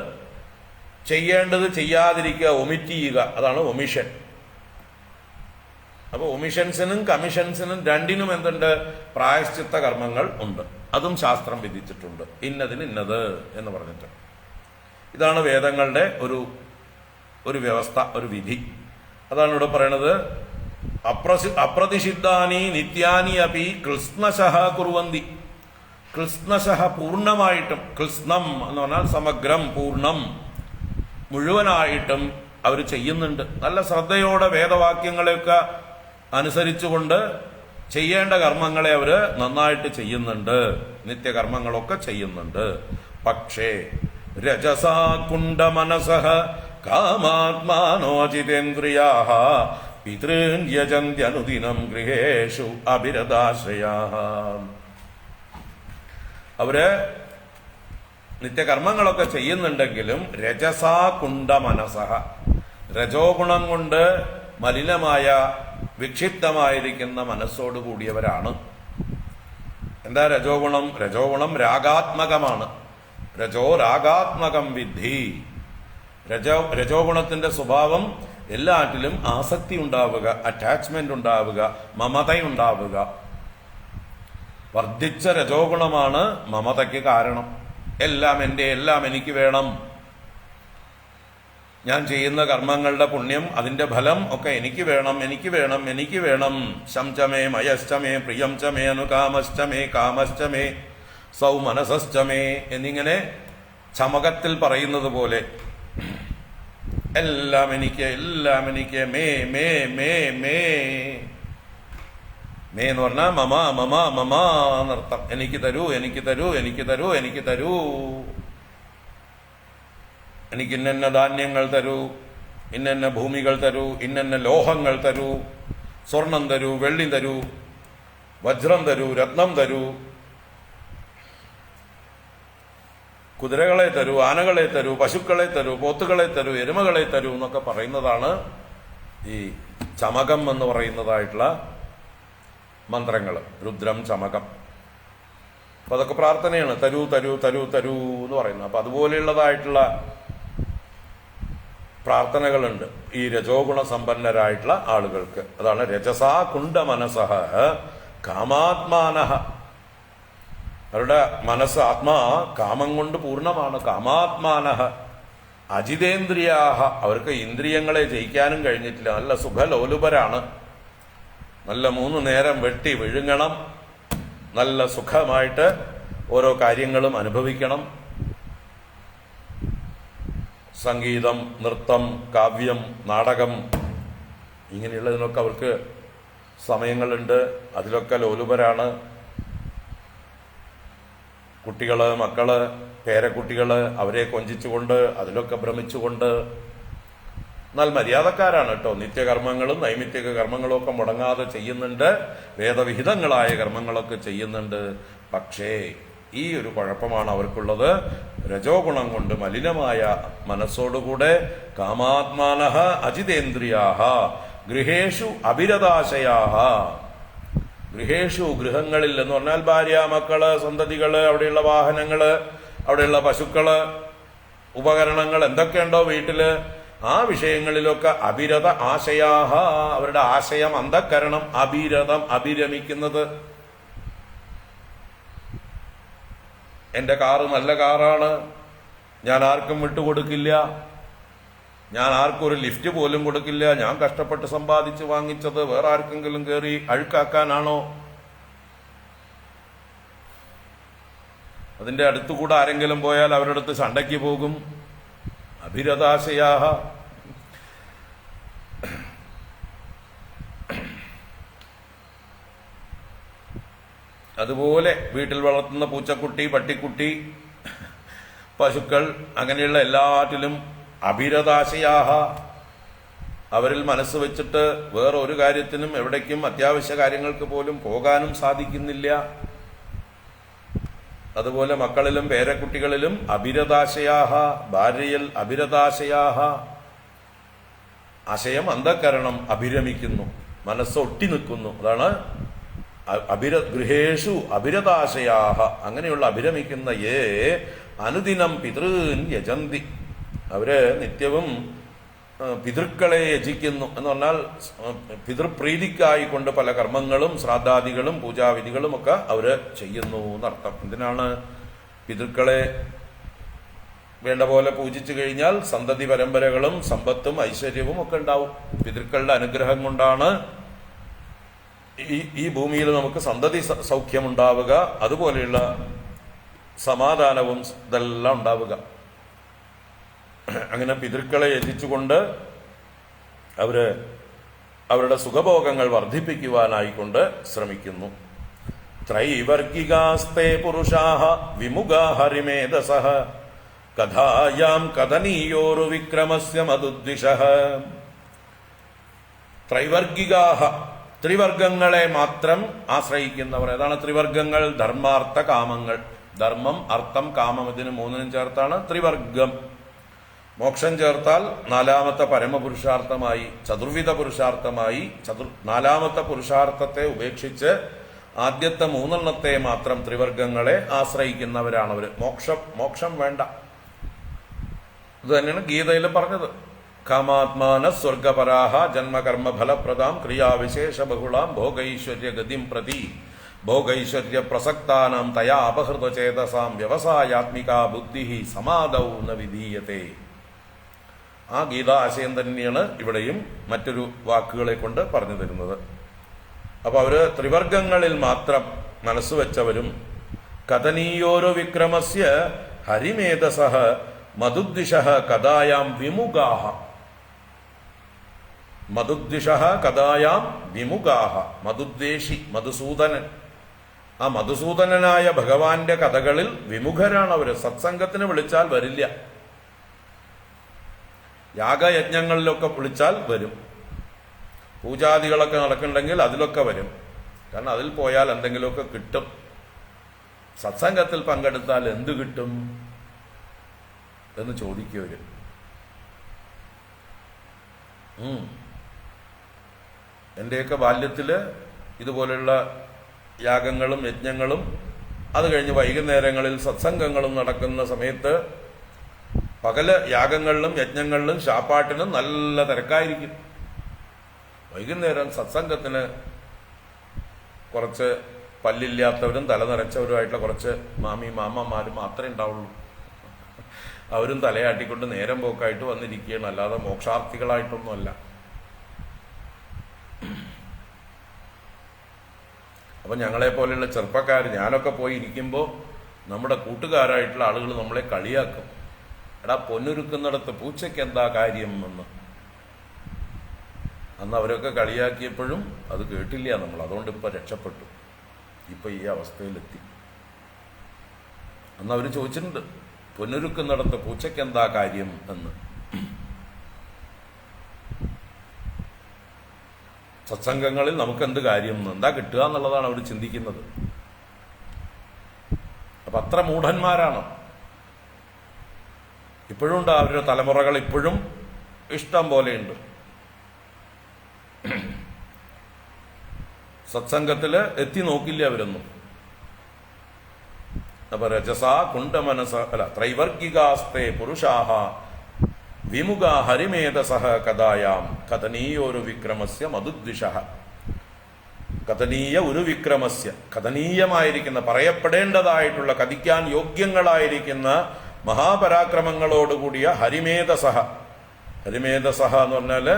ചെയ്യേണ്ടത് ചെയ്യാതിരിക്കുക, ഒമിറ്റ് ചെയ്യുക, അതാണ് ഒമിഷൻ. അപ്പോൾ ഒമിഷൻസിനും കമ്മീഷൻസിനും രണ്ടിനും എന്തുണ്ട്? പ്രായശ്ചിത്ത കർമ്മങ്ങൾ ഉണ്ട്. അതും ശാസ്ത്രം വിധിച്ചിട്ടുണ്ട്, ഇന്നതിന് ഇന്നത് എന്ന് പറഞ്ഞിട്ട്. ഇതാണ് വേദങ്ങളുടെ ഒരു വ്യവസ്ഥ, ഒരു വിധി. അതാണ് ഇവിടെ പറയണത്. അപ്രതിഷിദ്ധാനി നിത്യാനി അപി കൃഷ്ണശഃ കുർവന്തി. കൃഷ്ണശഃ പൂർണ്ണമായിട്ടും, കൃഷ്ണം എന്ന് പറഞ്ഞാൽ സമഗ്രം, പൂർണ്ണം, മുഴുവനായിട്ടും അവർ ചെയ്യുന്നുണ്ട്. നല്ല ശ്രദ്ധയോടെ വേദവാക്യങ്ങളെയൊക്കെ അനുസരിച്ചുകൊണ്ട് ചെയ്യേണ്ട കർമ്മങ്ങളെ അവർ നന്നായിട്ട് ചെയ്യുന്നുണ്ട്, നിത്യകർമ്മങ്ങളൊക്കെ ചെയ്യുന്നുണ്ട്. പക്ഷേ രജസാ കുണ്ഡ മനസഃ കാമാത്മാനോചിതേന്ദ്രിയാഃ പിതॄൻ യജന്ത്യനുദിനം ഗൃഹേഷു അഭിരതാശ്രയാഃ. അവര് നിത്യകർമ്മങ്ങളൊക്കെ ചെയ്യുന്നുണ്ടെങ്കിലും രജസാ കുണ്ഡ മനസഃ, രജോ ഗുണം കൊണ്ട് മലിനമായ വിക്ഷിപ്തമായിരിക്കുന്ന മനസ്സോട് കൂടിയവരാണ്. എന്താ രജോ ഗുണം? രജോ ഗുണം രാഗാത്മകമാണ്. രജോ രാഗാത്മകം വിദ്ധി. രജോ ഗുണത്തിന്റെ സ്വഭാവം എല്ലാറ്റിലും ആസക്തി ഉണ്ടാവുക, അറ്റാച്ച്മെന്റ് ഉണ്ടാവുക, മമതയുണ്ടാവുക. വർദ്ധിച്ച രജോ ഗുണമാണ് മമതയ്ക്ക് കാരണം. എല്ലാം എൻ്റെ, എല്ലാം എനിക്ക് വേണം, ഞാൻ ചെയ്യുന്ന കർമ്മങ്ങളുടെ പുണ്യം, അതിന്റെ ഫലം ഒക്കെ എനിക്ക് വേണം, എനിക്ക് വേണം, എനിക്ക് വേണം. ശംചമേ മയശ്ചമേ പ്രിയം ചമേ അനുകാമശ്ചമേ കാമശ്ചമേ സൗമനസശ്ചമേ എന്നിങ്ങനെ ചമകത്തിൽ പറയുന്നത് പോലെ എല്ലാം എനിക്ക്, എല്ലാം എനിക്ക്, may may may may. May എന്ന് പറഞ്ഞാൽ മമ മമ മമ എന്നർത്ഥം. എനിക്ക് തരൂ, എനിക്ക് തരൂ, എനിക്ക് തരൂ, എനിക്ക് തരൂ. എനിക്ക് ഇന്ന ധാന്യങ്ങൾ തരൂ, ഇന്ന ഭൂമികൾ തരൂ, ഇന്ന ലോഹങ്ങൾ തരൂ, സ്വർണം തരൂ, വെള്ളി തരൂ, വജ്രം തരൂ, രത്നം തരൂ, കുതിരകളെ തരൂ, ആനകളെ തരൂ, പശുക്കളെ തരൂ, പോത്തുകളെ തരൂ, എരുമകളെ തരൂ എന്നൊക്കെ പറയുന്നതാണ് ഈ ചമകം എന്ന് പറയുന്നതായിട്ടുള്ള മന്ത്രങ്ങൾ. രുദ്രം, ചമകം. അപ്പൊ അതൊക്കെ പ്രാർത്ഥനയാണ്. തരൂ തരൂ തരൂ തരൂ എന്ന് പറയുന്നത്. അപ്പൊ അതുപോലെയുള്ളതായിട്ടുള്ള പ്രാർത്ഥനകളുണ്ട് ഈ രജോ ഗുണ സമ്പന്നരായിട്ടുള്ള ആളുകൾക്ക്. അതാണ് രജസാ കുണ്ഡ മനസഃ കാമാത്മാനഃ. അവരുടെ മനസ്സ്, ആത്മാ കാമം കൊണ്ട് പൂർണ്ണമാണ്. കാമാത്മാനഃ അജിതേന്ദ്രിയാഹ. അവർക്ക് ഇന്ദ്രിയങ്ങളെ ജയിക്കാനും കഴിഞ്ഞിട്ടില്ല. നല്ല സുഖലോലുപരാണ്. നല്ല 3 നേരം വെട്ടി വിഴുങ്ങണം, നല്ല സുഖമായിട്ട് ഓരോ കാര്യങ്ങളും അനുഭവിക്കണം. സംഗീതം, നൃത്തം, കാവ്യം, നാടകം ഇങ്ങനെയുള്ളതിനൊക്കെ അവർക്ക് സമയങ്ങളുണ്ട്. അതിലൊക്കെ ലോലുപരാണ്. കുട്ടികള്, മക്കള്, പേരക്കുട്ടികള്, അവരെ കൊഞ്ചിച്ചുകൊണ്ട് അതിലൊക്കെ ഭ്രമിച്ചുകൊണ്ട്. എന്നാൽ മര്യാദക്കാരാണ് കേട്ടോ. നിത്യകർമ്മങ്ങളും നൈമിത്തിക കർമ്മങ്ങളും ഒക്കെ മുടങ്ങാതെ ചെയ്യുന്നുണ്ട്. വേദവിഹിതങ്ങളായ കർമ്മങ്ങളൊക്കെ ചെയ്യുന്നുണ്ട്. പക്ഷേ ഈ ഒരു കുഴപ്പമാണ് അവർക്കുള്ളത്. രജോ ഗുണം കൊണ്ട് മലിനമായ മനസ്സോടുകൂടെ കാമാത്മാനഃ അജിതേന്ദ്രിയാഹ ഗൃഹേഷു അഭിരതാശയാഹ. ഗൃഹേഷു, ഗൃഹങ്ങളിൽ എന്ന് പറഞ്ഞാൽ ഭാര്യ, മക്കള്, സന്തതികള്, അവിടെയുള്ള വാഹനങ്ങള്, അവിടെയുള്ള പശുക്കള്, ഉപകരണങ്ങൾ എന്തൊക്കെയുണ്ടോ വീട്ടില്, ആ വിഷയങ്ങളിലൊക്കെ അഭിരത ആശയാഹ. അവരുടെ ആശയം, അന്ധക്കരണം അഭിരതം, അഭിരമിക്കുന്നത്. എന്റെ കാറ് നല്ല കാറാണ്, ഞാൻ ആർക്കും വിട്ടുകൊടുക്കില്ല, ഞാൻ ആർക്കും ഒരു ലിഫ്റ്റ് പോലും കൊടുക്കില്ല, ഞാൻ കഷ്ടപ്പെട്ട് സമ്പാദിച്ച് വാങ്ങിച്ചത് വേറെ ആർക്കെങ്കിലും കയറി അഴുക്കാക്കാനാണോ? അതിന്റെ അടുത്തുകൂടെ ആരെങ്കിലും പോയാൽ അവരുടെ അടുത്ത് സണ്ടയ്ക്ക് പോകും. അഭിരതാശയാഹ. അതുപോലെ വീട്ടിൽ വളർത്തുന്ന പൂച്ചക്കുട്ടി, പട്ടിക്കുട്ടി, പശുക്കൾ, അങ്ങനെയുള്ള എല്ലാറ്റിലും അഭിരതാശയാഹ. അവരിൽ മനസ്സ് വെച്ചിട്ട് വേറെ ഒരു കാര്യത്തിനും എവിടേക്കും അത്യാവശ്യ കാര്യങ്ങൾക്ക് പോലും പോകാനും സാധിക്കുന്നില്ല. അതുപോലെ മക്കളിലും പേരക്കുട്ടികളിലും അഭിരതാശയാഹ, ഭാര്യയിൽ അഭിരതാശയാഹ, ആശയം അന്ധകരണം അഭിരമിക്കുന്നു, മനസ്സ് ഒട്ടി നിൽക്കുന്നു. അതാണ് ഗൃഹേഷു അഭിരതാശയാഹ. അങ്ങനെയുള്ള അഭിരമിക്കുന്ന അനുദിനം പിതൃൻ യജന്തി, അവര് നിത്യവും പിതൃക്കളെ യജിക്കുന്നു എന്ന് പറഞ്ഞാൽ പിതൃപ്രീതിക്കായിക്കൊണ്ട് പല കർമ്മങ്ങളും ശ്രാദ്ധാദികളും പൂജാവിധികളും ഒക്കെ അവര് ചെയ്യുന്നു എന്നർത്ഥം. എന്തിനാണ്? പിതൃക്കളെ വേണ്ട പോലെ പൂജിച്ചു കഴിഞ്ഞാൽ സന്തതി പരമ്പരകളും സമ്പത്തും ഐശ്വര്യവും ഒക്കെ ഉണ്ടാവും. പിതൃക്കളുടെ അനുഗ്രഹം കൊണ്ടാണ് ഈ ഭൂമിയിൽ നമുക്ക് സന്തതി സൗഖ്യമുണ്ടാവുക, അതുപോലെയുള്ള സമാധാനവും ഇതെല്ലാം ഉണ്ടാവുക. അങ്ങനെ പിതൃക്കളെ യജിച്ചുകൊണ്ട് അവര് അവരുടെ സുഖഭോഗങ്ങൾ വർദ്ധിപ്പിക്കുവാനായിക്കൊണ്ട് ശ്രമിക്കുന്നു. ത്രൈവർഗികാസ്തേ പുരുഷാഃ വിമുഖാഃ ഹരിമേധസഃ കഥായാം കഥനീയോരു വിക്രമസ്യ മധുദ്വിഷഃ. ത്രൈവർഗികാഃ, ത്രിവർഗങ്ങളെ മാത്രം ആശ്രയിക്കുന്നവർ. ഏതാണ് ത്രിവർഗങ്ങൾ? ധർമാർത്ഥ കാമങ്ങൾ. ധർമ്മം, അർത്ഥം, കാമം, ഇതിന് മൂന്നിനും ചേർത്താണ് ത്രിവർഗം. മോക്ഷം ചേർത്താൽ നാലാമത്തെ പരമപുരുഷാർത്ഥമായി, ചതുർവിധ പുരുഷാർത്ഥമായി. നാലാമത്തെ പുരുഷാർത്ഥത്തെ ഉപേക്ഷിച്ച് ആദ്യത്തെ മൂന്നെണ്ണത്തെ മാത്രം ത്രിവർഗങ്ങളെ ആശ്രയിക്കുന്നവരാണവർ. മോക്ഷം വേണ്ട. ഇത് തന്നെയാണ് ഗീതയിൽ പറഞ്ഞത്. കാമാത്മാന സ്വർഗപരാഹ ജന്മകർമ്മ ഫലപ്രദാം ക്രിയാവിശേഷ ബഹുളാം ഭോഗൈശ്വര്യ ഗതിം പ്രതി ഭോഗൈശ്വര്യ പ്രസക്താനാം തയാ അപഹൃത ചേതസാം വ്യവസായാത്മികാ ബുദ്ധി സമാദൗ ന വിധീയത്തെ. ആ ഗീതാ ആശയം തന്നെയാണ് ഇവിടെയും മറ്റൊരു വാക്കുകളെ കൊണ്ട് പറഞ്ഞു തരുന്നത്. അപ്പൊ അവര് ത്രിവർഗങ്ങളിൽ മാത്രം മനസ്സ് വെച്ചവരും കഥനീയോരോ വിക്രമസ്യ ഹരിമേധസഃ മധുദ്വിഷഃ കഥായാം വിമുഖാഃ. മധുദ്വിഷഃ കഥായാം വിമുഖാഃ. മധുദ്വേഷി മധുസൂദനൻ, ആ മധുസൂദനനായ ഭഗവാന്റെ കഥകളിൽ വിമുഖരാണ് അവര്. സത്സംഗത്തിന് വിളിച്ചാൽ വരില്ല. യാഗയജ്ഞങ്ങളിലൊക്കെ വിളിച്ചാൽ വരും. പൂജാദികളൊക്കെ നടക്കുന്നുണ്ടെങ്കിൽ അതിലൊക്കെ വരും. കാരണം അതിൽ പോയാൽ എന്തെങ്കിലുമൊക്കെ കിട്ടും. സത്സംഗത്തിൽ പങ്കെടുത്താൽ എന്ത് കിട്ടും എന്ന് ചോദിക്കവര്. എന്റെയൊക്കെ ബാല്യത്തില് ഇതുപോലെയുള്ള യാഗങ്ങളും യജ്ഞങ്ങളും അത് കഴിഞ്ഞ് വൈകുന്നേരങ്ങളിൽ സത്സംഗങ്ങളും നടക്കുന്ന സമയത്ത് പകല് യാഗങ്ങളിലും യജ്ഞങ്ങളിലും ശാപ്പാട്ടിനും നല്ല തിരക്കായിരിക്കും. വൈകുന്നേരം സത്സംഗത്തിന് കുറച്ച് പല്ലില്ലാത്തവരും തലനിറച്ചവരുമായിട്ടുള്ള കുറച്ച് മാമന്മാരും മാത്രമേ ഉണ്ടാവുള്ളൂ. അവരും തലയാട്ടിക്കൊണ്ട് നേരം പോക്കായിട്ട് വന്നിരിക്കുകയാണ്, അല്ലാതെ മോക്ഷാർത്ഥികളായിട്ടൊന്നുമല്ല. അപ്പൊ ഞങ്ങളെ പോലെയുള്ള ചെറുപ്പക്കാർ, ഞാനൊക്കെ പോയി ഇരിക്കുമ്പോൾ നമ്മുടെ കൂട്ടുകാരായിട്ടുള്ള ആളുകൾ നമ്മളെ കളിയാക്കും. എടാ പൊന്നുരുക്കുന്നിടത്ത് പൂച്ചയ്ക്ക് എന്താ കാര്യം എന്ന്. അന്ന് അവരൊക്കെ കളിയാക്കിയപ്പോഴും അത് കേട്ടില്ല നമ്മൾ. അതുകൊണ്ട് ഇപ്പൊ രക്ഷപ്പെട്ടു, ഇപ്പൊ ഈ അവസ്ഥയിലെത്തി. അന്ന് അവർ ചോദിച്ചിട്ടുണ്ട്, പൊന്നുരുക്കുന്നിടത്ത് പൂച്ചയ്ക്ക് എന്താ കാര്യം എന്ന്. സത്സംഗങ്ങളിൽ നമുക്കെന്ത് കാര്യം, എന്താ കിട്ടുക എന്നുള്ളതാണ് അവർ ചിന്തിക്കുന്നത്. അപ്പൊ അത്ര മൂഢന്മാരാണ്. ഇപ്പോഴും ഉണ്ട് അവരുടെ തലമുറകൾ, ഇപ്പോഴും ഇഷ്ടം പോലെയുണ്ട്. സത്സംഗത്തില് എത്തി നോക്കില്ല അവരൊന്നും. അപ്പൊ രജസാ കുണ്ടമനസ ത്രൈവർഗികാസ്തേ പുരുഷാഹ വിമുഖ ഹരിമേധസഃ കഥായാം കഥനീയോരു വിക്രമസ്യ മധുദ്വിഷഃ. കഥനീയ ഒരു വിക്രമസ്യ, കഥനീയമായിരിക്കുന്ന പറയപ്പെടേണ്ടതായിട്ടുള്ള കഥിക്കാൻ യോഗ്യങ്ങളായിരിക്കുന്ന മഹാപരാക്രമങ്ങളോടുകൂടിയ ഹരിമേധസഃ. ഹരിമേധസഃ എന്ന് പറഞ്ഞാല്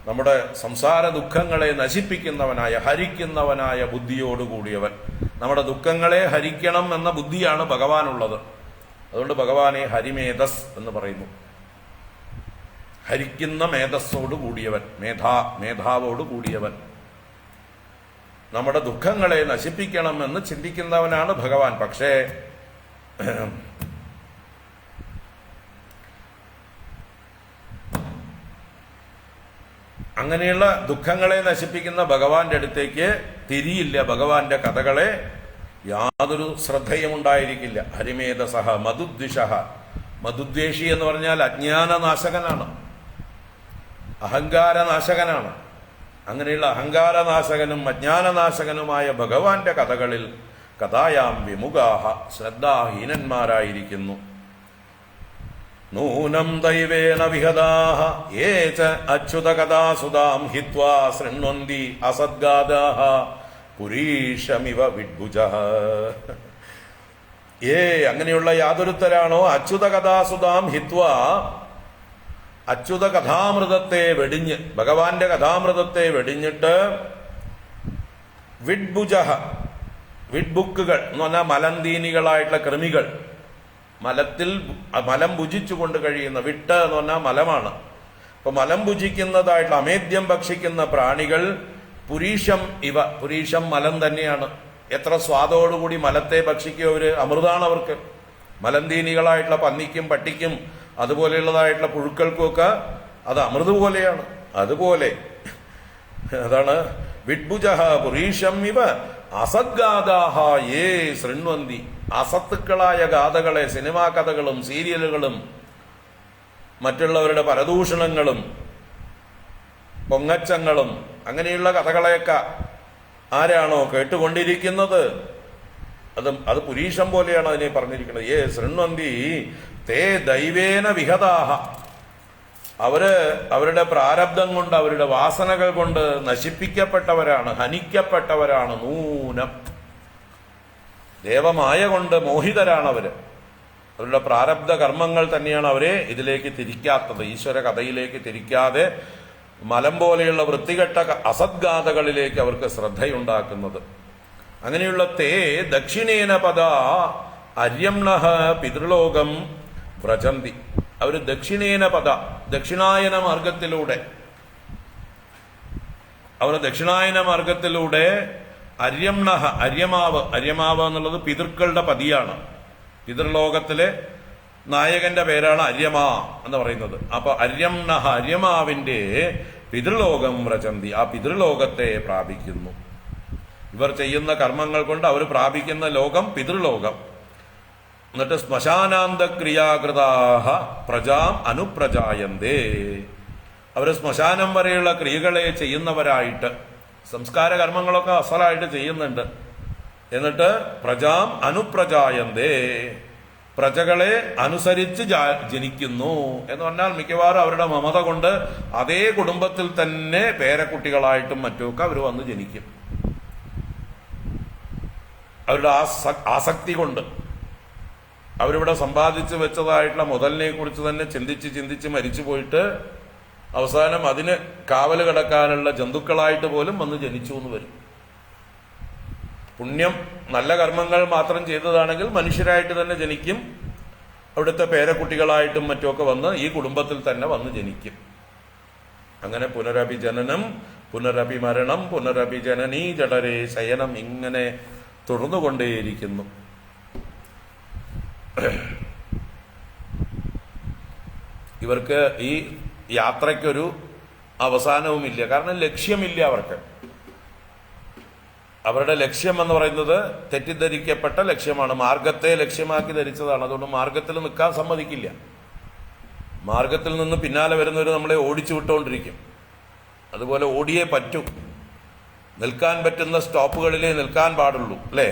നമ്മുടെ സംസാര ദുഃഖങ്ങളെ നശിപ്പിക്കുന്നവനായ, ഹരിക്കുന്നവനായ ബുദ്ധിയോടുകൂടിയവൻ. നമ്മുടെ ദുഃഖങ്ങളെ ഹരിക്കണം എന്ന ബുദ്ധിയാണ് ഭഗവാനുള്ളത്. അതുകൊണ്ട് ഭഗവാനെ ഹരിമേധസ് എന്ന് പറയുന്നു. ഹരിക്കുന്ന മേധസ്സോട് കൂടിയവൻ, മേധാവോട് കൂടിയവൻ. നമ്മുടെ ദുഃഖങ്ങളെ നശിപ്പിക്കണം എന്ന് ചിന്തിക്കുന്നവനാണ് ഭഗവാൻ. പക്ഷേ അങ്ങനെയുള്ള ദുഃഖങ്ങളെ നശിപ്പിക്കുന്ന ഭഗവാന്റെ അടുത്തേക്ക് തിരിയില്ല. ഭഗവാന്റെ കഥകളെ യാതൊരു ശ്രദ്ധയും ഉണ്ടായിരിക്കില്ല. ഹരിമേധസഹ മധുദ്വിഷഹ. മധുദ്വേഷി എന്ന് പറഞ്ഞാൽ അജ്ഞാനനാശകനാണ്, അഹങ്കാരനാശകനാണ്. അങ്ങനെയുള്ള അഹങ്കാരനാശകനും അജ്ഞാനനാശകനുമായ ഭഗവാന്റെ കഥകളിൽ കഥായാം വിമുഖാഹ ശ്രദ്ധാഹീനന്മാരായിരിക്കുന്നു. നൂനം ദൈവേന വിഹതാഹ യേ ച അച്യുത കഥാസുതാം ഹിത്വാ ശൃണ്വന്തി അസദ്ഗാദാഹ പുരീഷമിവ വിഡ്ഭുജഃ. അങ്ങനെയുള്ള യാതൊരുത്തരാണോ അച്യുത കഥാസുതാം ഹിത്വാ, അച്യുത കഥാമൃതത്തെ വെടിഞ്ഞ്, ഭഗവാന്റെ കഥാമൃതത്തെ വെടിഞ്ഞിട്ട് വിഡ്ഭുജഃ, വിഡ്ബുക്കുകൾ എന്ന് പറഞ്ഞാൽ മലന്തീനികളായിട്ടുള്ള കൃമികൾ, മലം ഭുജിച്ചുകൊണ്ട് കഴിയുന്ന, വിട്ട് എന്ന് പറഞ്ഞാൽ മലമാണ്. അപ്പൊ മലം ഭുജിക്കുന്നതായിട്ടുള്ള അമേദ്യം ഭക്ഷിക്കുന്ന പ്രാണികൾ പുരീഷം ഇവ, പുരീഷം മലം തന്നെയാണ്. എത്ര സ്വാദോടുകൂടി മലത്തെ ഭക്ഷിക്കും അവര്, അമൃതാണ് അവർക്ക്. മലന്തീനികളായിട്ടുള്ള പന്നിക്കും പട്ടിക്കും അതുപോലെയുള്ളതായിട്ടുള്ള പുഴുക്കൾക്കുമൊക്കെ അത് അമൃത് പോലെയാണ്. അതുപോലെ അതാണ് വിഡ്ഭുജഃ പുരീഷം ഇവ അസദ്ഗാദാഹ യേ ശൃണ്വന്തി. അസത്തുക്കളായ ഗാഥകളെ, സിനിമാ കഥകളും സീരിയലുകളും മറ്റുള്ളവരുടെ പരദൂഷണങ്ങളും പൊങ്ങച്ചങ്ങളും അങ്ങനെയുള്ള കഥകളെയൊക്കെ ആരാണോ കേട്ടുകൊണ്ടിരിക്കുന്നത്, അത് പുരീഷം പോലെയാണ് അതിനെ പറഞ്ഞിരിക്കുന്നത്. ശൃണ്വന്തി തേ ദൈവേന വിഹതാഹ. അവരുടെ പ്രാരബ്ധം കൊണ്ട്, അവരുടെ വാസനകൾ കൊണ്ട് നശിപ്പിക്കപ്പെട്ടവരാണ്, ഹനിക്കപ്പെട്ടവരാണ്. നൂനം, ദേവമായ കൊണ്ട് മോഹിതരാണ് അവര്. അവരുടെ പ്രാരബ്ധ കർമ്മങ്ങൾ തന്നെയാണ് അവരെ ഇതിലേക്ക് തിരിക്കാത്തത്, ഈശ്വര കഥയിലേക്ക് തിരിക്കാതെ മലം പോലെയുള്ള വൃത്തികെട്ട അസദ്ഗാഥകളിലേക്ക് അവർക്ക് ശ്രദ്ധയുണ്ടാക്കുന്നത്. അങ്ങനെയുള്ള തേ ദക്ഷിണേന പദ അര്യംണഃ പിതൃലോകം വ്രജന്തി. അവർ ദക്ഷിണേന പദ, ദക്ഷിണായന മാർഗത്തിലൂടെ, അര്യംണഃ, അര്യമാവ് എന്നുള്ളത് പിതൃക്കളുടെ പതിയാണ്. പിതൃലോകത്തിലെ നായകന്റെ പേരാണ് അര്യമാ എന്ന് പറയുന്നത്. അപ്പൊ അര്യംണഃ, അര്യമാവിന്റെ പിതൃലോകം വ്രജന്തി, ആ പിതൃലോകത്തെ പ്രാപിക്കുന്നു. ഇവർ ചെയ്യുന്ന കർമ്മങ്ങൾ കൊണ്ട് അവർ പ്രാപിക്കുന്ന ലോകം പിതൃലോകം. എന്നിട്ട് ശ്മശാനാന്ത ക്രിയാകൃതാഹ പ്രജാം അനുപ്രജായന്തേ. അവർ ശ്മശാനം വരെയുള്ള ക്രിയകളെ ചെയ്യുന്നവരായിട്ട്, സംസ്കാര കർമ്മങ്ങളൊക്കെ അസലായിട്ട് ചെയ്യുന്നുണ്ട്. എന്നിട്ട് പ്രജാം അനുപ്രജായന്തേ, പ്രജകളെ അനുസരിച്ച് ജനിക്കുന്നു എന്ന് പറഞ്ഞാൽ മിക്കവാറും അവരുടെ മമത കൊണ്ട് അതേ കുടുംബത്തിൽ തന്നെ പേരക്കുട്ടികളായിട്ടും മറ്റുമൊക്കെ അവർ വന്ന് ജനിക്കും. അവരുടെ ആസക്തി കൊണ്ട് അവരിവിടെ സമ്പാദിച്ചു വെച്ചതായിട്ടുള്ള മുതലിനെ കുറിച്ച് തന്നെ ചിന്തിച്ച് മരിച്ചു പോയിട്ട് അവസാനം അതിന് കാവല് കിടക്കാനുള്ള ജന്തുക്കളായിട്ട് പോലും വന്ന് ജനിച്ചു എന്ന് വരും. പുണ്യം, നല്ല കർമ്മങ്ങൾ മാത്രം ചെയ്തതാണെങ്കിൽ മനുഷ്യരായിട്ട് തന്നെ ജനിക്കും. അവിടുത്തെ പേരക്കുട്ടികളായിട്ടും മറ്റുമൊക്കെ വന്ന് ഈ കുടുംബത്തിൽ തന്നെ വന്ന് ജനിക്കും. അങ്ങനെ പുനരഭിജനനം, പുനരഭിമരണം, പുനരഭിജനനീ ജഠരേ ശയനം, ഇങ്ങനെ തുടർന്നുകൊണ്ടേയിരിക്കുന്നു. ഇവർക്ക് ഈ യാത്രയ്ക്കൊരു അവസാനവുമില്ല. കാരണം ലക്ഷ്യമില്ല അവർക്ക്. അവരുടെ ലക്ഷ്യം എന്ന് പറയുന്നത് തെറ്റിദ്ധരിക്കപ്പെട്ട ലക്ഷ്യമാണ്, മാർഗത്തെ ലക്ഷ്യമാക്കി ധരിച്ചതാണ്. അതുകൊണ്ട് മാർഗത്തിൽ നിൽക്കാൻ സമ്മതിക്കില്ല. മാർഗത്തിൽ നിന്ന് പിന്നാലെ വരുന്നവർ നമ്മളെ ഓടിച്ചു വിട്ടുകൊണ്ടിരിക്കും. അതുപോലെ ഓടിയേ പറ്റൂ. നിൽക്കാൻ പറ്റുന്ന സ്റ്റോപ്പുകളിലേ നിൽക്കാൻ പാടുള്ളൂ, അല്ലേ?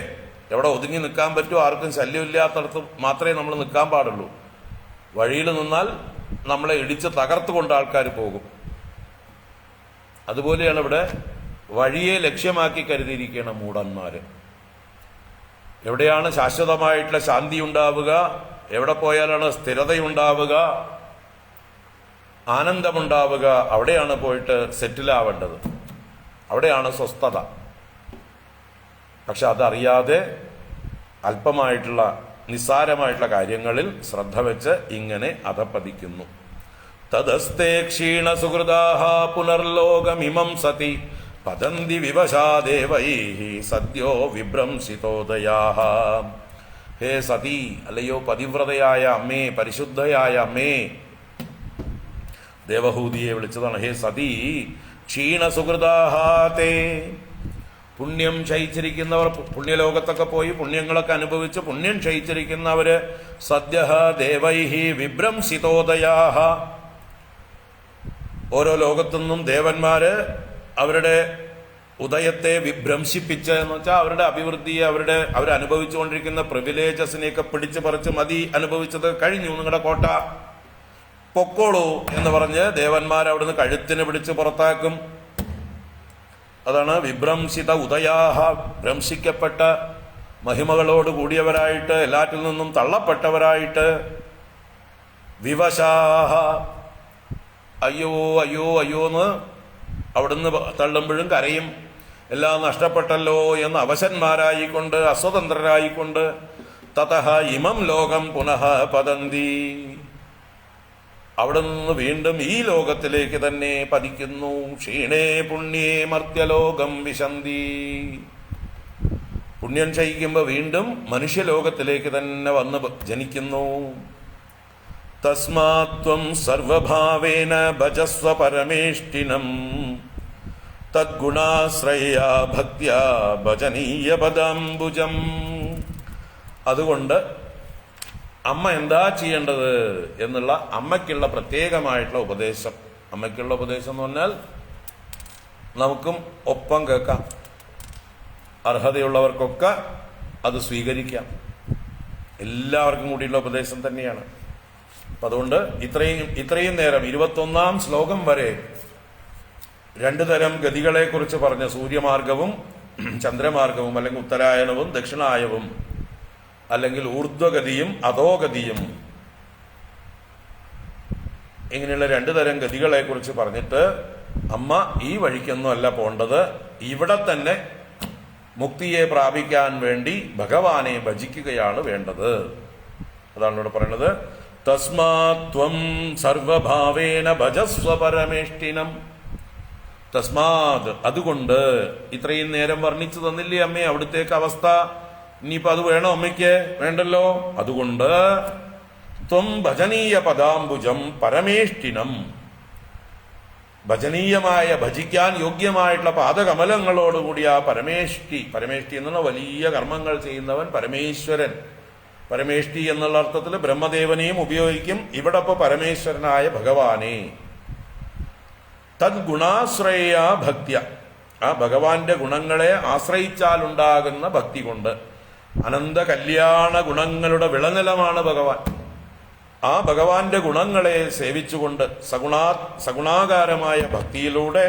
എവിടെ ഒതുങ്ങി നിൽക്കാൻ പറ്റുമോ, ആർക്കും ശല്യമില്ലാത്തടത്ത് മാത്രമേ നമ്മൾ നിൽക്കാൻ പാടുള്ളൂ. വഴിയിൽ നിന്നാൽ നമ്മളെ ഇടിച്ച് തകർത്തുകൊണ്ട് ആൾക്കാർ പോകും. അതുപോലെയാണ് ഇവിടെ വഴിയെ ലക്ഷ്യമാക്കി കരുതിയിരിക്കുന്ന മൂഢന്മാര്. എവിടെയാണ് ശാശ്വതമായിട്ടുള്ള ശാന്തി ഉണ്ടാവുക, എവിടെ പോയാലാണ് സ്ഥിരതയുണ്ടാവുക, ആനന്ദമുണ്ടാവുക, അവിടെയാണ് പോയിട്ട് സെറ്റിലാവേണ്ടത്, അവിടെയാണ് സ്വസ്ഥത. പക്ഷെ അതറിയാതെ അല്പമായിട്ടുള്ള നിസ്സാരമായിട്ടുള്ള കാര്യങ്ങളിൽ ശ്രദ്ധ വെച്ച് ഇങ്ങനെ അധപ്പതിക്കുന്നു. തദസ്തേ ക്ഷീണ സുഹൃദാഹ പുനർലോകമിമം സതി പതന്തി വിവശാദേവൈഹി സദ്യോ വിഭ്രംസിതോദയാഹ. ഹേ സതി, അല്ലയോ പതിവ്രതയായ അമ്മേ, പരിശുദ്ധയായ അമ്മേ, ദേവഹൂതിയെ വിളിച്ചതാണ്. ഹേ സതി, ക്ഷീണസുഹൃതാഹാതേ. പുണ്യം ക്ഷയിച്ചിരിക്കുന്നവർ, പുണ്യലോകത്തൊക്കെ പോയി പുണ്യങ്ങളൊക്കെ അനുഭവിച്ച് പുണ്യം ക്ഷയിച്ചിരിക്കുന്നവര് സദ്യഃ ദേവൈഹി വിഭ്രംസിതോദയാഹ. ഓരോ ലോകത്തുനിന്നും ദേവന്മാര് അവരുടെ ഉദയത്തെ വിഭ്രംശിപ്പിച്ച്, എന്ന് വെച്ചാൽ അവരുടെ അഭിവൃദ്ധിയെ, അവരനുഭവിച്ചുകൊണ്ടിരിക്കുന്ന പ്രിവിലേജസിനെയൊക്കെ പിടിച്ചു പറിച്ച് മതി, അനുഭവിച്ചത് കഴിഞ്ഞു, നിങ്ങളുടെ കോട്ട പൊക്കോളൂ എന്ന് പറഞ്ഞ് ദേവന്മാർ അവിടുന്ന് കഴുത്തിന് പിടിച്ച് പുറത്താക്കും. അതാണ് വിഭ്രംസിത ഉദയാഹ. ഭ്രംശിക്കപ്പെട്ട മഹിമകളോട് കൂടിയവരായിട്ട്, എല്ലാറ്റിൽ നിന്നും തള്ളപ്പെട്ടവരായിട്ട്. വിവശാഹ, അയ്യോ അയ്യോ അയ്യോ എന്ന് അവിടുന്ന് തള്ളുമ്പോഴും കരയും. എല്ലാം നഷ്ടപ്പെട്ടല്ലോ എന്ന് അവശന്മാരായിക്കൊണ്ട്, അസ്വതന്ത്രരായിക്കൊണ്ട്. തതഃ ഇമം ലോകം പുനഃ പതന്തി, അവിടെ നിന്ന് വീണ്ടും ഈ ലോകത്തിലേക്ക് തന്നെ പതിക്കുന്നു. ക്ഷീണേ പുണ്യേ മർത്യലോകം വിശന്തി. പുണ്യം ക്ഷയിക്കുമ്പോൾ വീണ്ടും മനുഷ്യലോകത്തിലേക്ക് തന്നെ വന്ന് ജനിക്കുന്നു. തസ്മാത്വം സർവഭാവേന ഭജസ്വ പരമേഷ്ഠിനം തദ്ഗുണാശ്രയാ ഭക്ത്യാ ഭജനീയ പദാംബുജം. അതുകൊണ്ട് അമ്മ എന്താ ചെയ്യേണ്ടത് എന്നുള്ള അമ്മയ്ക്കുള്ള പ്രത്യേകമായിട്ടുള്ള ഉപദേശം. അമ്മയ്ക്കുള്ള ഉപദേശം എന്ന് പറഞ്ഞാൽ നമുക്കും ഒപ്പം കേൾക്കാം, അർഹതയുള്ളവർക്കൊക്കെ അത് സ്വീകരിക്കാം. എല്ലാവർക്കും കൂടിയുള്ള ഉപദേശം തന്നെയാണ്. അപ്പം അതുകൊണ്ട് ഇത്രയും നേരം 21-ാം ശ്ലോകം വരെ രണ്ടു തരം ഗതികളെക്കുറിച്ച് പറഞ്ഞ സൂര്യമാർഗവും ചന്ദ്രമാർഗവും, അല്ലെങ്കിൽ ഉത്തരായണവും ദക്ഷിണായവും, അല്ലെങ്കിൽ ഊർധ്വഗതിയും അധോഗതിയും, ഇങ്ങനെയുള്ള രണ്ടു തരം ഗതികളെ കുറിച്ച് പറഞ്ഞിട്ട് അമ്മ ഈ വഴിക്കൊന്നും അല്ല പോണ്ടത്, ഇവിടെ തന്നെ മുക്തിയെ പ്രാപിക്കാൻ വേണ്ടി ഭഗവാനെ ഭജിക്കുകയാണ് വേണ്ടത്. അതാണ് ഇവിടെ പറയുന്നത്. തസ്മാത്വം സർവഭാവേന ഭജസ്വ പരമേഷ്ഠിനം. തസ്മാത്, അതുകൊണ്ട്. ഇത്രയും നേരം വർണ്ണിച്ചു തന്നില്ലേ അമ്മേ അവിടുത്തേക്ക് അവസ്ഥ? ഇനിയിപ്പോ അത് വേണോ അമ്മയ്ക്ക്? വേണ്ടല്ലോ. അതുകൊണ്ട് ത്വം ഭജനീയ പദാംബുജം പരമേഷ്ഠിനം, ഭജനീയമായ, ഭജിക്കാൻ യോഗ്യമായിട്ടുള്ള പാദകമലങ്ങളോടുകൂടി ആ പരമേഷ്ഠി. പരമേഷ്ഠി എന്നുള്ള വലിയ കർമ്മങ്ങൾ ചെയ്യുന്നവൻ പരമേശ്വരൻ. പരമേഷ്ഠി എന്നുള്ള അർത്ഥത്തിൽ ബ്രഹ്മദേവനെയും ഉപയോഗിക്കും. ഇവിടെ ഇപ്പൊ പരമേശ്വരനായ ഭഗവാനെ. തദ്ഗുണാശ്രയ ഭക്ത്യ, ആ ഭഗവാന്റെ ഗുണങ്ങളെ ആശ്രയിച്ചാലുണ്ടാകുന്ന ഭക്തി കൊണ്ട്. അനന്ത കല്യാണ ഗുണങ്ങളുടെ വിളനിലമാണ് ഭഗവാൻ. ആ ഭഗവാന്റെ ഗുണങ്ങളെ സേവിച്ചുകൊണ്ട് സഗുണാകാരമായ ഭക്തിയിലൂടെ,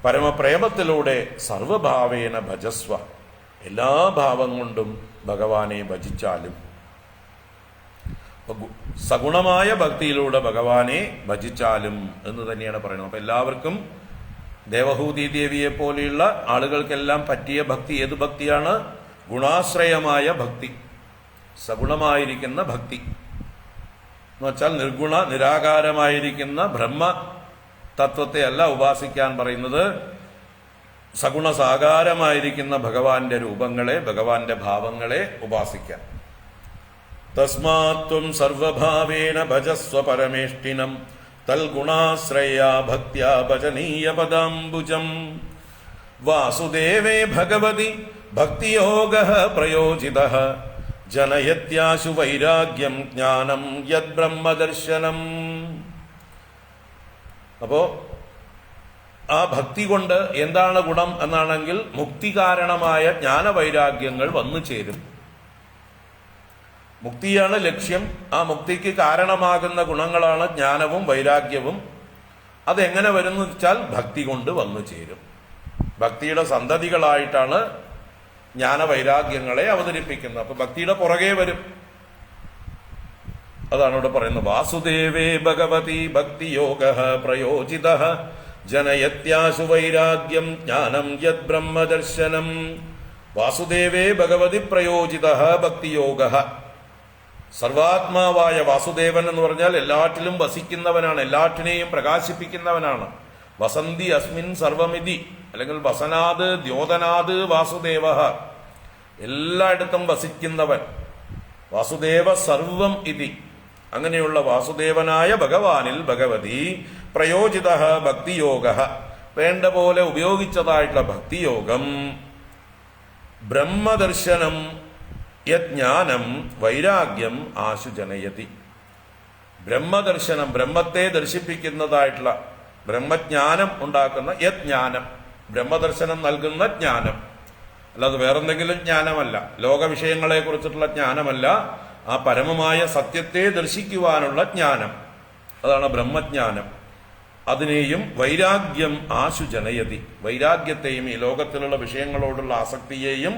പരമപ്രേമത്തിലൂടെ സർവഭാവേന ഭജസ്വ, എല്ലാ ഭാവം കൊണ്ടും ഭഗവാനെ ഭജിച്ചാലും. സഗുണമായ ഭക്തിയിലൂടെ ഭഗവാനെ ഭജിച്ചാലും എന്ന് തന്നെയാണ് പറയുന്നത്. അപ്പൊ എല്ലാവർക്കും ദേവഹൂതി ദേവിയെ പോലെയുള്ള ആളുകൾക്കെല്ലാം പറ്റിയ ഭക്തി ഏത് ഭക്തിയാണ്? ഗുണാശ്രയമായ ഭക്തി, സഗുണമായിരിക്കുന്ന ഭക്തി എന്ന് വെച്ചാൽ നിർഗുണ നിരാകാരമായിരിക്കുന്ന ബ്രഹ്മ തത്വത്തെ അല്ല ഉപാസിക്കാൻ പറയുന്നത്, സഗുണസാകാരമായിരിക്കുന്ന ഭഗവാന്റെ രൂപങ്ങളെ, ഭഗവാന്റെ ഭാവങ്ങളെ ഉപാസിക്കാൻ. തസ്മാത്വം സർവഭാവേന ഭജസ്വ പരമേഷ്ഠിനം തൽഗുണാശ്രയാ ഭക്ത്യാ ഭജനീയ പദാംബുജം. വാസുദേവേ ഭഗവതി ഭക്തിയോഗഃ പ്രയോജിതഃ ജനയത്യാശു വൈരാഗ്യം ജ്ഞാനം യത് ബ്രഹ്മദർശനം. അപ്പോ ആ ഭക്തി കൊണ്ട് എന്താണ് ഗുണം എന്നാണെങ്കിൽ മുക്തി കാരണമായ ജ്ഞാനവൈരാഗ്യങ്ങൾ വന്നു ചേരും. മുക്തിയാണ് ലക്ഷ്യം. ആ മുക്തിക്ക് കാരണമാകുന്ന ഗുണങ്ങളാണ് ജ്ഞാനവും വൈരാഗ്യവും. അതെങ്ങനെ വരുന്നു വെച്ചാൽ ഭക്തി കൊണ്ട് വന്നു ചേരും. ഭക്തിയുടെ സന്തതികളായിട്ടാണ് ജ്ഞാനവൈരാഗ്യങ്ങളെ അവതരിപ്പിക്കുന്നത്. അപ്പൊ ഭക്തിയുടെ പുറകെ വരും. അതാണ് ഇവിടെ പറയുന്നത്. വാസുദേവേ ഭഗവതി ഭക്തിയോഗഃ പ്രയോജിതഃ ജനയത്യാശു വൈരാഗ്യം ജ്ഞാനം യത് ബ്രഹ്മദർശനം. വാസുദേവേ ഭഗവതി പ്രയോജിതഃ ഭക്തിയോഗഃ. സർവാത്മാവായ വാസുദേവൻ എന്ന് പറഞ്ഞാൽ എല്ലാറ്റിലും വസിക്കുന്നവനാണ്, എല്ലാറ്റിനെയും പ്രകാശിപ്പിക്കുന്നവനാണ്. വസന്തി അസ്മിൻ സർവമിതി, അല്ലെങ്കിൽ വസനാത് ദ്യോതനാത് വാസുദേവഃ, എല്ലായിടത്തും വസിക്കുന്നവൻ. വാസുദേവ സർവം ഇതി. അങ്ങനെയുള്ള വാസുദേവനായ ഭഗവാനിൽ ഭഗവതി പ്രയോജിത ഭക്തിയോഗ, വേണ്ട പോലെ ഉപയോഗിച്ചതായിട്ടുള്ള ഭക്തിയോഗം, ബ്രഹ്മദർശനം യജ്ഞാനം വൈരാഗ്യം ആശു ജനയതി. ബ്രഹ്മദർശനം, ബ്രഹ്മത്തെ ദർശിപ്പിക്കുന്നതായിട്ടുള്ള ബ്രഹ്മജ്ഞാനം ഉണ്ടാക്കുന്ന യജ്ഞാനം, ബ്രഹ്മദർശനം നൽകുന്ന ജ്ഞാനം, അല്ലാതെ വേറെന്തെങ്കിലും ജ്ഞാനമല്ല, ലോകവിഷയങ്ങളെ കുറിച്ചിട്ടുള്ള ജ്ഞാനമല്ല, ആ പരമമായ സത്യത്തെ ദർശിക്കുവാനുള്ള ജ്ഞാനം, അതാണ് ബ്രഹ്മജ്ഞാനം. അതിനെയും വൈരാഗ്യം ആശു ജനയതി, വൈരാഗ്യത്തെയും ഈ ലോകത്തിലുള്ള വിഷയങ്ങളോടുള്ള ആസക്തിയെയും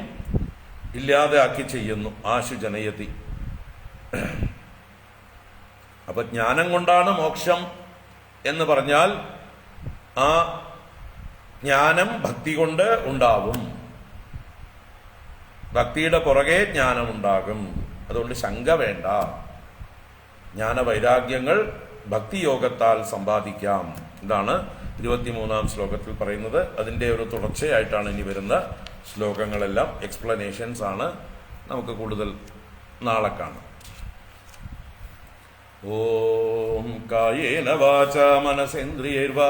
ഇല്ലാതെ ആക്കി ചെയ്യുന്നു. ആശു ജനയതി. അപ്പൊ ജ്ഞാനം കൊണ്ടാണ് മോക്ഷം എന്ന് പറഞ്ഞാൽ ആ ജ്ഞാനം ഭക്തി കൊണ്ട് ഉണ്ടാവും. ഭക്തിയുടെ പുറകെ ജ്ഞാനമുണ്ടാകും. അതുകൊണ്ട് ശങ്ക വേണ്ട. ജ്ഞാനവൈരാഗ്യങ്ങൾ ഭക്തിയോഗത്താൽ സമ്പാദിക്കാം. ഇതാണ് 23-ാം ശ്ലോകത്തിൽ പറയുന്നത്. അതിൻ്റെ ഒരു തുടർച്ചയായിട്ടാണ് ഇനി വരുന്ന ശ്ലോകങ്ങളെല്ലാം. എക്സ്പ്ലനേഷൻസ് ആണ്. നമുക്ക് കൂടുതൽ നാളെ കാണാം. ഓം കായേന വാച മനസേന്ദ്രിയൈർവാ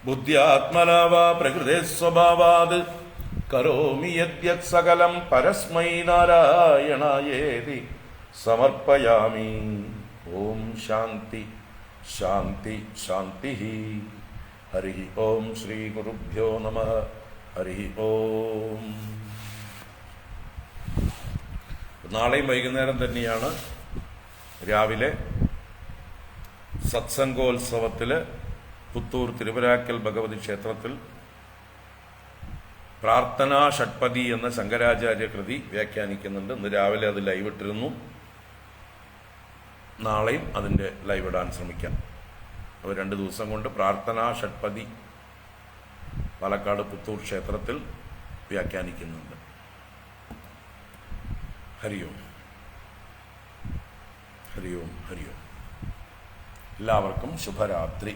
ബുദ്ധ്യാത്മനാ വാ പ്രകൃതേ സ്വഭാവാത് കരോമി യദ്യത് സകലം പരസ്മൈ നാരായണായേതി സമർപ്പയാമി. ഓം ശാന്തി ശാന്തി ശാന്തി. ഹരി ഓം ശ്രീ ഗുരുഭ്യോ നമഃ. ഹരി ഓം. നാളെയും വൈകുന്നേരം തന്നെയാണ് രാവിലെ സത്സംഗോത്സവത്തില് പുത്തൂർ തിരുവരാക്കൽ ഭഗവതി ക്ഷേത്രത്തിൽ പ്രാർത്ഥനാ ഷഡ്പതി എന്ന ശങ്കരാചാര്യ കൃതി വ്യാഖ്യാനിക്കുന്നുണ്ട്. ഇന്ന് രാവിലെ അത് ലൈവ് ഇട്ടിരുന്നു. നാളെയും അതിൻ്റെ ലൈവ് ഇടാൻ ശ്രമിക്കാം. അവർ 2 ദിവസം കൊണ്ട് പ്രാർത്ഥനാ ഷഡ്പതി പാലക്കാട് പുത്തൂർ ക്ഷേത്രത്തിൽ വ്യാഖ്യാനിക്കുന്നുണ്ട്. ഹരിയോം ഹരിയോം ഹരിയോം. എല്ലാവർക്കും ശുഭരാത്രി.